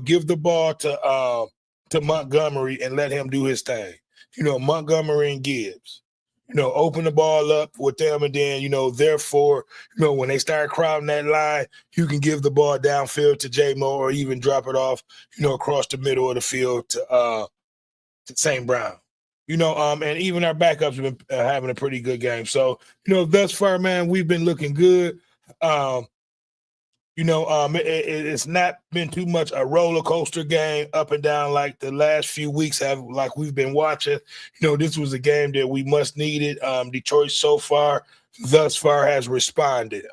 Give the ball to Montgomery and let him do his thing. Montgomery and Gibbs. Open the ball up with them, and then, therefore, when they start crowding that line, you can give the ball downfield to J-Mo or even drop it off, across the middle of the field to St. Brown. And even our backups have been having a pretty good game. So, thus far, man, we've been looking good. It's not been too much a roller coaster game up and down like the last few weeks like we've been watching. This was a game that we must needed. Detroit thus far has responded.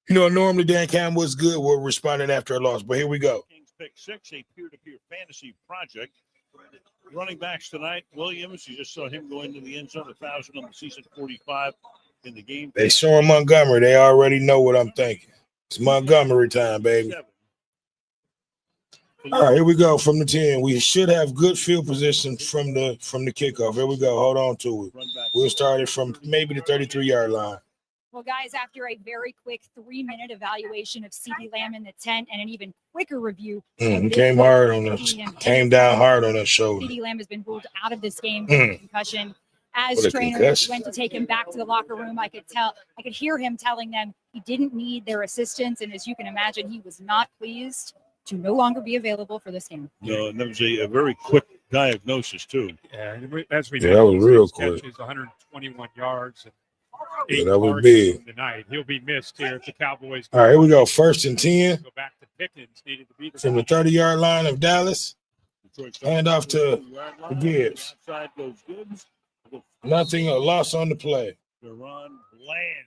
Normally Dan Campbell is good. We're responding after a loss, but here we go. Kings pick 6, a peer-to-peer fantasy project. Running backs tonight, Williams, you just saw him go into the end zone, 1,000 on the season, 45 in the game. They showing Montgomery. They already know what I'm thinking. It's Montgomery time, baby. All right, here we go from the 10. We should have good field position from the kickoff. Here we go. Hold on to it. We'll start it from maybe the 33-yard line. Well, guys, after a very quick 3-minute evaluation of CeeDee Lamb in the tent and an even quicker review, Came down hard on that shoulder. CeeDee Lamb has been ruled out of this game with concussion. As trainers went to take him back to the locker room, I could hear him telling them he didn't need their assistance, and as you can imagine, he was not pleased to no longer be available for this game. No, and that was a very quick diagnosis too. Yeah, as we that was real quick. 121 yards. And that was big. Tonight. He'll be missed here if the Cowboys. All right, here we go. 1st and 10. Go back to Pickens. Needed to be from the 30-yard line of Dallas. Hand off to Gibbs. Nothing, a loss on the play. Deron Bland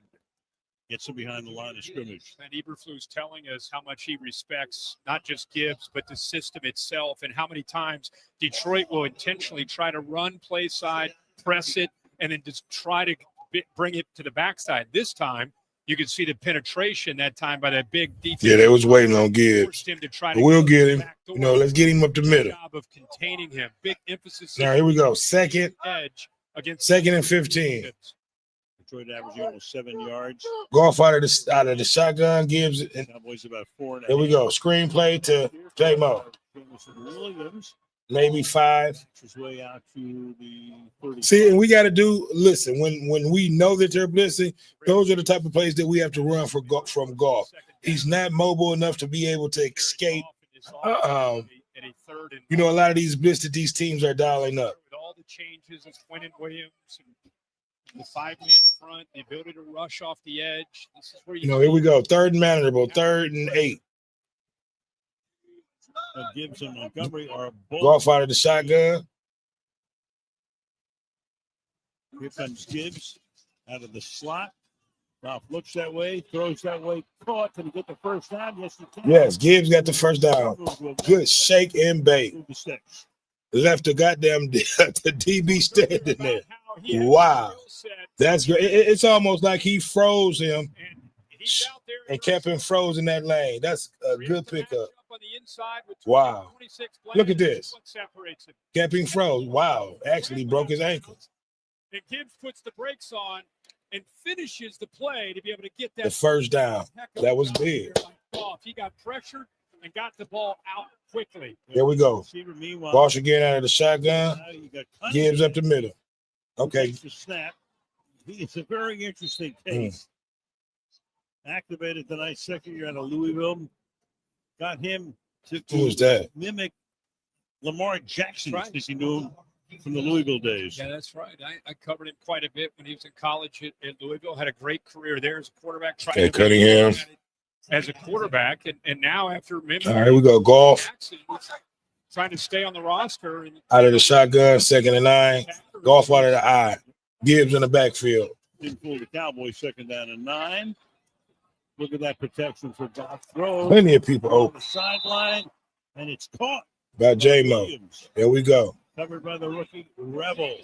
gets him behind the line of scrimmage. And Eberflus telling us how much he respects not just Gibbs, but the system itself, and how many times Detroit will intentionally try to run play side, press it, and then just try to bring it to the backside. This time, you could see the penetration that time by that big defense. Yeah, they was waiting on Gibbs. We'll get him. Let's get him up the middle. Job of containing him. Big emphasis. All right, here we go. Second against 2nd and 15. Detroit averaging almost 7 yards. Go off out of the shotgun. Gibbs. Cowboys about 4.5. Here we go. Screenplay to J-Mo. Williams. Maybe 5. His way out to the 30. See, and we got to listen, when we know that they're blitzing, those are the type of plays that we have to run from Goff. He's not mobile enough to be able to escape. A lot of these blitz that these teams are dialing up. With all the changes, it's Quentin Williams, the 5-man front, the ability to rush off the edge. This is where here we go. 3rd and manageable, 3rd and 8. Gibbs and Montgomery are both. Goff out of the shotgun. Here comes Gibbs out of the slot. Goff looks that way, throws that way, caught. Can he get the first down? Yes, he can. Yes, Gibbs got the first down. Good shake and bake. Left the goddamn the DB standing there. Wow. That's great. It's almost like he froze him and kept him frozen in that lane. That's a good pickup. Wow. Look at this. Kept him froze. Wow. Actually broke his ankles. And Gibbs puts the brakes on and finishes the play to be able to get that The first down. That was big. He got pressured and got the ball out quickly. There we go. Walsh again out of the shotgun. Gibbs up the middle. Okay. The snap. It's a very interesting case. Activated tonight, second year out of Louisville. Got him to Who was that? mimic Lamar Jackson. I think he knew him from the Louisville days. Yeah, that's right. I covered him quite a bit when he was in college at Louisville. Had a great career there as a quarterback. Okay, Cunningham. As a quarterback, and now after all right, here we go. Golf. Jackson, trying to stay on the roster. And, out of the shotgun, 2nd and 9. Golf out of the eye. Gibbs in the backfield. Didn't pull the Cowboys 2nd down and 9. Look at that protection for Goff throw. Plenty of people open. The sideline, and it's caught by J-Mo. There we go. Covered by the rookie Rebel.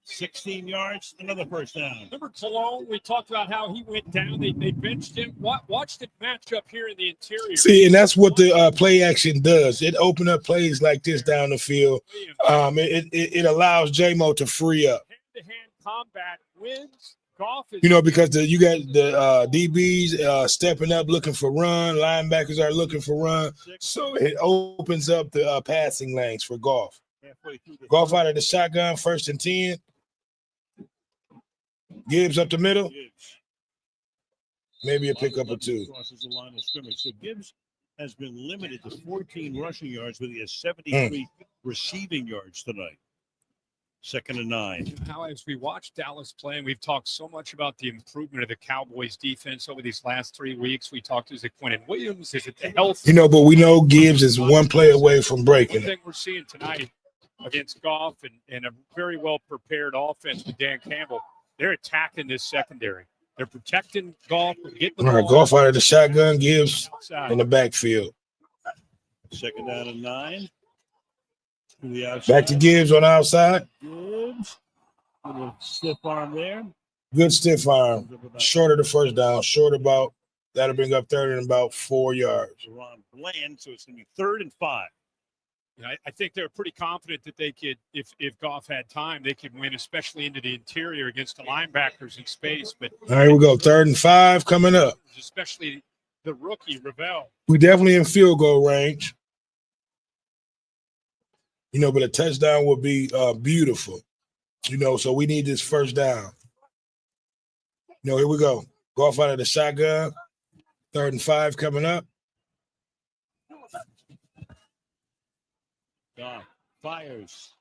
16 yards, another first down. Remember Cologne? We talked about how he went down. They benched him. Watch the matchup here in the interior. See, and that's what the play action does. It open up plays like this down the field. It allows J-Mo to free up. Hand-to-hand combat wins. Golf is because you got the DBs stepping up looking for run. Linebackers are looking for run. So it opens up the passing lanes for Golf. Golf out of the shotgun, 1st and 10. Gibbs up the middle. Maybe a pickup or two. Crosses the line of scrimmage. So Gibbs has been limited to 14 rushing yards, but he has 73 receiving yards tonight. 2nd and 9. How as we watch Dallas play, and we've talked so much about the improvement of the Cowboys defense over these last 3 weeks. We talked, is it Quentin Williams? Is it the health? But we know Gibbs is one play away from breaking One thing we're seeing tonight against Goff and a very well prepared offense with Dan Campbell, they're attacking this secondary. They're protecting Goff. Getting the ball. Golf out of the shotgun, Gibbs in the backfield. 2nd down and 9. To the outside. Back to Gibbs on the outside. Gibbs. Little stiff arm there. Good stiff arm. Short of the first down. Short about, that'll bring up 3rd and about 4 yards. Ron Bland, so it's going to be 3rd and 5. I think they're pretty confident that they could, if Goff had time, they could win, especially into the interior against the linebackers in space. But all right, we go 3rd and 5 coming up. Especially the rookie Ravel. We definitely in field goal range. But a touchdown would be beautiful. So we need this first down. Here we go. Golf out of the shotgun. 3rd and 5 coming up. Fires.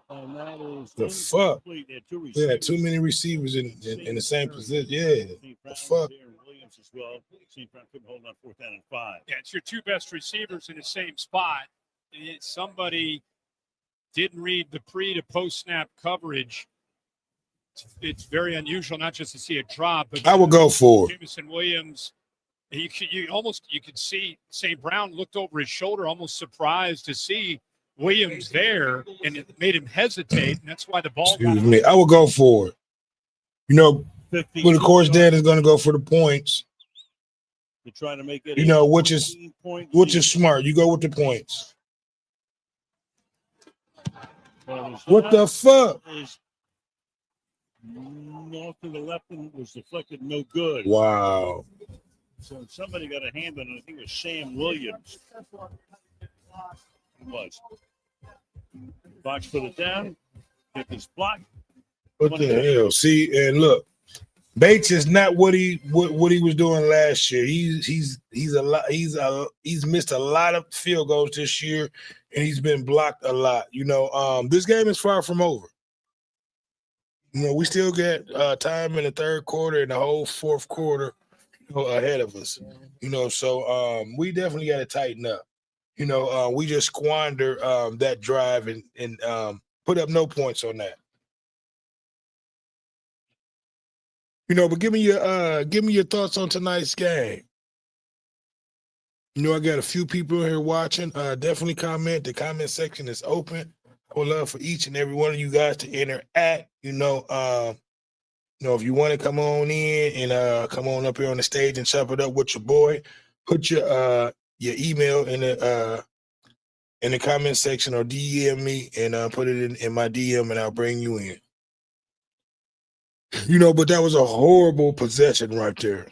And that is the fuck. Yeah, too many receivers in the same position. Yeah. The fuck. Williams as well. St. Brown couldn't hold on 4th down and 5. Yeah, it's your 2 best receivers in the same spot. Somebody didn't read the pre to post snap coverage. It's very unusual, not just to see a drop, but I will go for it. Jameson Williams. You could see St. Brown looked over his shoulder, almost surprised to see Williams there, and it made him hesitate, and that's why the ball. Excuse me. I will go for it. But of course, Dan is going to go for the points. To try to make it. Which is smart. You go with the points. What the fuck? Off to the left and was deflected, no good. Wow. So somebody got a hand on it. I think it was Sam Williams. It was. Fox put it down. Get this block. What the hell? See, and look, Bates is not what he was doing last year. He's missed a lot of field goals this year, and he's been blocked a lot. This game is far from over. We still get time in the 3rd quarter and the whole 4th quarter ahead of us. So we definitely got to tighten up. We just squander that drive and put up no points on that. But give me your thoughts on tonight's game. I got a few people here watching. Definitely comment. The comment section is open. I would love for each and every one of you guys to interact. You know, if you want to come on in and come on up here on the stage and chop it up with your boy, put your email in the comment section or DM me and put it in my DM and I'll bring you in. You know, but that was a horrible possession right there.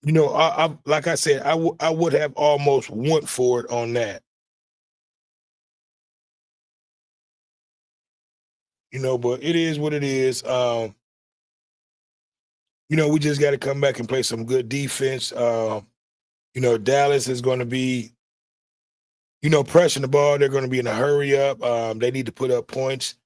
You know, I like I said, I would have almost went for it on that. You know, but it is what it is. You know, we just got to come back and play some good defense. You know, Dallas is going to be, you know, pressing the ball. They're going to be in a hurry up. They need to put up points,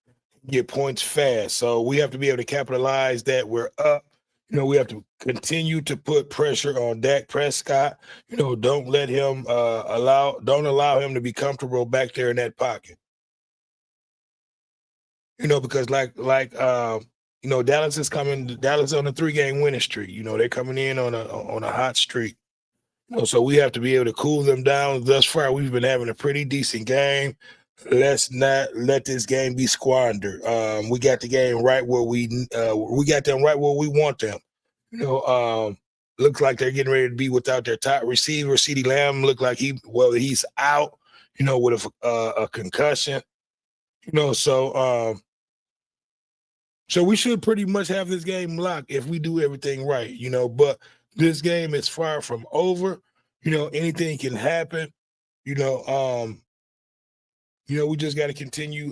get points fast. So we have to be able to capitalize that we're up. You know, we have to continue to put pressure on Dak Prescott. You know, don't let him don't allow him to be comfortable back there in that pocket. You know, because you know, Dallas is on a 3-game winning streak. You know, they're coming in on a hot streak. You know, so we have to be able to cool them down. Thus far, we've been having a pretty decent game. Let's not let this game be squandered. We got the game right where we got them right where we want them. You know, looks like they're getting ready to be without their top receiver. CeeDee Lamb looked like he's out. You know, with a concussion. You know, so we should pretty much have this game locked if we do everything right. You know, but this game is far from over. You know, anything can happen. You know, we just got to continue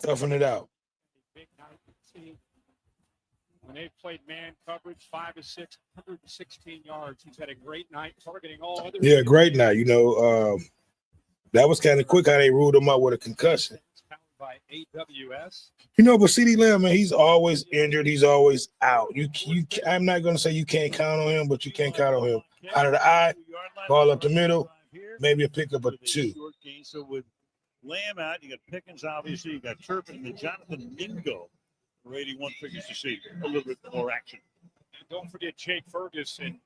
toughing it out. Big night team. When they played man coverage, 5 of 6, 116 yards. He's had a great night targeting all other. Yeah, great night. You know, that was kind of quick how they ruled him out with a concussion. By AWS. You know, but CeeDee Lamb, man, he's always injured. He's always out. I'm not going to say you can't count on him, but you can't count on him. Out of the eye, ball up the middle, maybe a pickup of 2. So with Lamb out, you got Pickens, obviously, you got Turpin, and Jonathan Mingo for 81 figures to see a little bit more action. And don't forget Jake Ferguson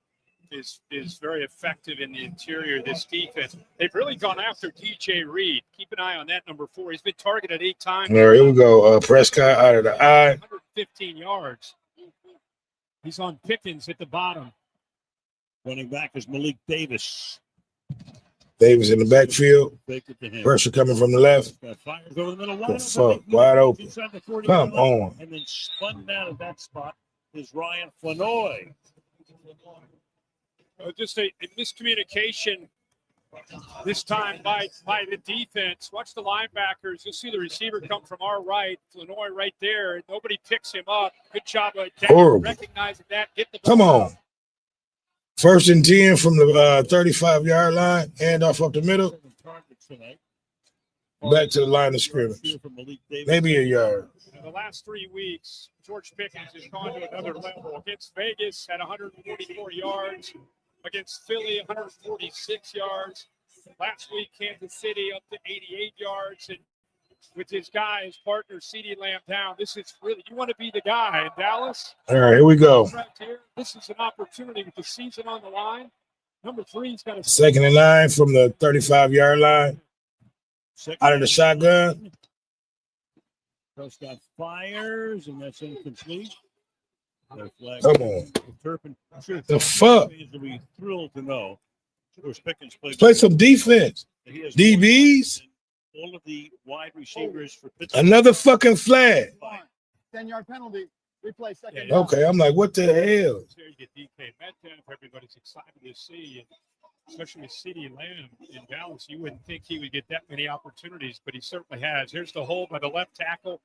is very effective in the interior of this defense. They've really gone after DJ Reed. Keep an eye on that, number 4. He's been targeted 8 times. All right, here we go. Prescott out of the eye. 115 yards. He's on Pickens at the bottom. Running back is Malik Davis. Davis in the backfield. Pressure coming from the left. Fires over the middle. Wide open. Come on. And then spun down at that spot is Ryan Flanoy. Just a miscommunication this time by the defense. Watch the linebackers. You'll see the receiver come from our right, Flanoy right there. Nobody picks him up. Good job by recognizing that. Get the ball. Come on. 1st and 10 from the 35-yard line. Hand off up the middle. Back to the line of scrimmage. Maybe a yard. In the last 3 weeks, George Pickens has gone to another level. Against Vegas, had 144 yards. Against Philly, 146 yards. Last week, Kansas City up to 88 yards. And with his guy, his partner, CeeDee Lamb down, this is really, you want to be the guy in Dallas. All right, here we go. Right here. This is an opportunity with the season on the line. Number 3's got a 2nd and 9 from the 35-yard line. Out of the shotgun. Prescott fires, and that's incomplete. Come on. Turpin, the fuck? Be thrilled to know. Pickens play some defense. DBs. All of the wide receivers for Pittsburgh. Another fucking flag. 10-yard penalty. Replay second. Yeah, okay, I'm like, what the hell? Here you get DK Metcalf. Everybody's excited to see, and especially with CeeDee Lamb in Dallas. You wouldn't think he would get that many opportunities, but he certainly has. Here's the hold by the left tackle.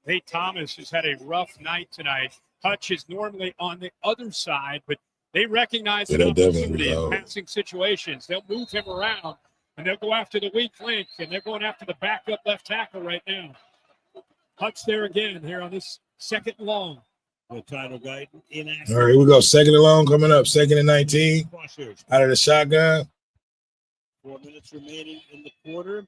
Nate Thomas has had a rough night tonight. Hutch is normally on the other side, but they recognize the opportunity in passing situations. They'll move him around, and they'll go after the weak link, and they're going after the backup left tackle right now. Hutch there again here on this 2nd and long. The title guy in action. All right, here we go. 2nd and long coming up. 2nd and 19. Out of the shotgun. 4 minutes remaining in the quarter.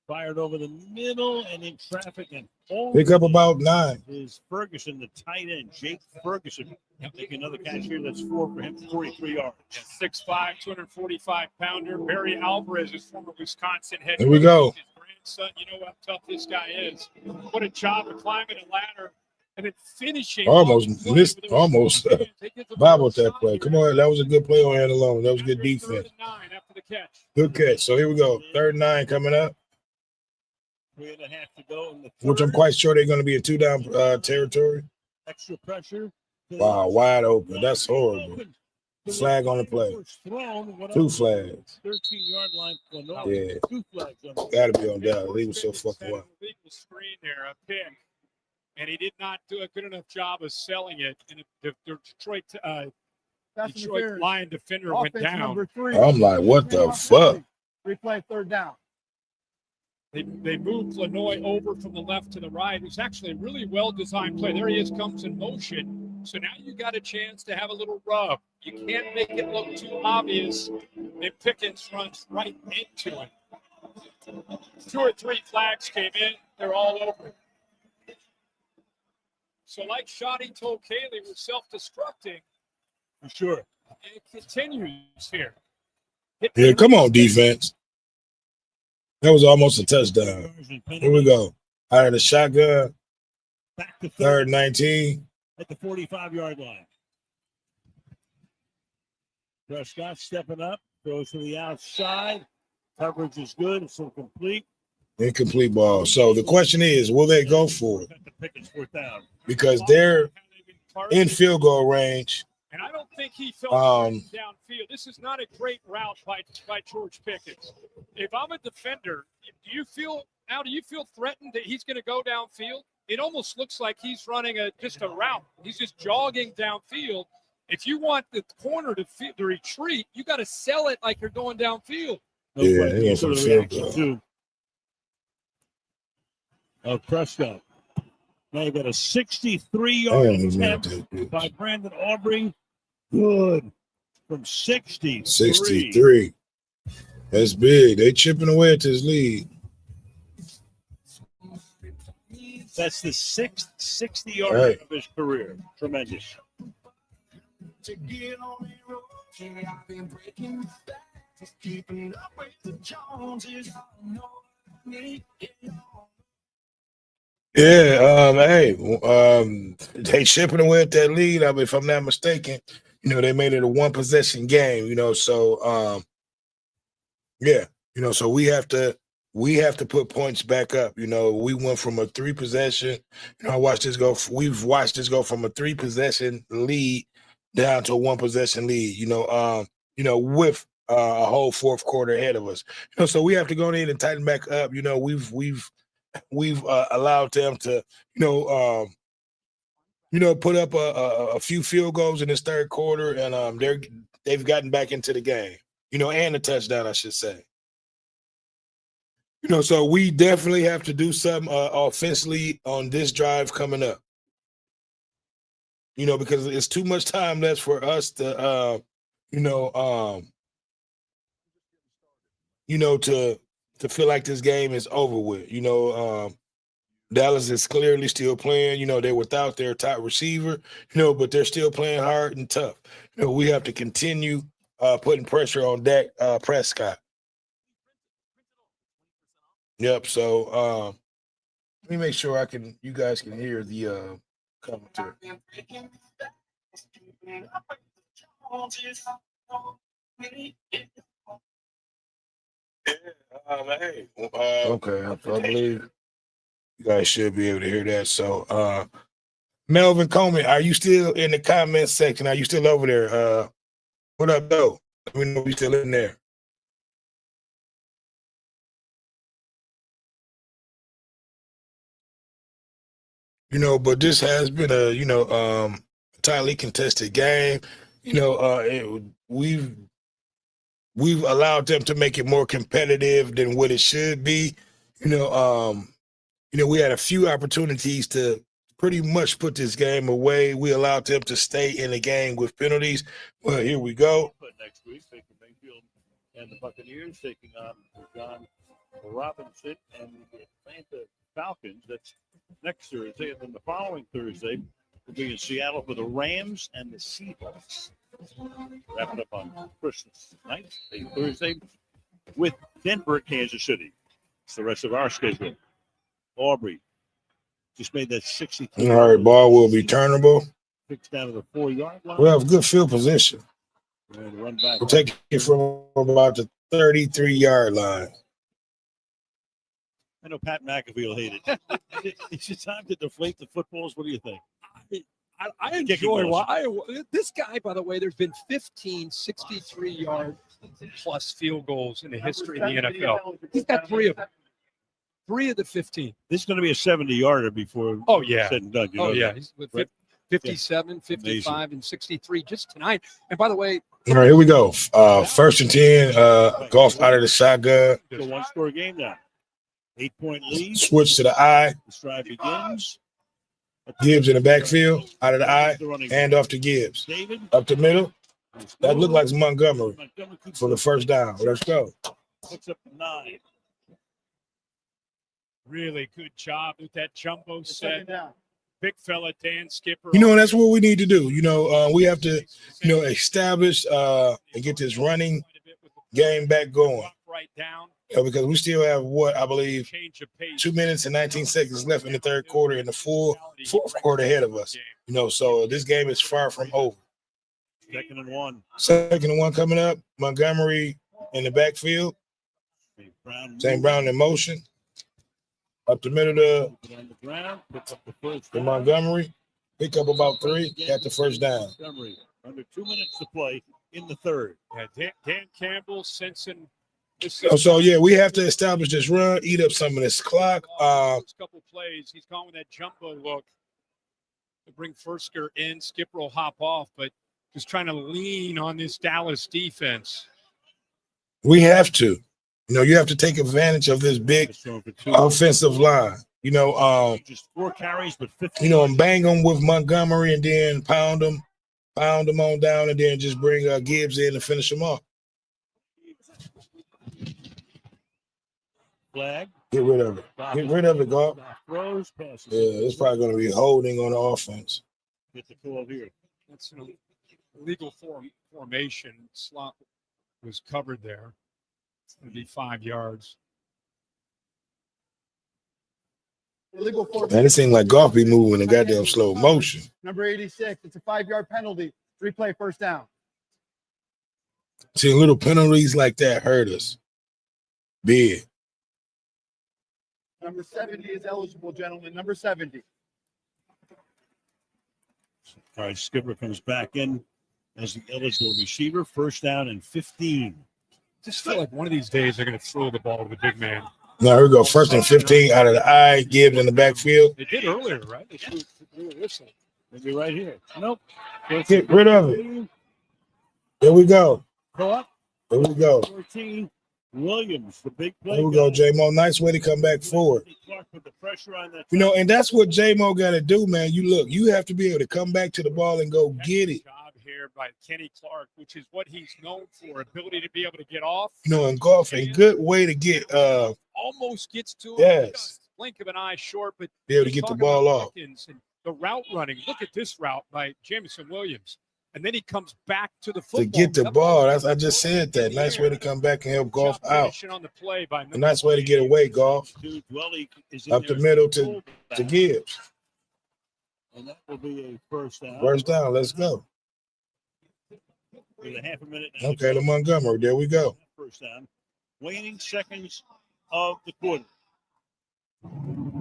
Fired over the middle and in traffic, and pick up about 9. Is Ferguson, the tight end, Jake Ferguson. Making another catch here. That's 4 for him, 43 yards. 6'5", 245-pounder. Barry Alvarez is former Wisconsin head coach. Here we go. His grandson, you know how tough this guy is. What a job of climbing a ladder and then finishing. Almost missed, almost bobbled that play. Come on, that was a good play on hand alone. That was good defense. After the catch. Good catch. So here we go. 3rd and 9 coming up. 3.5 to go in the Which I'm third. quite sure they're going to be a 2-down territory. Extra pressure. Wow, wide open. That's horrible. Flag on the play. 2 flags. 13-yard line. Yeah. 2 flags on Got to be on Dallas. He was so fucking wild. Legal screen there, a pick, and he did not do a good enough job of selling it. And the Detroit Lion defender went Offense down. number 3. I'm like, what the fuck? Replay 3rd down. They moved Lanoy over from the left to the right. It's actually a really well-designed play. There he is, comes in motion. So now you got a chance to have a little rub. You can't make it look too obvious. And Pickens runs right into it. 2 or 3 flags came in. They're all over. So like Shoddy told Kaylee, we're self-destructing. For sure. And it continues here. Yeah, come on, defense. That was almost a touchdown. Here we go. Out of the shotgun. Back to 3rd 19. At the 45-yard line. Prescott stepping up. Goes to the outside. Coverage is good. It's incomplete. Incomplete ball. So the question is, will they go for it? The Pickens 4th down. Because they're in field goal range. And I don't think he felt downfield. This is not a great route by George Pickens. If I'm a defender, do you feel threatened that he's going to go downfield? It almost looks like he's running just a route. He's just jogging downfield. If you want the corner to retreat, you got to sell it like you're going downfield. Yeah, he has some field goal. Of Prescott. Now you got a 63-yard attempt by Brandon Aubrey. Good. From 63. 63. That's big. They chipping away at this lead. That's the 6th 60-yard of his career. Tremendous. To get on the road, I've been breaking back. Keeping up with the Joneses. Yeah, they chipping away at that lead. I mean, if I'm not mistaken, they made it a 1-possession game, so so we have to put points back up. We went from a 3-possession, we've watched this go from a 3-possession lead down to a 1-possession lead, with a whole 4th quarter ahead of us. So we have to go in and tighten back up. We've allowed them to, put up a few field goals in this 3rd quarter, and they've gotten back into the game, and a touchdown, I should say. So we definitely have to do something offensively on this drive coming up. Because it's too much time left for us to, to feel like this game is over with. Dallas is clearly still playing. They're without their top receiver, but they're still playing hard and tough. We have to continue putting pressure on Dak Prescott. Yep. So let me make sure you guys can hear the commentary. Okay, I believe you guys should be able to hear that. So, Melvin Coleman, are you still in the comment section? Are you still over there? What up, though? Let me know if you're still in there. But this has been a tightly contested game. We've allowed them to make it more competitive than what it should be. We had a few opportunities to pretty much put this game away. We allowed them to stay in the game with penalties. Well, here we go. But next week, Baker Mayfield and the Buccaneers taking on John Robinson and the Atlanta Falcons. That's next Thursday. And then the following Thursday, we'll be in Seattle for the Rams and the Seahawks. Wrapping up on Christmas night, Thursday, with Denver, Kansas City. It's the rest of our schedule. Aubrey Just made that 63. All right, ball will be turnable. Picks down to the 4-yard line. We have good field position. And run back. We'll take it from about the 33-yard line. I know Pat McAfee will hate it. Is it time to deflate the footballs? What do you think? I enjoy this guy, by the way. There's been 15 63-yard plus field goals in the history of the NFL. He's got 3 of them. 3 of the 15. This is going to be a 70-yarder before said and done. You know that, He's with right? 57, 55, Amazing. and 63 just tonight. And by the way, All right, here we go. 1st and 10. Golf out of the shotgun. It's a one-score game now. 8-point lead. Switch to the eye. The drive begins. Gibbs in the backfield, out of the eye, hand off to Gibbs. Up the middle. That looked like Montgomery for the first down. Let's go. Puts up 9. really good job with that jumbo set. Big fella Dan Skipper. You know, and that's what we need to do. You know, we have to, you know, establish and get this running game back going. Right down. Because we still have what I believe 2 minutes and 19 seconds left in the third quarter and the full fourth quarter ahead of us. You know, so this game is far from over. 2nd and 1. 2nd and 1 coming up. Montgomery in the backfield. St. Brown in motion. Up the middle to Montgomery. Pick up about 3. Got the first down. Montgomery under 2 minutes to play in the third. Yeah, Dan Campbell sensing. So yeah, we have to establish this run, eat up some of this clock. Couple plays, he's gone with that jumbo look to bring Fursker in. Skipper will hop off, but just trying to lean on this Dallas defense. We have to, you know, you have to take advantage of this big offensive line. You know, just 4 carries, but 15. You know, and bang them with Montgomery, and then pound them on down, and then just bring Gibbs in and finish them off. Flag. Get rid of it. Get rid of it, Goff. Throws, passes. Yeah, it's probably going to be holding on the offense. Get the call here. That's an illegal formation. Slot was covered there. It's going to be 5 yards. Illegal formation. Man, it seems like Goff be moving in goddamn slow motion. Number 86. It's a 5-yard penalty. Replay first down. See, little penalties like that hurt us. Big. Number 70 is eligible, gentlemen. Number 70. All right, Skipper comes back in as the eligible receiver. First down and 15. Just feel like one of these days they're going to throw the ball to the big man. Now here we go. 1st and 15 out of the eye. Gibbs in the backfield. They did earlier, right? They threw a whistle. Maybe right here. Nope. Get rid of it. There we go. Go up. There we go. 14. Williams, the big play. There we go, J-Mo. Nice way to come back forward. Clark put the pressure on that. You know, and that's what J-Mo got to do, man. You have to be able to come back to the ball and go get it. Job here by Kenny Clark, which is what he's known for, ability to be able to get off. You know, and golf, a good way to get almost gets to him. Yes. Blink of an eye short, but be able to get the ball off. And the route running. Look at this route by Jamison Williams. And then he comes back to the football. To get the ball. I just said that. Nice way to come back and help Goff out. On the play by a nice way to get away, Goff. Up the middle to Gibbs. And that will be a first down. First down. Let's go. With a half a minute. Now okay, to Montgomery. There we go. First down. Waning seconds of the quarter.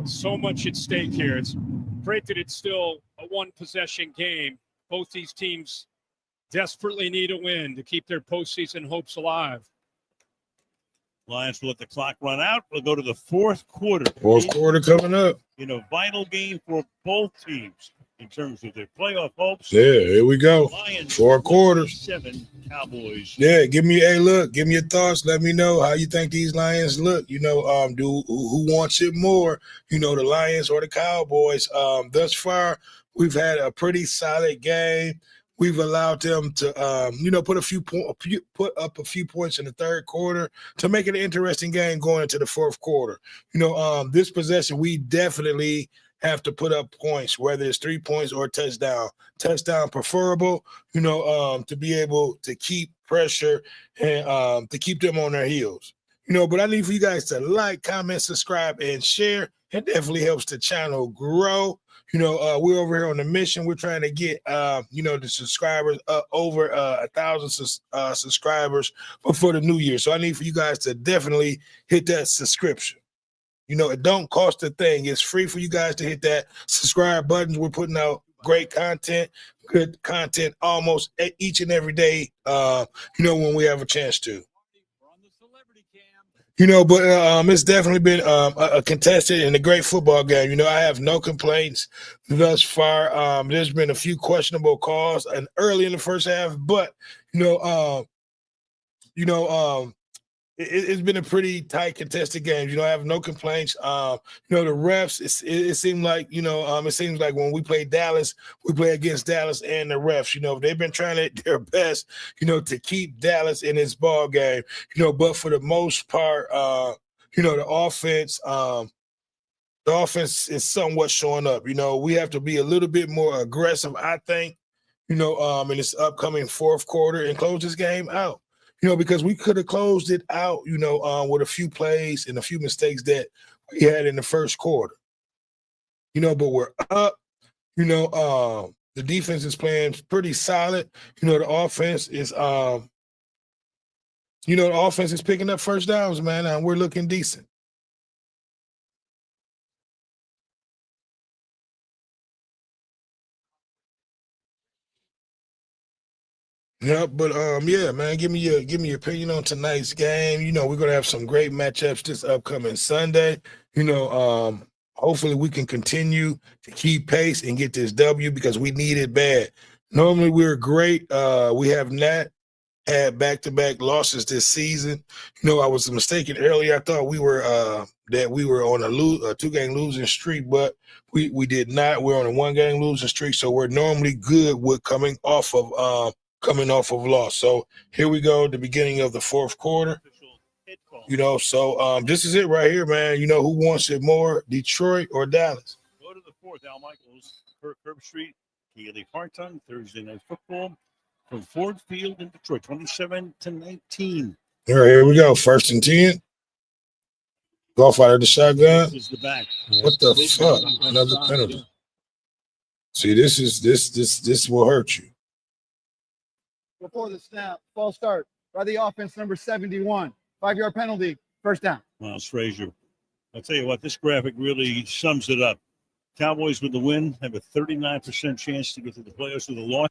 So much at stake here. It's great that it's still a one-possession game. Both these teams desperately need a win to keep their postseason hopes alive. Lions will let the clock run out. We'll go to the fourth quarter. Fourth quarter coming up. In a vital game for both teams in terms of their playoff hopes. Yeah, here we go. Lions 4 quarters. 7 Cowboys. Yeah, give me your thoughts. Let me know how you think these Lions look. You know, who wants it more? You know, the Lions or the Cowboys. Thus far, we've had a pretty solid game. We've allowed them to, put up a few points in the third quarter to make it an interesting game going into the fourth quarter. You know, this possession, we definitely have to put up points, whether it's 3 points or a touchdown. Touchdown preferable, you know, to be able to keep pressure and to keep them on their heels. You know, but I need for you guys to like, comment, subscribe, and share. It definitely helps the channel grow. We're over here on the mission. We're trying to get, the subscribers over 1,000 subscribers before the new year. So I need for you guys to definitely hit that subscription. It don't cost a thing. It's free for you guys to hit that subscribe button. We're putting out great content, good content almost each and every day, when we have a chance to. But it's definitely been a contested and a great football game. I have no complaints thus far. There's been a few questionable calls and early in the first half, but it's been a pretty tight contested game. I have no complaints. The refs, it seemed like, it seems like when we play Dallas, we play against Dallas and the refs, they've been trying their best, to keep Dallas in this ball game, but for the most part, the offense is somewhat showing up. We have to be a little bit more aggressive, I think, in this upcoming fourth quarter and close this game out. Because we could have closed it out, with a few plays and a few mistakes that we had in the first quarter. But we're up. The defense is playing pretty solid. The offense is, the offense is picking up first downs, man, and we're looking decent. Yeah, but yeah, man, give me your opinion on tonight's game. We're gonna have some great matchups this upcoming Sunday. Hopefully we can continue to keep pace and get this W because we need it bad. Normally we're great. We have not had back-to-back losses this season. I was mistaken earlier. I thought we were on a 2-game losing streak, but we did not. We're on a 1-game losing streak, so we're normally good with coming off of loss. So here we go, the beginning of the fourth quarter. So this is it right here, man. Who wants it more, Detroit or Dallas? Go to the fourth, Al Michaels, Herb Street, Keely Hartung, Thursday Night Football from Ford Field in Detroit, 27-19. All right, here we go. 1st and 10. Golf out of the shotgun. This is the back. What the fuck? Another penalty. See, this will hurt you. Before the snap, false start by the offense, number 71. 5-yard penalty, first down. Miles Frazier. I'll tell you what, this graphic really sums it up. Cowboys with the win have a 39% chance to get to the playoffs with a loss.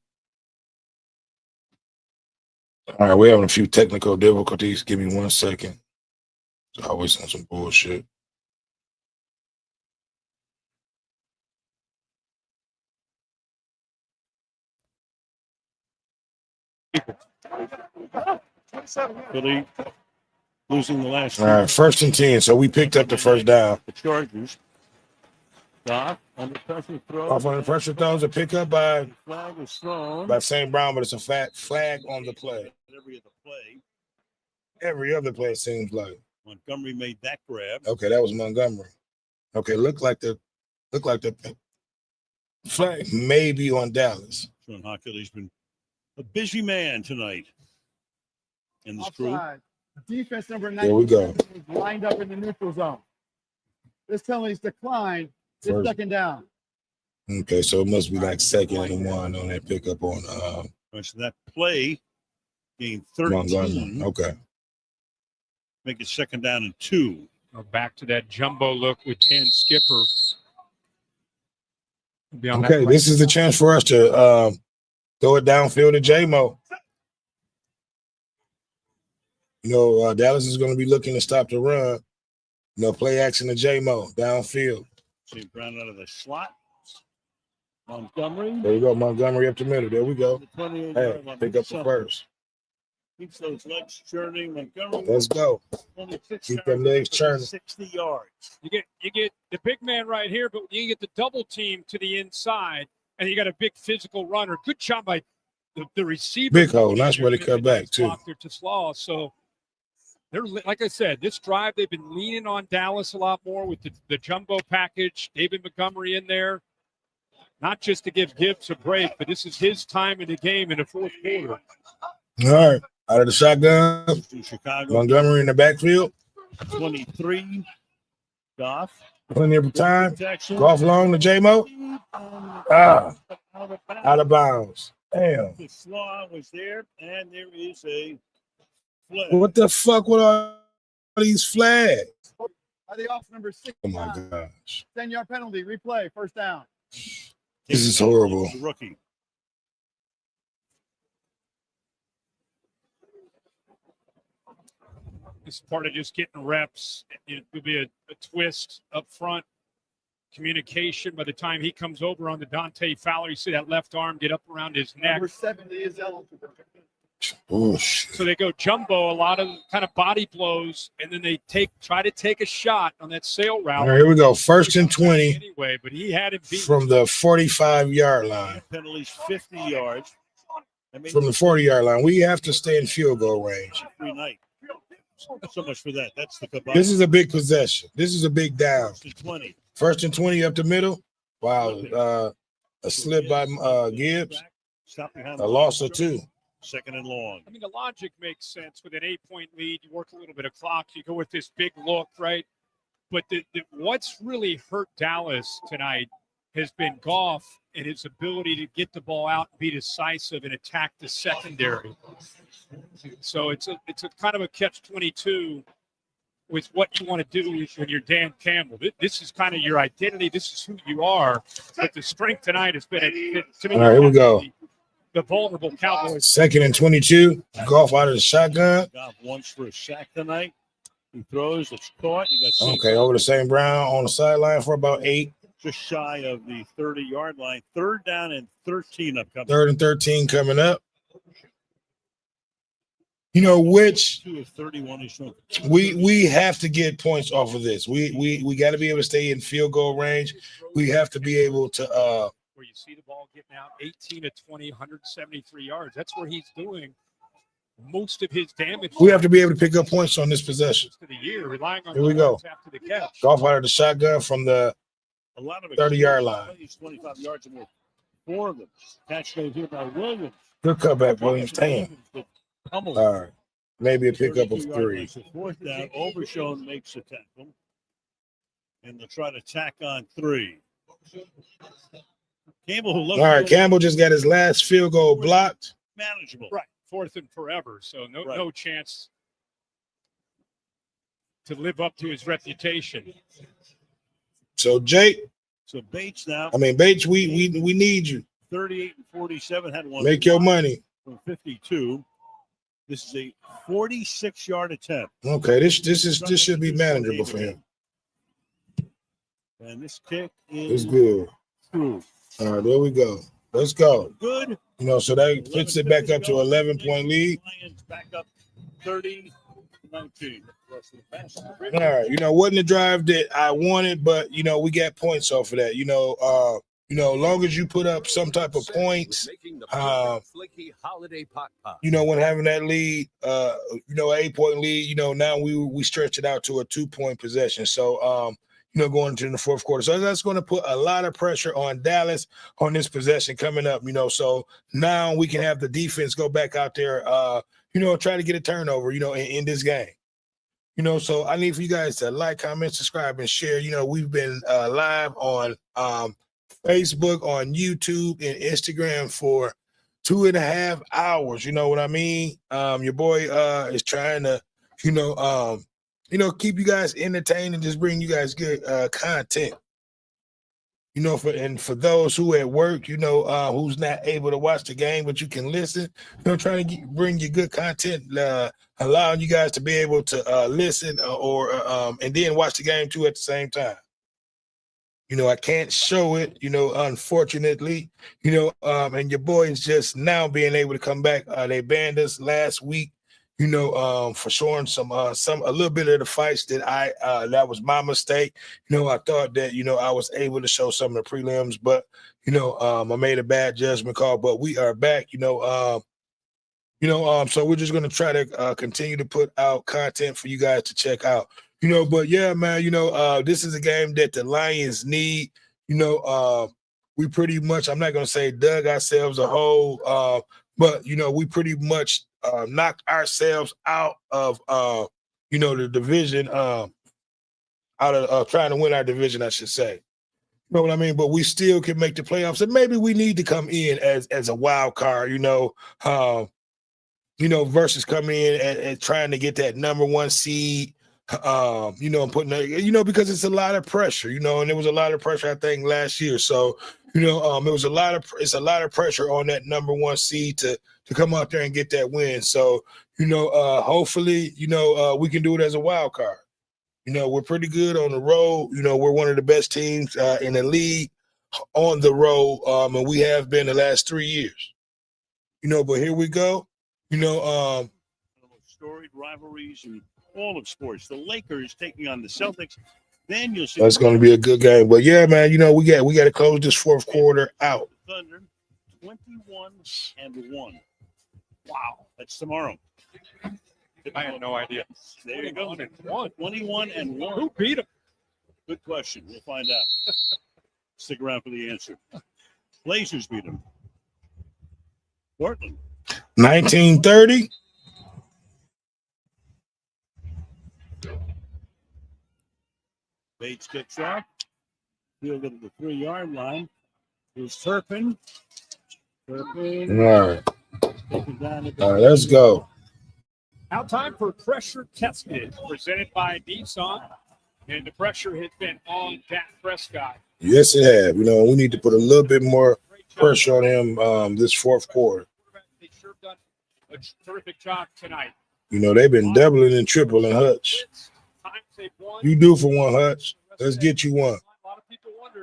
All right, we're having a few technical difficulties. Give me 1 second. It's always on some bullshit. Philly losing the last. All right, 1st and 10. So we picked up the first down. The Chargers. Goff under pressure throws. Off under pressure throws a pickup by Flag is thrown. by St. Brown, but it's a fat flag on the play. Every other play. Every other play it seems like. Montgomery made that grab. Okay, that was Montgomery. Okay, look like the flag may be on Dallas. Sean Hockley's been a busy man tonight in this crew. Offside. Defense number 9 There we go. is lined up in the neutral zone. This penalty's declined. It's First. 2nd down. Okay, so it must be like 2nd and 1 on that pickup on So that play gained 13. Montgomery. Okay. Make it 2nd down and 2. Back to that jumbo look with Ken Skipper. Okay, this is the chance for us to throw it downfield to J-Mo. Dallas is going to be looking to stop the run. Play action to J-Mo downfield. St. Brown out of the slot. Montgomery. There you go, Montgomery up the middle. There we go. Hey, pick up the first. Keeps those legs churning. Montgomery. Let's go. Keep them legs churning. 60 yards. You get the big man right here, but you get the double team to the inside, and you got a big physical runner. Good job by the receiver. Big hole. Nice way to cut back too. So they're, like I said, this drive they've been leaning on Dallas a lot more with the jumbo package. David Montgomery in there, not just to give Gibbs a break, but this is his time in the game in the fourth quarter. All right, out of the shotgun. To Chicago. Montgomery in the backfield. 23. Goff. Plenty of time. Golf long to J-Mo. Out of bounds. Damn. The slaw was there, and there is a flag. What the fuck with all these flags? By the off number 6. Oh my gosh. 10-yard penalty. Replay. First down. This is horrible. The rookie. This is part of just getting reps. It could be a twist up front. Communication by the time he comes over on the Dante Fowler, you see that left arm get up around his neck. Number 70 is eligible. Oh, shit. So they go jumbo, a lot of kind of body blows, and then they try to take a shot on that sail route. All right, here we go. 1st and 20 anyway, but he had it beat from the 45-yard line. Penalties 50 yards. From the 40-yard line. We have to stay in field goal range. Free night. So much for that. That's the goodbye. This is a big possession. This is a big down. 20. 1st and 20 up the middle. Wow. A slip by Gibbs. A loss of 2. 2nd and long. I mean, the logic makes sense with an 8-point lead. You work a little bit of clock. You go with this big look, right? But what's really hurt Dallas tonight has been Goff and his ability to get the ball out and be decisive and attack the secondary. So it's a kind of a catch-22 with what you want to do when you're Dan Campbell. This is kind of your identity. This is who you are. But the strength tonight has been, to me, all right, here we go. The vulnerable Cowboys. 2nd and 22. Goff out of the shotgun. Goff wants for a sack tonight. He throws. It's caught. You got Okay, over to St. Brown on the sideline for about 8. Just shy of the 30-yard line. 3rd down and 13 upcoming. 3rd and 13 coming up. You know which 2 of 31 is showing. we have to get points off of this. We got to be able to stay in field goal range. We have to be able to where you see the ball getting out 18 to 20, 173 yards. That's where he's doing most of his damage. we have to be able to pick up points on this possession. To the year, relying on Here we go. after the catch. Goff out of the shotgun from the A lot of 30-yard line. 25 yards and more. 4 of them. Catch made here by Williams. Good cutback, Williams. Damn. All right. Maybe a pickup of 3. 4th down. Overshown makes the tackle. And they'll try to tack on 3. Campbell, who All right, Campbell just got his last field goal blocked. Manageable. Right. 4th and forever. So no chance to live up to his reputation. So Jake. So Bates now. Bates, we need you. 38 and 47 had one. Make your money. From 52. This is a 46-yard attempt. Okay, this should be manageable for him. And this kick is It's good. through. All right, there we go. Let's go. Good. You know, so that puts it back up to 11-point lead. Lions back up 30-19. All right, you know, wasn't the drive that I wanted, but you know, we got points off of that. You know, long as you put up some type of points, you know, when having that lead, you know, 8-point lead, you know, now we stretch it out to a 2-point possession. So, you know, going into the 4th quarter. So that's going to put a lot of pressure on Dallas on this possession coming up, you know. So now we can have the defense go back out there, you know, try to get a turnover, you know, in this game. You know, so I need for you guys to like, comment, subscribe, and share. You know, we've been live on Facebook, on YouTube, and Instagram for 2.5 hours. You know what I mean? Your boy is trying to, you know, keep you guys entertained and just bring you guys good content. You know, for those who at work, you know, who's not able to watch the game, but you can listen, you know, trying to bring you good content, allowing you guys to be able to listen or and then watch the game too at the same time. You know, I can't show it, you know, unfortunately, you know, and your boy is just now being able to come back. They banned us last week, you know, for showing a little bit of the fights that that was my mistake. You know, I thought that, you know, I was able to show some of the prelims, but, you know, I made a bad judgment call, but we are back, so we're just going to try to continue to put out content for you guys to check out, you know, but yeah, man, you know, this is a game that the Lions need, you know, we pretty much, I'm not going to say dug ourselves a hole, but, you know, we pretty much knocked ourselves out of, you know, the division out of trying to win our division, I should say. You know what I mean? But we still can make the playoffs, and maybe we need to come in as a wild card, versus coming in and trying to get that number one seed, and putting, because it's a lot of pressure, and there was a lot of pressure, I think, last year. So, it's a lot of pressure on that number one seed to come out there and get that win. So, hopefully, we can do it as a wild card. We're pretty good on the road. We're one of the best teams in the league on the road, and we have been the last 3 years. But here we go. Storied rivalries in all of sports. The Lakers taking on the Celtics. Then you'll see That's going to be a good game. But yeah, man, we got to close this fourth quarter out. Thunder 21-1. Wow, that's tomorrow. I had no idea. There you go. 21-1. Who beat him? Good question. We'll find out. Stick around for the answer. Blazers beat him. Portland. 1930. Bates kicks off. Field at the 3-yard line. Here's Turpin. All right. All right, let's go. Now time for Pressure Tested, presented by Nissan. And the pressure has been on Dak Prescott. Yes, it has. We need to put a little bit more pressure on him this fourth quarter. They sure done a terrific job tonight. They've been doubling and tripling Hutch. You do for one, Hutch. Let's get you one. All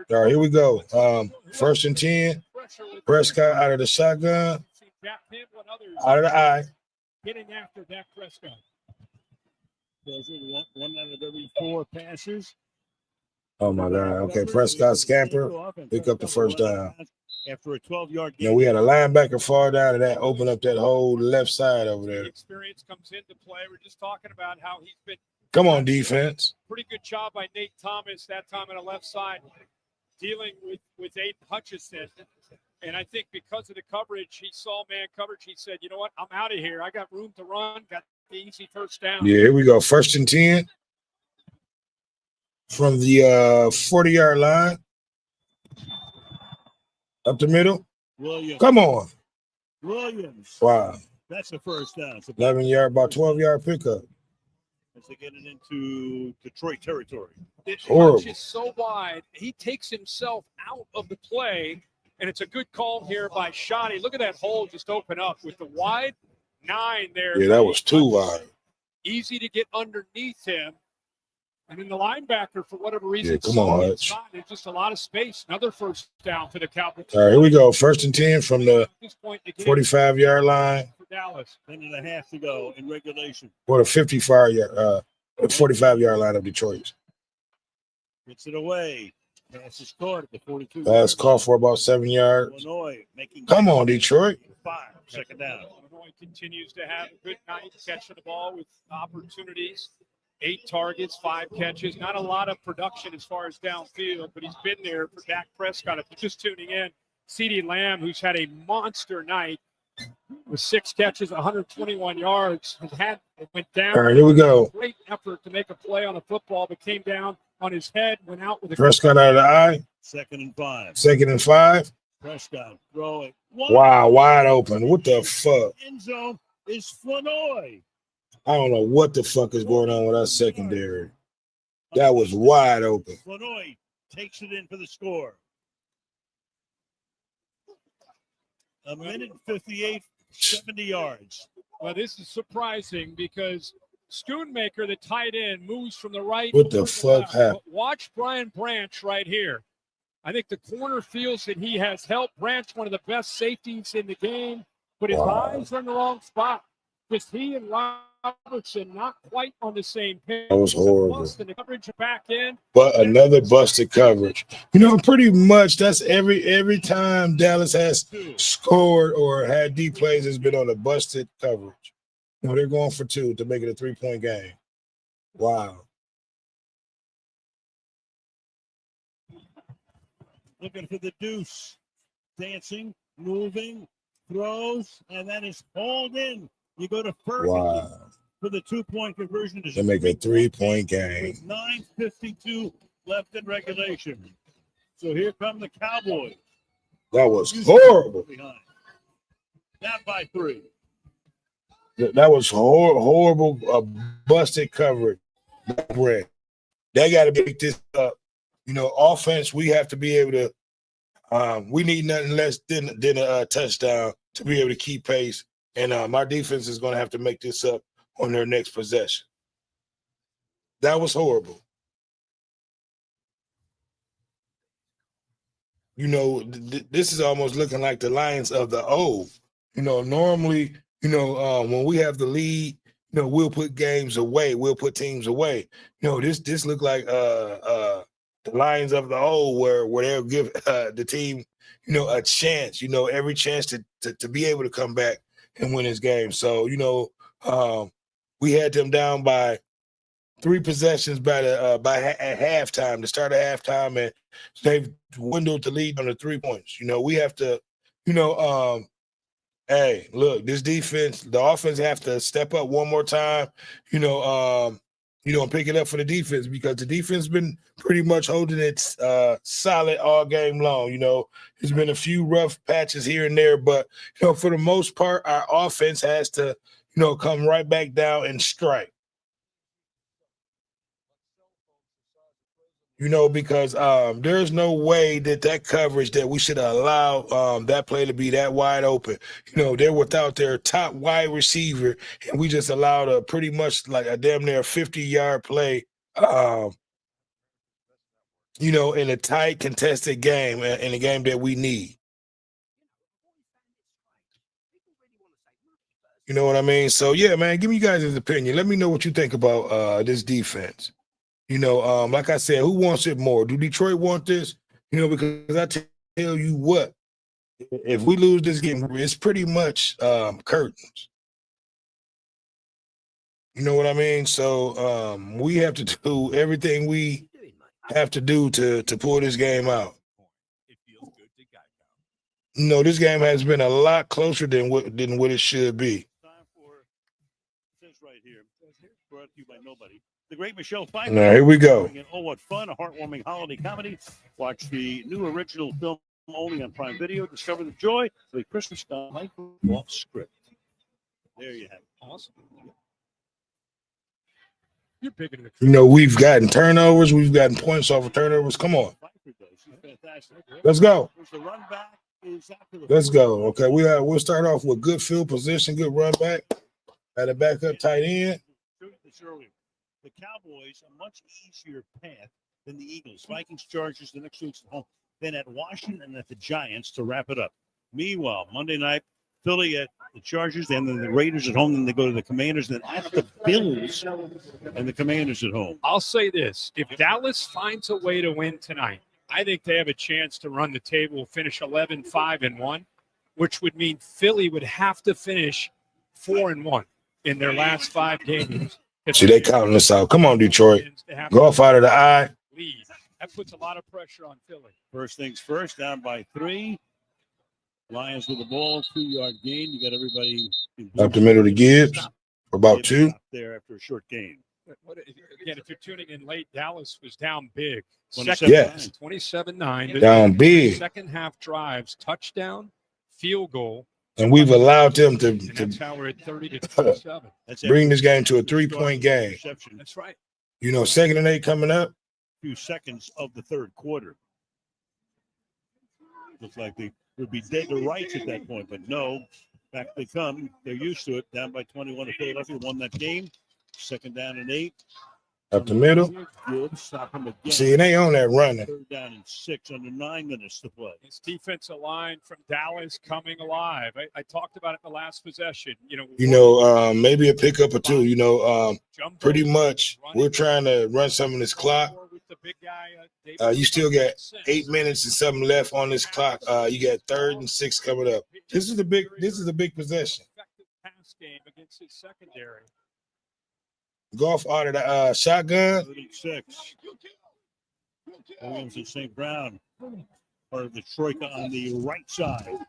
right, here we go. 1st and 10. Prescott out of the shotgun. Out of the eye. Getting after Dak Prescott. Those are one out of every 4 passes. Oh, my God. Okay, Prescott scamper. Pick up the first down. After a 12-yard game. We had a linebacker fall down, and that opened up that whole left side over there. Experience comes into play. We're just talking about how he's been. Come on, defense. Pretty good job by Nate Thomas that time on the left side, dealing with Aiden Hutchinson. And I think because of the coverage, he saw man coverage. He said, you know what? I'm out of here. I got room to run. Got the easy first down. Yeah, here we go. 1st and 10 from the 40-yard line. Up the middle. Williams. Come on. Williams. Wow. That's the first down. 11-yard, about 12-yard pickup. As they get it into Detroit territory. It's horrible. Just so wide. He takes himself out of the play, and it's a good call here by Shoddy. Look at that hole just open up with the wide 9 there. Yeah, that was too wide. Easy to get underneath him. And then the linebacker, for whatever reason, come on, Hutch. There's just a lot of space. Another first down for the Cowboys. All right, here we go. 1st and 10 from the 45-yard line. For Dallas. 10.5 to go in regulation. Or the 45-yard line of Detroit. Gets it away. Pass is caught at the 42. Pass caught for about 7 yards. Illinois making. Come on, Detroit. 5. Second down. Illinois continues to have a good night catching the ball with opportunities. 8 targets, 5 catches. Not a lot of production as far as downfield, but he's been there for Dak Prescott. If you're just tuning in, CeeDee Lamb, who's had a monster night with 6 catches, 121 yards, went down. All right, here we go. Great effort to make a play on the football, but came down on his head, went out with a Prescott out of the eye. 2nd and 5. 2nd and 5. Prescott throwing. Wow, wide open. What the fuck? End zone is Flournoy. I don't know what the fuck is going on with our secondary. That was wide open. Flournoy takes it in for the score. A minute and 58, 70 yards. Well, this is surprising because Schoonmaker, the tight end, moves from the right. What the fuck happened? Watch Brian Branch right here. I think the corner feels that he has helped. Branch, one of the best safeties in the game, but his eyes are in the wrong spot. Just he and Robertson not quite on the same page. That was horrible. The coverage back in. But another busted coverage. Pretty much that's every time Dallas has scored or had deep plays has been on a busted coverage. They're going for 2 to make it a 3-point game. Wow. Looking for the deuce. Dancing, moving, throws, and that is hauled in. You go to Ferguson. Wow. for the 2-point conversion. They make a 3-point game. With 9:52 left in regulation. So here come the Cowboys. That was horrible. Behind. Down by 3. That was horrible, busted coverage. They got to pick this up. Offense, we have to be able to we need nothing less than a touchdown to be able to keep pace. And our defense is going to have to make this up on their next possession. That was horrible. This is almost looking like the Lions of the old. Normally, when we have the lead, we'll put games away. We'll put teams away. This looked like the Lions of the old where they'll give the team, a chance, every chance to be able to come back and win this game. So, we had them down by 3 possessions at halftime, the start of halftime, and they've dwindled the lead on the 3 points. We have to, hey, look, this defense, the offense have to step up one more time, and pick it up for the defense because the defense been pretty much holding it solid all game long. There's been a few rough patches here and there, but, for the most part, our offense has to, come right back down and strike. Because there's no way that coverage that we should allow that play to be that wide open. They're without their top wide receiver, and we just allowed a pretty much like a damn near 50-yard play, in a tight contested game, in a game that we need. You know what I mean? So, yeah, man, give me you guys' opinion. Let me know what you think about this defense. Like I said, who wants it more? Do Detroit want this? Because I tell you what, if we lose this game, it's pretty much curtains. You know what I mean? So we have to do everything we have to do to pull this game out. This game has been a lot closer than what it should be. Time for this right here. Brought to you by nobody. The great Michelle Pfeiffer. Now, here we go. Oh, what fun! A heartwarming holiday comedy. Watch the new original film only on Prime Video. Discover the joy of a Christmas life off script. There you have it. Awesome. You're bigger than We've gotten turnovers. We've gotten points off of turnovers. Come on. Let's go. The run back is after the Let's go. Okay, we'll start off with good field position, good run back. At a backup tight end. The Cowboys a much easier path than the Eagles. Vikings, Chargers, the next 2 weeks at home. Then at Washington and at the Giants to wrap it up. Meanwhile, Monday night, Philly at the Chargers, and then the Raiders at home. Then they go to the Commanders, then at the Bills and the Commanders at home. I'll say this. If Dallas finds a way to win tonight, I think they have a chance to run the table, finish 11-5-1, which would mean Philly would have to finish 4-1 in their last 5 games. See, they counting us out. Come on, Detroit. Go off out of the eye. Lead. That puts a lot of pressure on Philly. First things first, down by 3. Lions with the ball, 2-yard gain. You got everybody up the middle to Gibbs for about 2. There after a short gain. Again, if you're tuning in late, Dallas was down big. 27-9. Down big. Second half drives, touchdown, field goal. And we've allowed them to that's how we're at 30-27. Bring this game to a 3-point game. That's right. 2nd and 8 coming up. Few seconds of the third quarter. Looks like they would be dead to rights at that point, but no. Back they come. They're used to it. Down by 21 to Philadelphia. Won that game. 2nd down and 8. Up the middle. Good. Stop him again. See, it ain't on that running. 3rd down and 6 under 9 minutes to play. This defensive line from Dallas coming alive. I talked about it in the last possession. Maybe a pickup or 2. Pretty much we're trying to run some of this clock. You still got 8 minutes and something left on this clock. You got 3rd and 6 coming up. This is a big possession. Effective pass game against his secondary. Go off out of the shotgun. 36. Williams and St. Brown, part of the troika on the right side.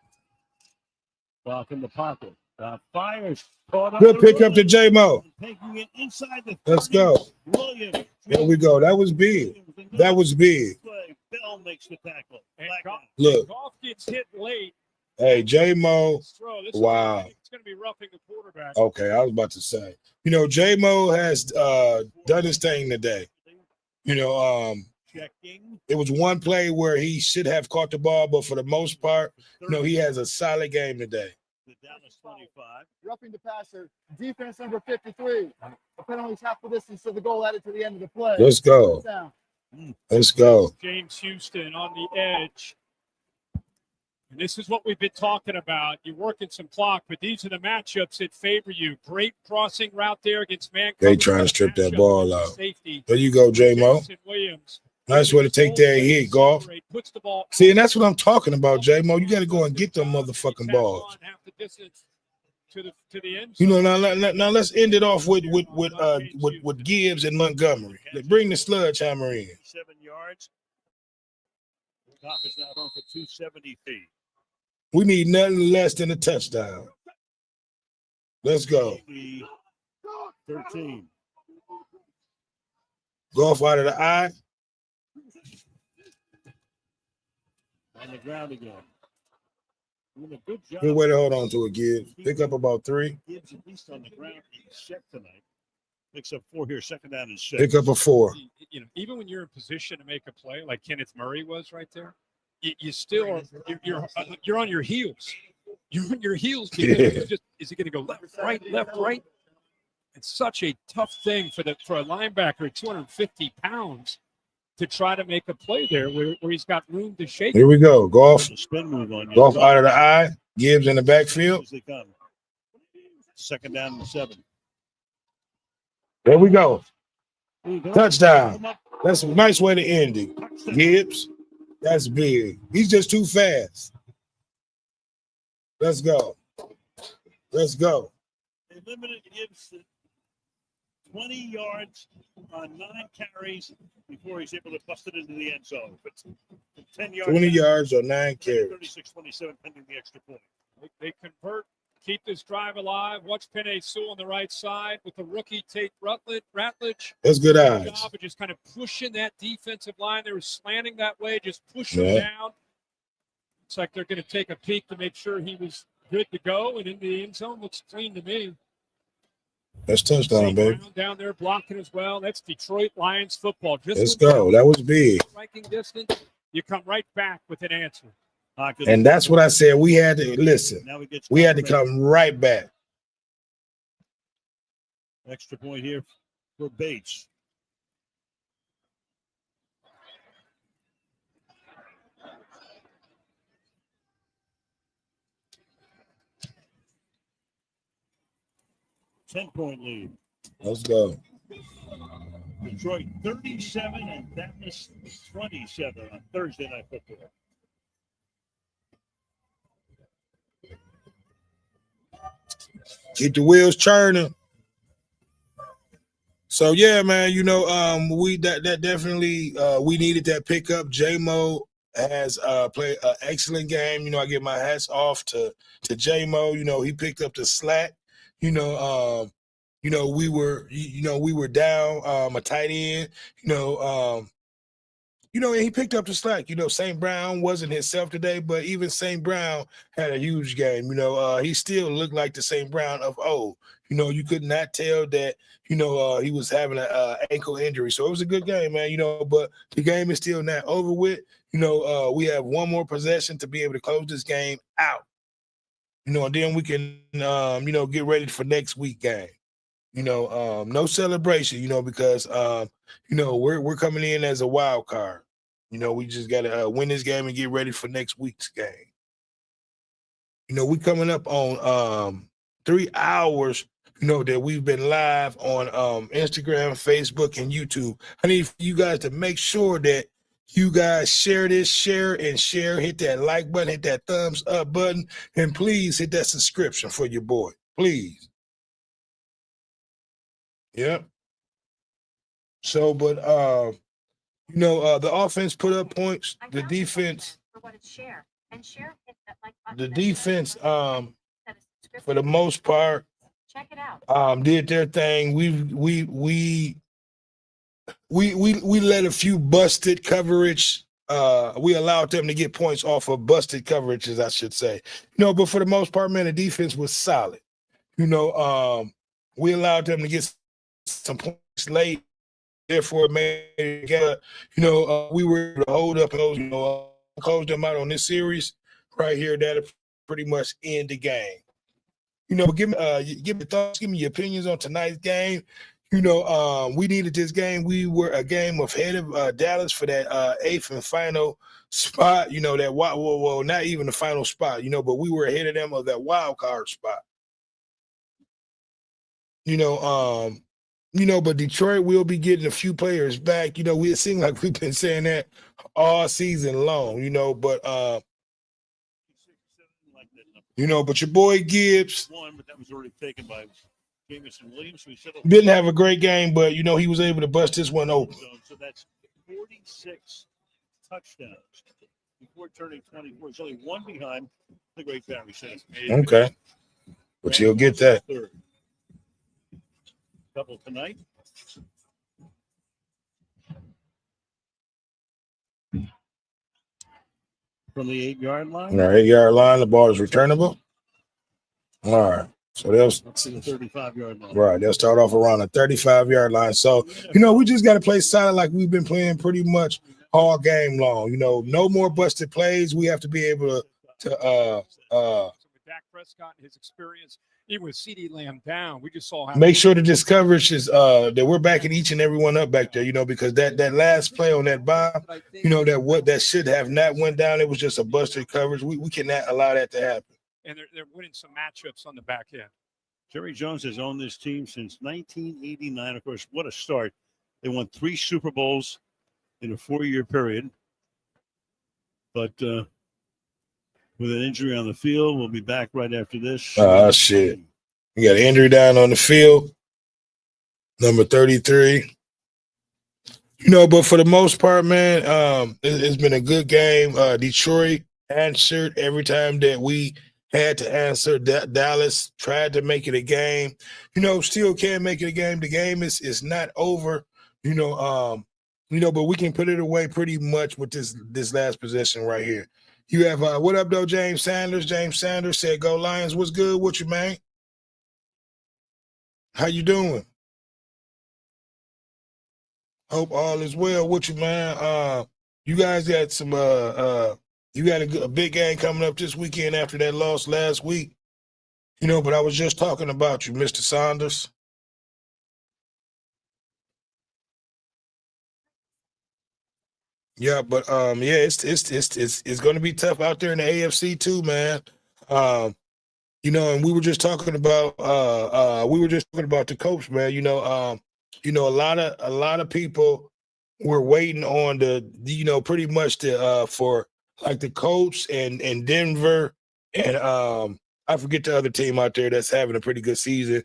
Block in the pocket. Fires. Caught Good pickup to J-Mo. Taking it inside the 30. Let's go. Williams. There we go. That was big. That was big. Bell makes the tackle. Look. Goff gets hit late. Hey, J-Mo. Wow. It's going to be roughing the quarterback. Okay, I was about to say. You know, J-Mo has done his thing today. You know, it was one play where he should have caught the ball, but for the most part, you know, he has a solid game today. The Dallas 25. Roughing the passer, defense number 53. The penalty's half the distance to the goal added to the end of the play. Let's go. Let's go. James Houston on the edge. And this is what we've been talking about. You're working some clock, but these are the matchups that favor you. Great crossing route there against man. They trying to strip that ball out. There you go, J-Mo. Nice way to take that hit, Goff. See, and that's what I'm talking about, J-Mo. You got to go and get them motherfucking balls. You know, now let's end it off with Gibbs and Montgomery. Bring the sledgehammer in. 7 yards. Goff is now on for 270 feet. We need nothing less than a touchdown. Let's go. 13. Goff out of the eye. On the ground again. Doing a good job. Good way to hold on to it, Gibbs. Pick up about 3. Gibbs at least on the ground. He's set tonight. Picks up 4 here. Second down and 6. Pick up a 4. You know, even when you're in position to make a play, like Kenneth Murray was right there, you still are, you're on your heels. You're on your heels because it's just, is he going to go left, right? It's such a tough thing for a linebacker at 250 pounds to try to make a play there where he's got room to shake. Here we go. Goff. Spin move on you. Goff out of the eye. Gibbs in the backfield. Second down and 7. There we go. Touchdown. That's a nice way to end it. Gibbs. That's big. He's just too fast. Let's go. Let's go. They limited Gibbs to 20 yards on 9 carries before he's able to bust it into the end zone. But 10 yards. 20 yards or 9 carries. 36-27 pending the extra point. They convert, keep this drive alive. Watch Penei Sewell on the right side with the rookie Tate Ratledge. That's good eyes. Job of just kind of pushing that defensive line. They were slanting that way, just push him down. It's like they're going to take a peek to make sure he was good to go, and in the end zone looks clean to me. That's touchdown, baby. Down there blocking as well. That's Detroit Lions football. Just let's go. That was big. Striking distance, you come right back with an answer. And that's what I said. We had to listen. We had to come right back. Extra point here for Bates. Ten-point lead. Let's go. Detroit 37 and Dallas 27 on Thursday Night Football. Get the wheels churning. So yeah, man, you know, we that definitely we needed that pickup. J-Mo has played an excellent game. You know, I give my hats off to J-Mo. You know, he picked up the slack. We were down a tight end. And he picked up the slack. St. Brown wasn't himself today, but even St. Brown had a huge game. He still looked like the St. Brown of old. You could not tell that, he was having an ankle injury. So it was a good game, man, but the game is still not over with. We have one more possession to be able to close this game out. And then we can, get ready for next week game. No celebration, because, we're coming in as a wild card. We just got to win this game and get ready for next week's game. We coming up on 3 hours, that we've been live on Instagram, Facebook, and YouTube. I need you guys to make sure that you guys share this, hit that like button, hit that thumbs up button, and please hit that subscription for your boy. Please. Yep. So, but the offense put up points. The defense. for the most part, Check it out. did their thing. We let a few busted coverage. We allowed them to get points off of busted coverages, I should say. But for the most part, man, the defense was solid. We allowed them to get some points late. Therefore, it made it together. We were able to hold up and close them out on this series right here. That'll pretty much end the game. Give me thoughts, give me your opinions on tonight's game. We needed this game. We were a game ahead of Dallas for that 8th and final spot. Not even the final spot. But we were ahead of them of that wild card spot. But Detroit will be getting a few players back. It seems like we've been saying that all season long. But but your boy Gibbs But that was already taken by Jameson Williams. didn't have a great game, but he was able to bust this one open. So that's 46 touchdowns before turning 24. It's only one behind the great Barry Sanders. Okay, but you'll get that. Third. Couple tonight. From the 8-yard line. All right, 8-yard line. The ball is returnable. All right. So they'll To the 35-yard line. right. They'll start off around the 35-yard line. So we just got to play solid like we've been playing pretty much all game long. No more busted plays. We have to be able to with Dak Prescott and his experience, even with CeeDee Lamb down, we just saw how make sure that this coverage is that we're backing each and every one up back there. Because that last play on that bomb, that should have not went down. It was just a busted coverage. We cannot allow that to happen. and they're winning some matchups on the back end. Jerry Jones has owned this team since 1989. Of course, what a start. They won 3 Super Bowls in a 4-year period. But with an injury on the field, we'll be back right after this. Shit. We got an injury down on the field. Number 33. But for the most part, man, it's been a good game. Detroit answered every time that we had to answer. Dallas tried to make it a game. Still can't make it a game. The game is not over. But we can put it away pretty much with this last possession right here. You have what up though, James Sanders? James Sanders said, "Go Lions." What's good with you, man? How you doing? Hope all is well with you, man. You guys got some you got a big game coming up this weekend after that loss last week. But I was just talking about you, Mr. Saunders. Yeah, but it's going to be tough out there in the AFC too, man. And we were just talking about the coach, man. A lot of people were waiting on pretty much for like the Colts and Denver and I forget the other team out there that's having a pretty good season.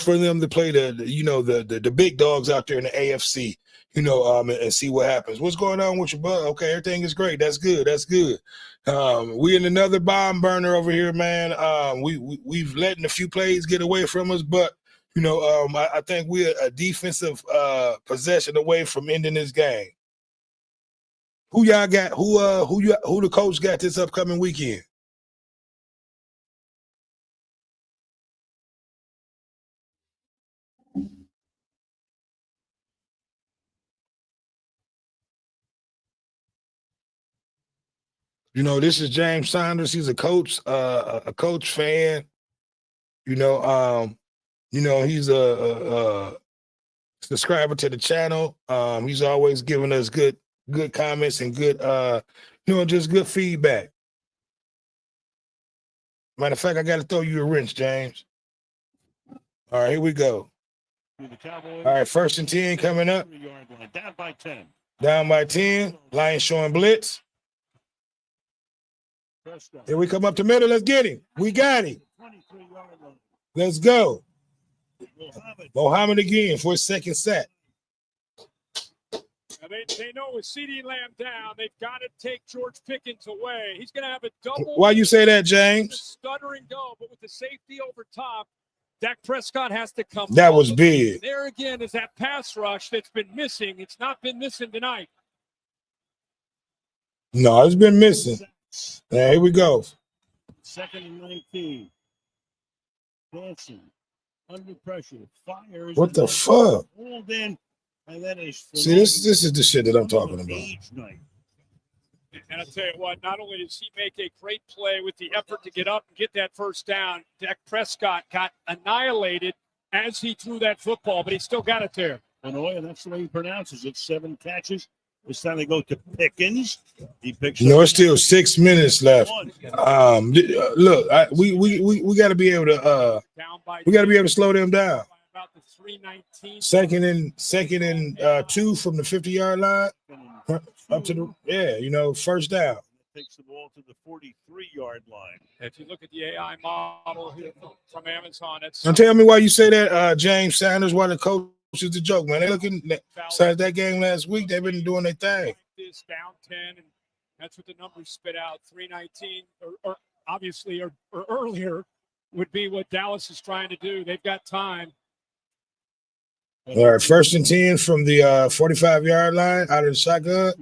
For them to play the big dogs out there in the AFC. And see what happens. What's going on with your bud? Okay, everything is great. That's good. That's good. We in another bomb burner over here, man. We've letting a few plays get away from us, but I think we're a defensive possession away from ending this game. Who y'all got? Who the coach got this upcoming weekend? This is James Saunders. He's a coach fan. He's a subscriber to the channel. He's always giving us good comments and good, just good feedback. Matter of fact, I got to throw you a wrench, James. All right, here we go. The Cowboys, all right, 1st and 10 coming up. Down by 10. Down by 10. Lions showing blitz. Here we come up to middle. Let's get him. We got him. Let's go. Mohammed again for his second sack. They know with CeeDee Lamb down, they've got to take George Pickens away. He's going to have a double. Why you say that, James? Stutter and go, but with the safety over top, Dak Prescott has to come. That was big. There again is that pass rush that's been missing. It's not been missing tonight. No, it's been missing. Now, here we go. 2nd and 19. Dancing. Under pressure. Fires. What the fuck? Pulled in. And then See, this is the shit that I'm talking about. And I'll tell you what, not only does he make a great play with the effort to get up and get that first down, Dak Prescott got annihilated as he threw that football, but he still got it there. And that's the way he pronounces it. 7 catches. This time they go to Pickens. He picks No, up it's still 6 minutes left. Look, we got to be able to slow them down. Second and 2 from the 50-yard line up to the first down. Takes the ball to the 43-yard line. If you look at the AI model here from Amazon, it's Now tell me why you say that, James Sanders. Why the coach is the joke, man? They looking besides that game last week. They've been doing their thing. This down 10, and that's what the numbers spit out. 319, or obviously, or earlier would be what Dallas is trying to do. They've got time. All right, 1st and 10 from the 45-yard line out of the shotgun.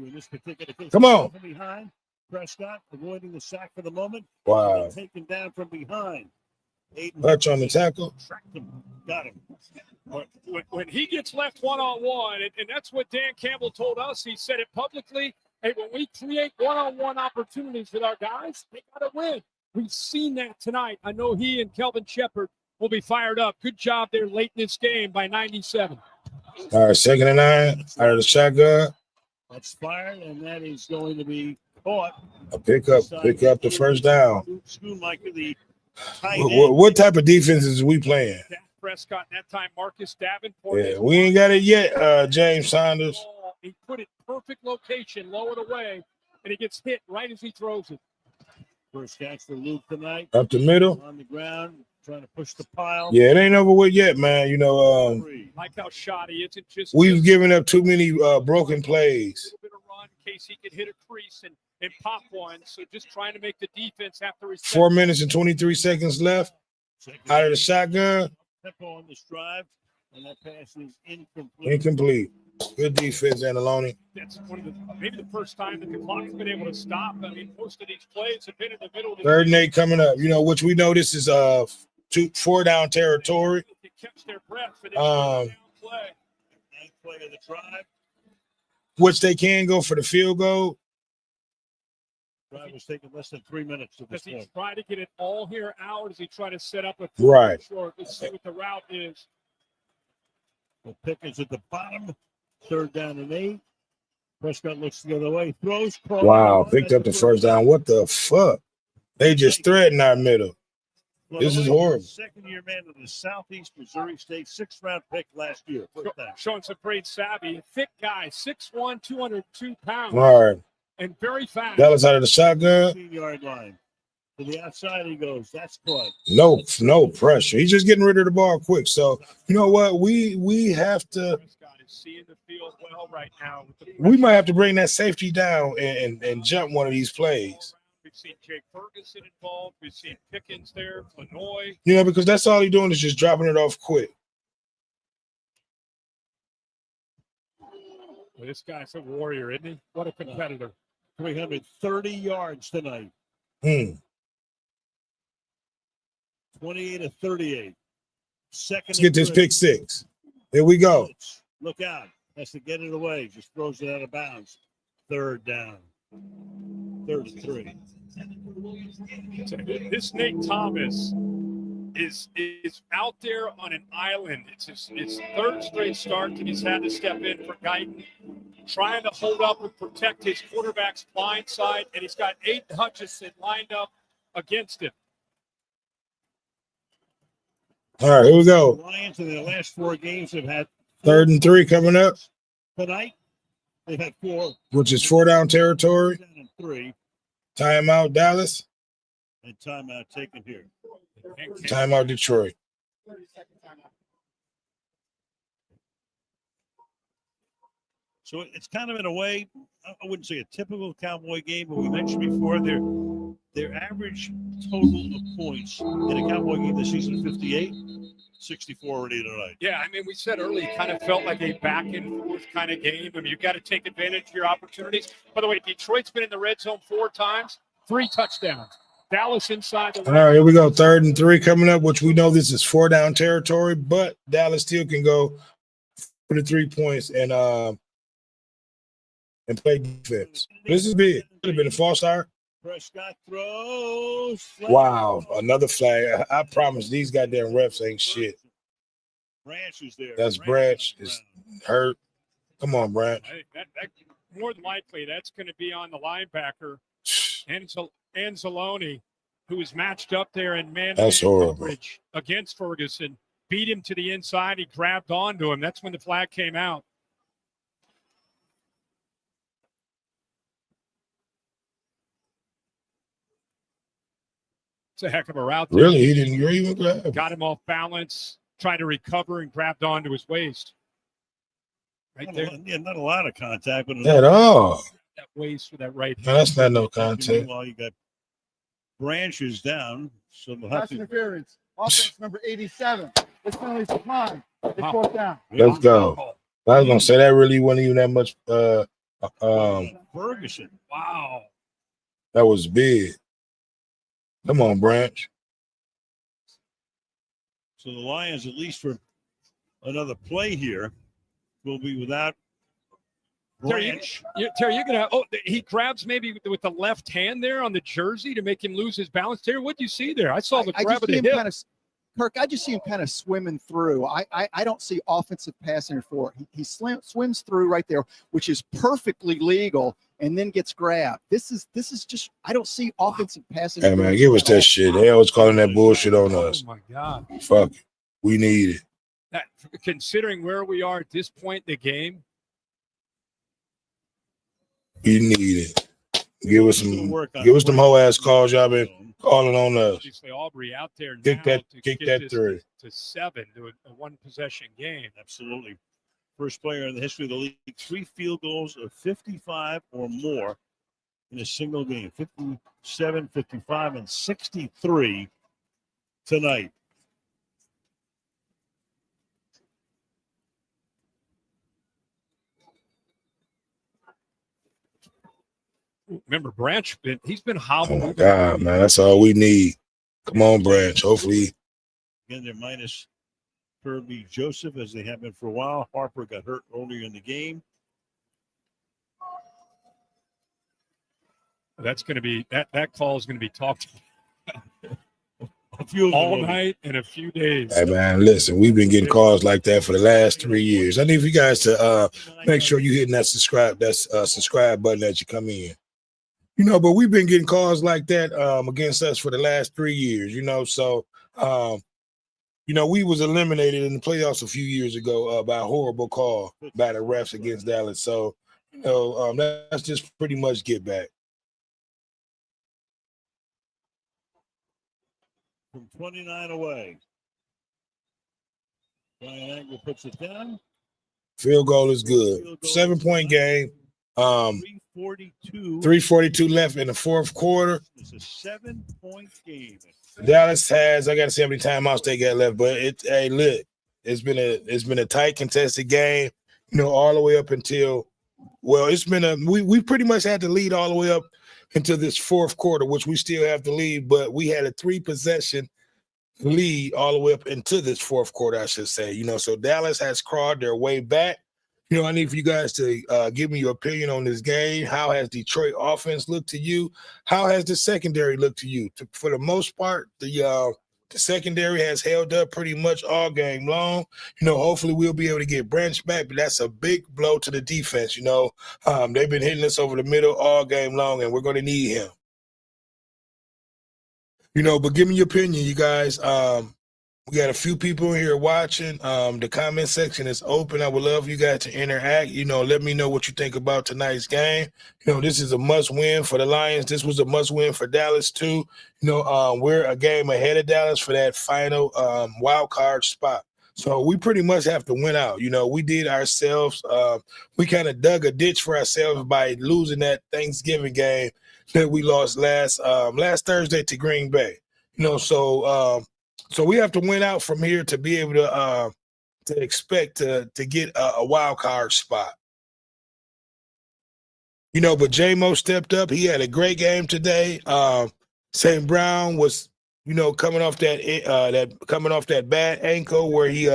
Come on. Behind. Prescott avoiding the sack for the moment. Wow. Taken down from behind. Hutch on the tackle. Got him. When he gets left one-on-one, and that's what Dan Campbell told us, he said it publicly, hey, when we create one-on-one opportunities with our guys, they got to win. We've seen that tonight. I know he and Kelvin Shepard will be fired up. Good job there late in this game by 97. All right, 2nd and 9 out of the shotgun. That's fired, and that is going to be caught. A pick up the first down. Schoonmaker, the What type of defense is we playing? Dak Prescott, that time Marcus Davenport. Yeah, we ain't got it yet, James Saunders. He put it perfect location, low and away, and he gets hit right as he throws it. First catch for Luke tonight. Up the middle. On the ground, trying to push the pile. Yeah, it ain't over with yet, man. Like how shoddy it's just. We've given up too many broken plays. A little bit of run in case he could hit a crease and pop one. So just trying to make the defense have to respect. 4 minutes and 23 seconds left. Out of the shotgun. Tempo on this drive, and that pass is Incomplete. Good defense, Angeloni. That's maybe the first time that the clock's been able to stop. I mean, most of these plays have been in the middle of the 3rd and 8 coming up. Which we know this is 4 down territory. They catch their breath for this Um, down play. Ninth play of the drive. Which they can go for the field goal. Drive was taking less than 3 minutes at this Does he point. try to get it all here out? Does he try to set up a Right. short? Let's see what the route is. The pick is at the bottom. 3rd down and 8. Prescott looks the other way. Throws. Wow, picked up the first down. What the fuck? They just threatened our middle. This is horrible. Second-year man of the Southeast Missouri State, 6th-round pick last year. Showing some great savvy. Thick guy, 6'1", 202 pounds. All right. And very fast. Dallas out of the shotgun. 15-yard line. To the outside he goes. That's caught. No pressure. He's just getting rid of the ball quick. So, you know what? We have to. Prescott is seeing the field well right now. We might have to bring that safety down and jump one of these plays. We've seen Jake Ferguson involved. We've seen Pickens there, Flanoy. Because that's all he's doing is just dropping it off quick. Well, this guy's a warrior, isn't he? What a competitor. 330 yards tonight. 28 to 38. Let's get this pick 6. Here we go. Look out. Has to get it away. Just throws it out of bounds. 3rd down. 33. This Nate Thomas is out there on an island. It's his 3rd straight start that he's had to step in for Guyton, trying to hold up and protect his quarterback's blind side, and he's got Aiden Hutchinson lined up against him. All right, here we go. Lions in their last 4 games have had 3rd and 3 coming up. Tonight, they've had 4. Which is 4 down territory. 3rd and 3. Timeout, Dallas. And timeout taken here. Timeout, Detroit. So it's kind of in a way, I wouldn't say a typical Cowboy game, but we mentioned before their average total of points in a Cowboy game this season is 58, 64 already tonight. Yeah, I mean, we said earlier, it kind of felt like a back and forth kind of game. I mean, you've got to take advantage of your opportunities. By the way, Detroit's been in the red zone 4 times, 3 touchdowns. Dallas inside the All right, here we go. 3rd and 3 coming up, which we know this is 4-down territory, but Dallas still can go for the 3 points and play defense. This is big. Could have been a false start. Prescott throws. Wow, another flag. I promise these goddamn refs ain't shit. Branch is there. That's Branch is hurt. Come on, Branch. That more than likely, that's going to be on the linebacker, Anzalone, who was matched up there in man-to-man coverage against Ferguson. Beat him to the inside. He grabbed onto him. That's when the flag came out. It's a heck of a route there. Really? He didn't even grab. Got him off balance, tried to recover, and grabbed onto his waist. Right there. Not a lot of contact. But At all. That waist with that right hand. No, that's not no contact. While you got Branches down. So they'll have Pass to. interference. Offense number 87. This penalty's declined. It's 4th down. Let's go. I was gonna say that really wasn't even that much. Ferguson. Wow. That was big. Come on, Branch. So the Lions, at least for another play here, will be without Branch. Terry, you're gonna. Oh, he grabs maybe with the left hand there on the jersey to make him lose his balance. Terry, what do you see there? I saw the grab of the hip. Kirk, I just see him kind of swimming through. I don't see offensive pass interference. He swims through right there, which is perfectly legal, and then gets grabbed. This is just I don't see offensive pass interference. Hey man, give us that shit. They always calling that bullshit on us. Oh my God. Fuck it. We need it. Considering where we are at this point in the game, We need it. Give us them whole ass calls y'all been calling on us. obviously Aubrey out there Kick now that- to kick get that this through. to 7 to a 1-possession game. Absolutely. First player in the history of the league, 3 field goals of 55 or more in a single game. 57, 55, and 63 tonight. Remember, Branch, he's been Oh hobbled. my God, man. That's all we need. Come on, Branch. Hopefully. Again, they're minus Kirby Joseph, as they have been for a while. Harper got hurt earlier in the game. That's going to be that call is going to be talked few all night and a few days. Hey man, listen, we've been getting calls like that for the last 3 years. I need for you guys to make sure you hitting that subscribe button as you come in. You know, but we've been getting calls like that against us for the last 3 years, you know. So you know, we was eliminated in the playoffs a few years ago by a horrible call by the refs against Dallas. So, you know, that's just pretty much get back. From 29 away. Brian Angle puts it down. Field goal is good. 7-point game. 3:42 left in the fourth quarter. It's a 7-point game. Dallas has, I gotta see how many timeouts they got left, but it's been a tight contested game, you know, all the way up until we pretty much had to lead all the way up into this fourth quarter, which we still have to lead, but we had a 3-possession lead all the way up into this fourth quarter, I should say. You know, so Dallas has crawled their way back. You know, I need for you guys to give me your opinion on this game. How has Detroit offense looked to you? How has the secondary looked to you? For the most part, the secondary has held up pretty much all game long. You know, hopefully we'll be able to get Branch back, but that's a big blow to the defense. You know, they've been hitting us over the middle all game long, and we're going to need him. You know, but give me your opinion, you guys. We got a few people in here watching. The comment section is open. I would love you guys to interact. You know, let me know what you think about tonight's game. You know, this is a must-win for the Lions. This was a must-win for Dallas, too. You know, we're a game ahead of Dallas for that final wild card spot. So we pretty much have to win out. We did ourselves. We kind of dug a ditch for ourselves by losing that Thanksgiving game that we lost last Thursday to Green Bay. So we have to win out from here to be able to expect to get a wild card spot. But J-Mo stepped up. He had a great game today. St. Brown was, coming off that bad ankle where he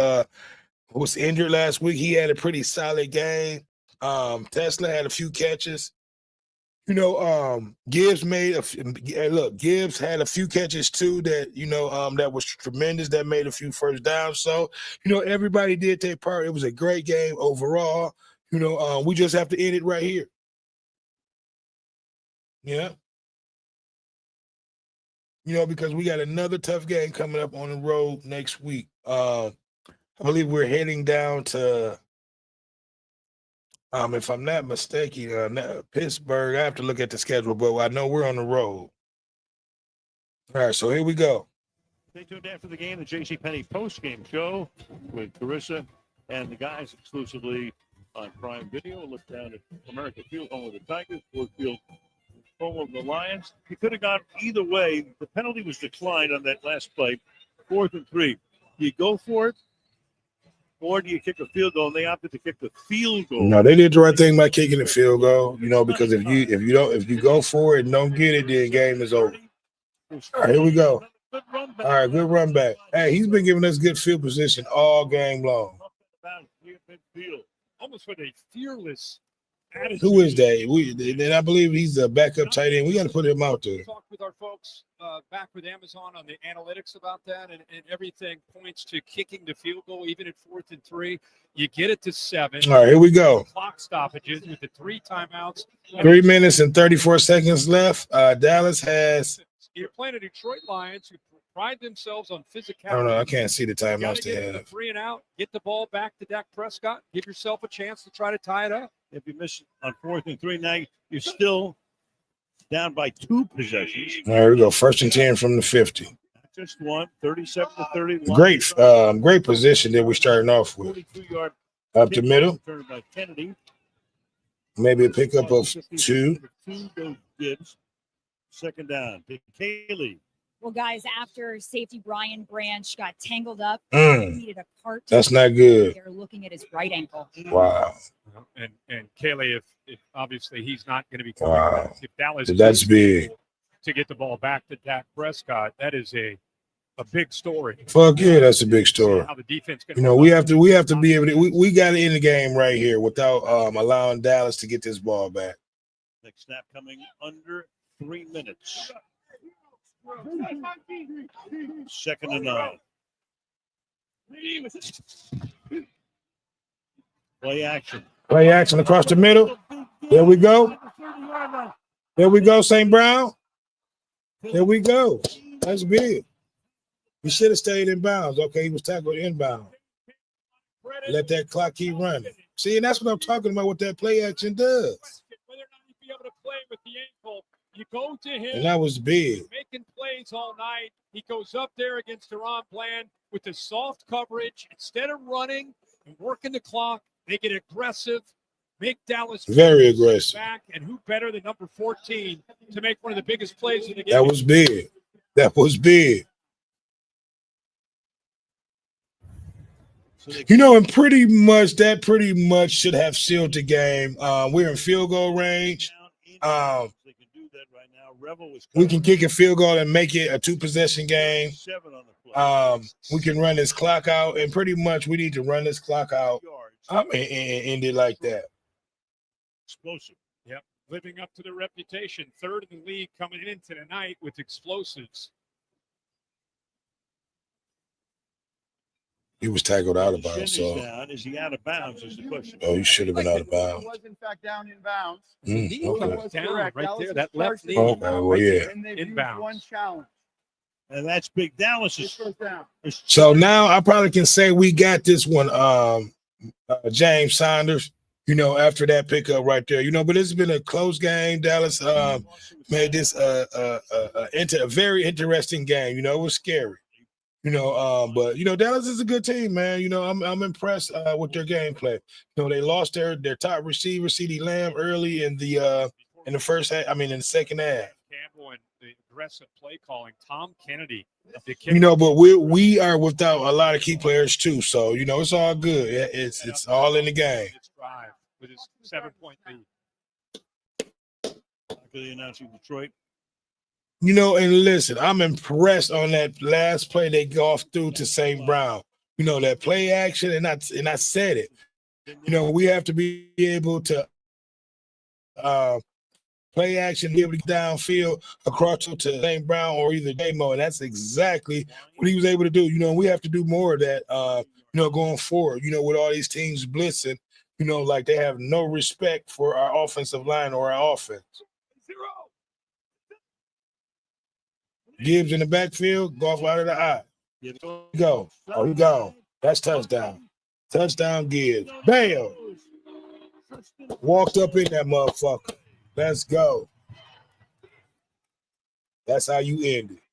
was injured last week. He had a pretty solid game. Tesla had a few catches. Gibbs Gibbs had a few catches too that that was tremendous. That made a few first downs. So, everybody did take part. It was a great game overall. We just have to end it right here. Yeah. Because we got another tough game coming up on the road next week. I believe we're heading down to, if I'm not mistaken, Pittsburgh. I have to look at the schedule, but I know we're on the road. All right, so here we go. Stay tuned after the game, the JCPenney post-game show with Carissa and the guys exclusively on Prime Video. Look down at America Field, home of the Tigers, Ford Field, home of the Lions. You could have gone either way. The penalty was declined on that last play, 4th and 3. Do you go for it, or do you kick a field goal? And they opted to kick the field goal. No, they did the right thing by kicking the field goal. Because if you go for it and don't get it, then the game is over. All right, here we go. All right, good run back. Hey, he's been giving us good field position all game long. Almost with a fearless attitude. Who is that? And I believe he's a backup tight end. We got to put him out there. Talked with our folks back with Amazon on the analytics about that, and everything points to kicking the field goal, even at 4th and 3. You get it to 7. All right, here we go. Clock stoppages with the 3 timeouts. 3 minutes and 34 seconds left. Dallas has. You're playing the Detroit Lions, who pride themselves on physicality. I don't know. I can't see the timeouts they get have. 3 and out. Get the ball back to Dak Prescott. Give yourself a chance to try to tie it up. If you miss on 4th and 3, now you're still down by 2 possessions. All right, we go. 1st and 10 from the 50. Just one, 37 to 30. Great position that we're starting off with. 42-yard Up the middle. Turned by Kennedy. Maybe a pickup of 2. Goes Gibbs. 2nd down. Kaylee. Well, guys, after safety Brian Branch got tangled up, Mm. he needed a cart. That's not good. They're looking at his right ankle. Wow. And Kaylee, if obviously he's not going to be coming Wow. back, if Dallas That's is big. able to get the ball back to Dak Prescott, that is a big story. Fuck yeah, that's a big story. How the defense can We have to be able to. We got to end the game right here without allowing Dallas to get this ball back. Next snap coming under 3 minutes. 2nd and 9. Play action. Play action across the middle. There we go. There we go, St. Brown. There we go. That's big. He should have stayed in bounds. Okay, he was tackled inbound. Let that clock keep running. See, and that's what I'm talking about, what that play action does. Whether or not he'd be able to play with the ankle, you go to him. And that was big. Making plays all night. He goes up there against Deron Bland with the soft coverage. Instead of running and working the clock, they get aggressive, make Dallas Very aggressive. back. And who better than number 14 to make one of the biggest plays in the game? That was big. That was big. And pretty much should have sealed the game. We're in field goal range. We can kick a field goal and make it a 2-possession game. We can run this clock out, and pretty much we need to run this clock out and end it like that. Explosive. Yep. Living up to their reputation. 3rd in the league coming into the night with explosives. He was tackled out of bounds. So, is he out of bounds? Is the question. oh, he should have been out of bounds. He was in fact down in bounds. He Okay. comes down right there. That left knee. Okay, well, yeah. And they've used Inbounds. one challenge. And that's big. Dallas It is goes down. So now I probably can say we got this one, James Saunders, after that pickup right there, but it's been a close game. Dallas made this a very interesting game. It was scary. But Dallas is a good team, man. I'm impressed with their gameplay. They lost their top receiver, CeeDee Lamb, early in the first half. I mean, in the second half. Campbell and the aggressive play calling. Tom Kennedy. But we are without a lot of key players too. So it's all good. It's all in the game. Drive with his 7-point lead. They announcing Detroit. And listen, I'm impressed on that last play they golfed through to St. Brown. That play action, and I said it. We have to be able to play action, be able to get downfield across to St. Brown or either J-Mo, and that's exactly what he was able to do. We have to do more of that, going forward, with all these teams blitzing, like they have no respect for our offensive line or our offense. Gibbs in the backfield, golf out of the eye. Here we go. Oh, he gone. That's touchdown. Touchdown, Gibbs. Bam! Walked up in that motherfucker. Let's go. That's how you end it.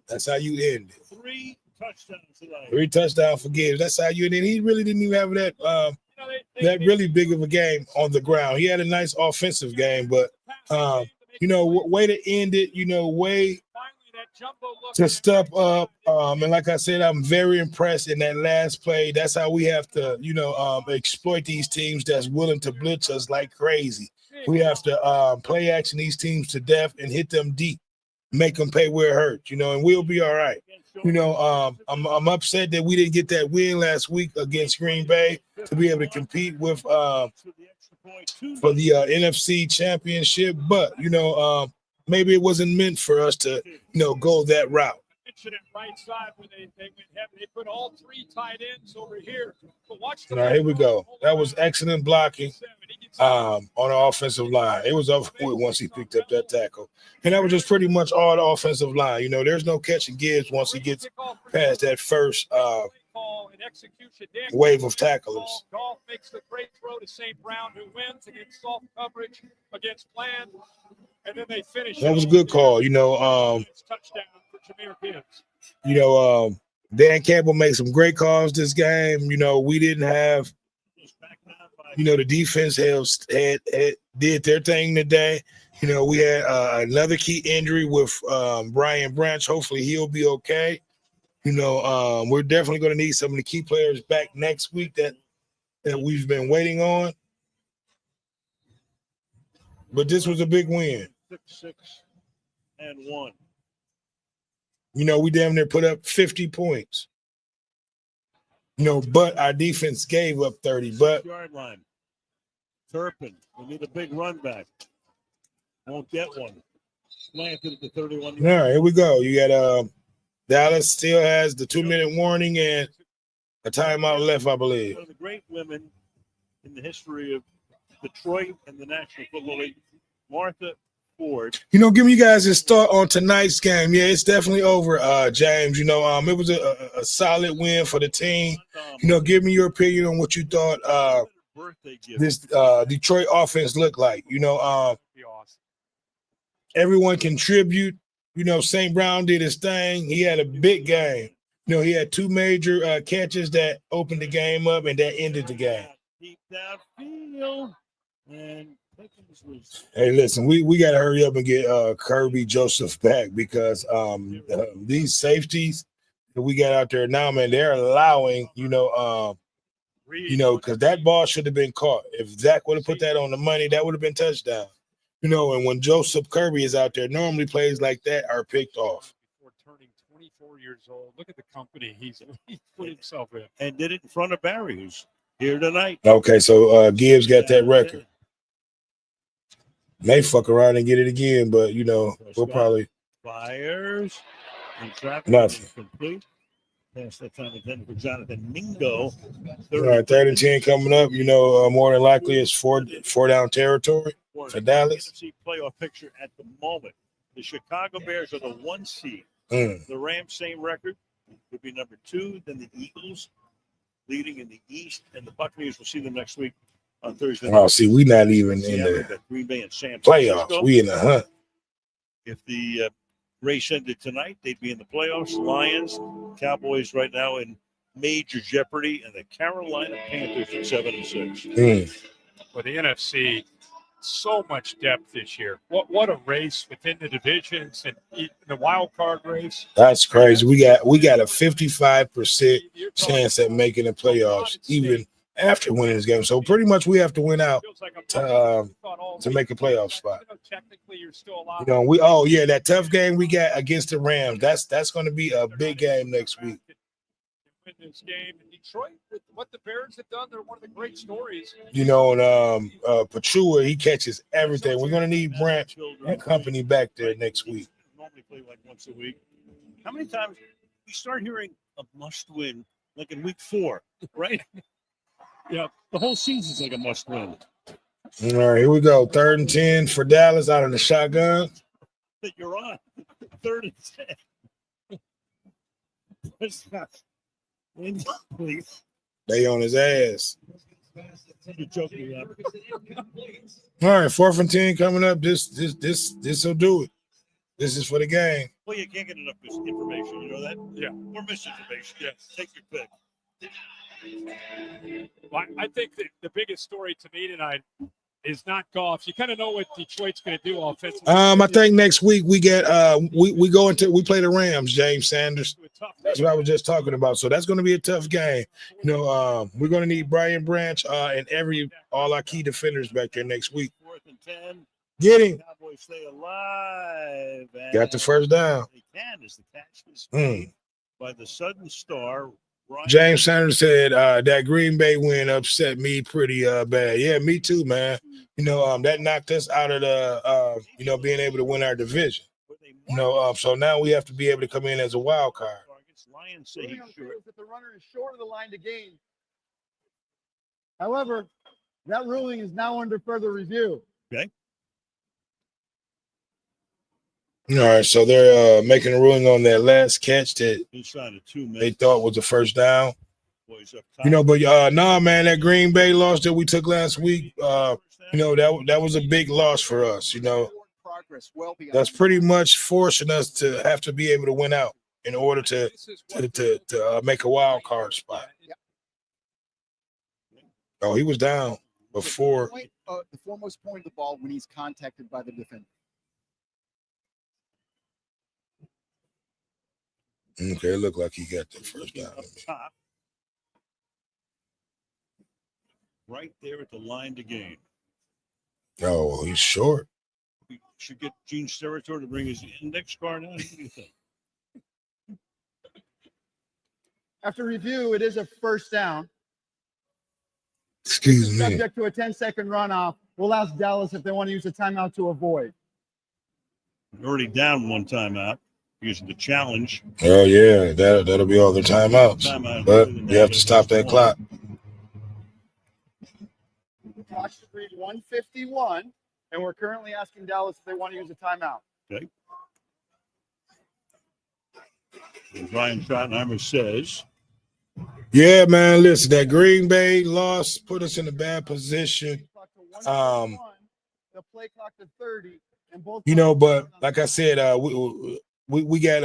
That's how you end it. 3 touchdowns tonight. 3 touchdowns for Gibbs. That's how you end it. He really didn't even have that really big of a game on the ground. He had a nice offensive game, but way to end it, way to step up. And like I said, I'm very impressed in that last play. That's how we have to, exploit these teams that's willing to blitz us like crazy. We have to play action these teams to death and hit them deep, make them pay where it hurts, and we'll be all right. I'm upset that we didn't get that win last week against Green Bay to be able to compete with for the NFC Championship, but maybe it wasn't meant for us to go that route. Right side when they put all 3 tight ends over here. But watch all right, here we go. That was excellent blocking on the offensive line. It was over with once he picked up that tackle. And that was just pretty much all the offensive line. There's no catching Gibbs once he gets past that first wave of tacklers. Golf makes the great throw to St. Brown, who wins against soft coverage, against plan, and then they finish. That was a good call. Touchdown for Jahmyr Gibbs. Dan Campbell made some great calls this game. We didn't have, the defense did their thing today. We had another key injury with Brian Branch. Hopefully he'll be okay. We're definitely going to need some of the key players back next week that we've been waiting on. But this was a big win. 6-1. We damn near put up 50 points. But our defense gave up 30. But yard line. Turpin. We need a big run back. Won't get one. Planted at the 31. All right, here we go. You got Dallas still has the 2-minute warning and a timeout left, I believe. One of the great women in the history of Detroit and the National Football League, Martha Ford. Give me you guys his thought on tonight's game. Yeah, it's definitely over, James. It was a solid win for the team. Give me your opinion on what you thought this Detroit offense looked like. Everyone contribute. St. Brown did his thing. He had a big game. He had 2 major catches that opened the game up and that ended the game. Deep downfield. And hey, listen, we got to hurry up and get Kirby Joseph back because these safeties that we got out there now, man, they're allowing, because that ball should have been caught. If Zach would have put that on the money, that would have been touchdown. And when Joseph Kirby is out there, normally plays like that are picked off. Before turning 24 years old, look at the company he's put himself in. And did it in front of Barry, who's here tonight. Okay, so Gibbs got that record. May fuck around and get it again, but we'll probably fires and traffic nothing. Complete. Pass that time intended for Jonathan Mingo. All right, 3rd and 10 coming up. More than likely it's four down territory for Dallas. NFC playoff picture at the moment. The Chicago Bears are the 1 seed. The Rams, same record, would be number 2. Then the Eagles leading in the East, and the Buccaneers will see them next week on Thursday. Oh, see, we're not even in the Green Bay and San playoffs. Francisco. We in the hunt. If the race ended tonight, they'd be in the playoffs. Lions, Cowboys right now in major jeopardy, and the Carolina Panthers at 7-6. For the NFC, so much depth this year. What a race within the divisions and the wild card race. That's crazy. We got a 55% chance at making the playoffs, even after winning this game. So pretty much we have to win out to make a playoff spot. Technically, you're still alive. That tough game we got against the Rams. That's going to be a big game next week. Win this game in Detroit, with what the Bears have done, they're one of the great stories. And Pachua, he catches everything. We're going to need Brant and company back there next week. Normally play like once a week. How many times we start hearing a must-win like in week 4, right? Yeah, the whole season's like a must-win. All right, here we go. 3rd and 10 for Dallas out of the shotgun. That you're on 3rd and 10. They on his ass. You're joking, yeah. All right, 4th and 10 coming up. This will do it. This is for the game. Well, you can't get enough information. You know that? Yeah. Or misinformation. Yes. Take your pick. Well, I think that the biggest story to me tonight is not Goff. You kind of know what Detroit's going to do offensively. I think next week we get we play the Rams, James Sanders. That's what I was just talking about. So that's going to be a tough game. We're going to need Brian Branch and all our key defenders back there next week. 4th and 10. Get him. Cowboys stay alive. Got the first down. They can as the catch was made by the sudden star. James Sanders said that Green Bay win upset me pretty bad. Yeah, me too, man. That knocked us out of the being able to win our division. So now we have to be able to come in as a wild card. Lions say he's short. That the runner is short of the line to gain. However, that ruling is now under further review. Okay. All right, so they're making a ruling on that last catch that inside of 2 minutes they thought was the first down. Boys up top. Man, that Green Bay loss that we took last week, that was a big loss for us. That's pretty much forcing us to have to be able to win out in order to make a wild card spot. Oh, he was down before. The foremost point of the ball when he's contacted by the defender. Okay, it looked like he got the first down. Up top. Right there at the line to gain. Oh, well, he's short. We should get Gene Steratore to bring his index card on. What do you think? After review, it is a first down. Excuse me. Subject to a 10-second runoff. We'll ask Dallas if they want to use a timeout to avoid. We're already down 1 timeout using the challenge. Oh, yeah, that'll be all the timeouts. But you have to stop that clock. The clock should read 1:51, and we're currently asking Dallas if they want to use a timeout. Okay. And Brian Schottenheimer says, Yeah, man, listen, that Green Bay loss put us in a bad position. The play clock to 30, and both. But like I said, we got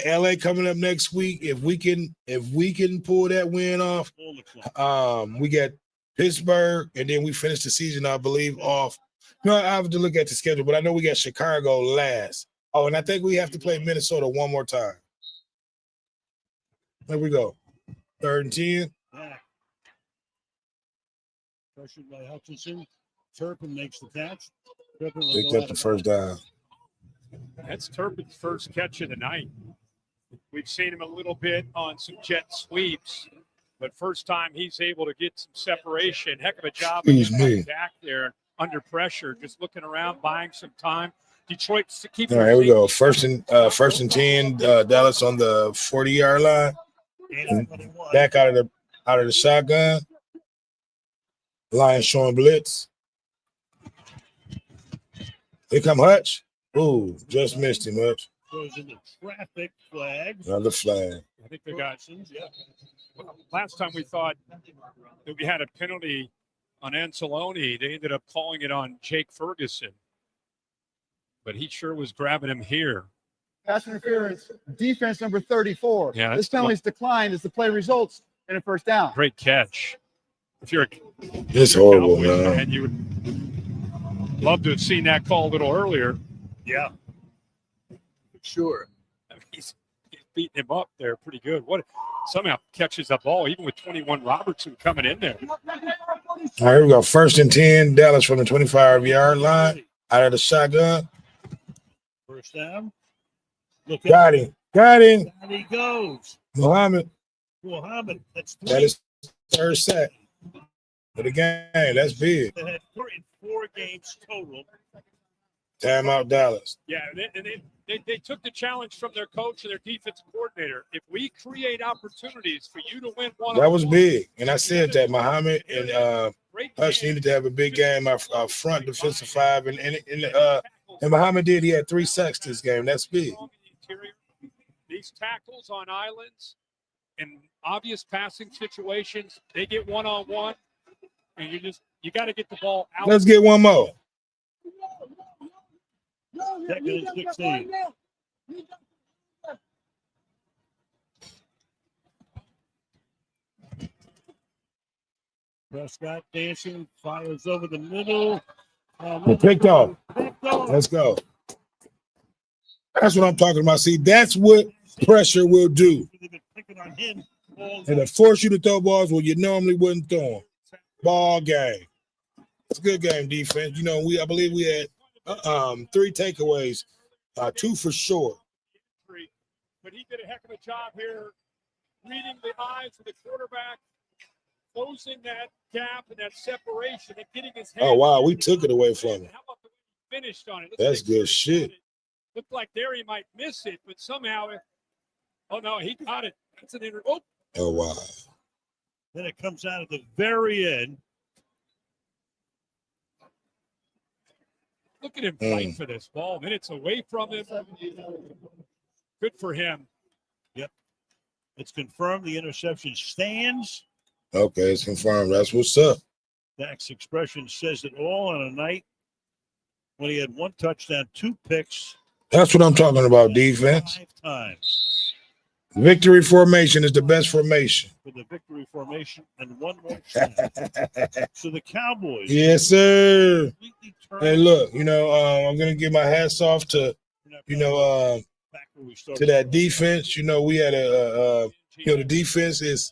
LA coming up next week. If we can pull that win off, we got Pittsburgh, and then we finish the season, I believe, off. I have to look at the schedule, but I know we got Chicago last. Oh, and I think we have to play Minnesota one more time. There we go. 3rd and 10. Yeah. Pressured by Hutchinson. Turpin makes the catch. Picked up the first down. That's Turpin's first catch of the night. We've seen him a little bit on some jet sweeps, but first time he's able to get some separation. Heck of a job back there under pressure, just looking around, buying some time. Detroit keeps. All right, here we go. First and 10. Dallas on the 40-yard line. Back out of the shotgun. Lions showing blitz. Here come Hutch. Ooh, just missed him, Hutch. Goes into traffic flag. Another flag. I think they got. Last time we thought that we had a penalty on Anceloni, they ended up calling it on Jake Ferguson. but he sure was grabbing him here. Pass interference, defense number 34. Yeah, this that's penalty's declined as the play results in a first down. Great catch. If you're It's horrible, Cowboys man. fan, you would love to have seen that call a little earlier. Yeah. Sure. I mean, he's beating him up there pretty good. What somehow catches the ball, even with 21 Robertson coming in there. All right, here we go. 1st and 10, Dallas from the 25-yard line, out of the shotgun. First down. Look Got him. Got him. And he goes. Muhammad. That's three. That is third sack for the game. That's big. They had 4 games total. Timeout, Dallas. Yeah, and they took the challenge from their coach and their defensive coordinator. If we create opportunities for you to win one, That was big. And I said that Muhammad and Hush needed to have a big game up front, defensive five. And Muhammad did. He had 3 sacks this game. That's big. These tackles on islands and obvious passing situations, they get one-on-one, and you got to get the ball out. Let's get one more. Second and 16. Prescott dancing, fires over the middle. Picked off. Let's go. That's what I'm talking about. See, that's what pressure will do. It'll force you to throw balls where you normally wouldn't throw them. Ball game. It's a good game defense. You know, I believe we had 3 takeaways, 2 for sure. But he did a heck of a job here reading the eyes of the quarterback, closing that gap and that separation and getting his hand. Oh, wow. We took it away from him. How about the way he finished on it? That's good shit. Looked like there he might miss it, but somehow, oh, no, he got it. That's an oh. Oh, wow. Then it comes out at the very end. Look at him fight for this ball. Minutes away from him. Good for him. Yep. It's confirmed the interception stands. Okay, it's confirmed. That's what's up. Dak's expression says it all on a night when he had 1 touchdown, 2 picks. That's what I'm talking about, defense. 5 times. Victory formation is the best formation. For the victory formation and 1 more chance. So the Cowboys. Yes, sir. Hey, look, I'm going to give my hats off to, to that defense. We had the defense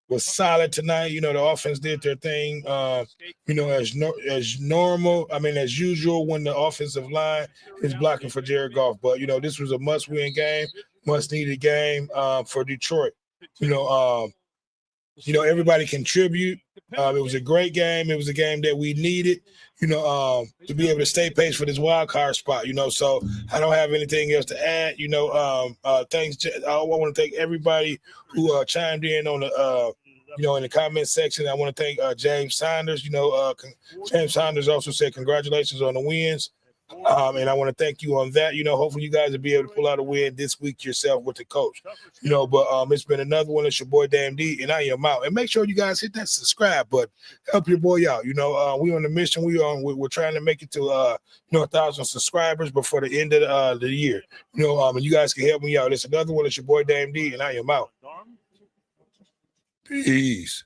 was solid tonight. The offense did their thing, as normal. I mean, as usual when the offensive line is blocking for Jared Goff. But, this was a must-win game, must-needed game for Detroit. Everybody contribute. It was a great game. It was a game that we needed, to be able to stay pace for this wild card spot, So I don't have anything else to add. Thanks. I want to thank everybody who chimed in on the, in the comment section. I want to thank James Saunders. James Saunders also said congratulations on the wins. And I want to thank you on that. Hopefully you guys will be able to pull out a win this week yourself with the coach. But it's been another one. It's your boy Damn D, and I am out. And make sure you guys hit that subscribe button. Help your boy out. We on the mission. We're trying to make it to 1,000 subscribers before the end of the year. And you guys can help me out. It's another one. It's your boy Damn D, and I am out. Peace.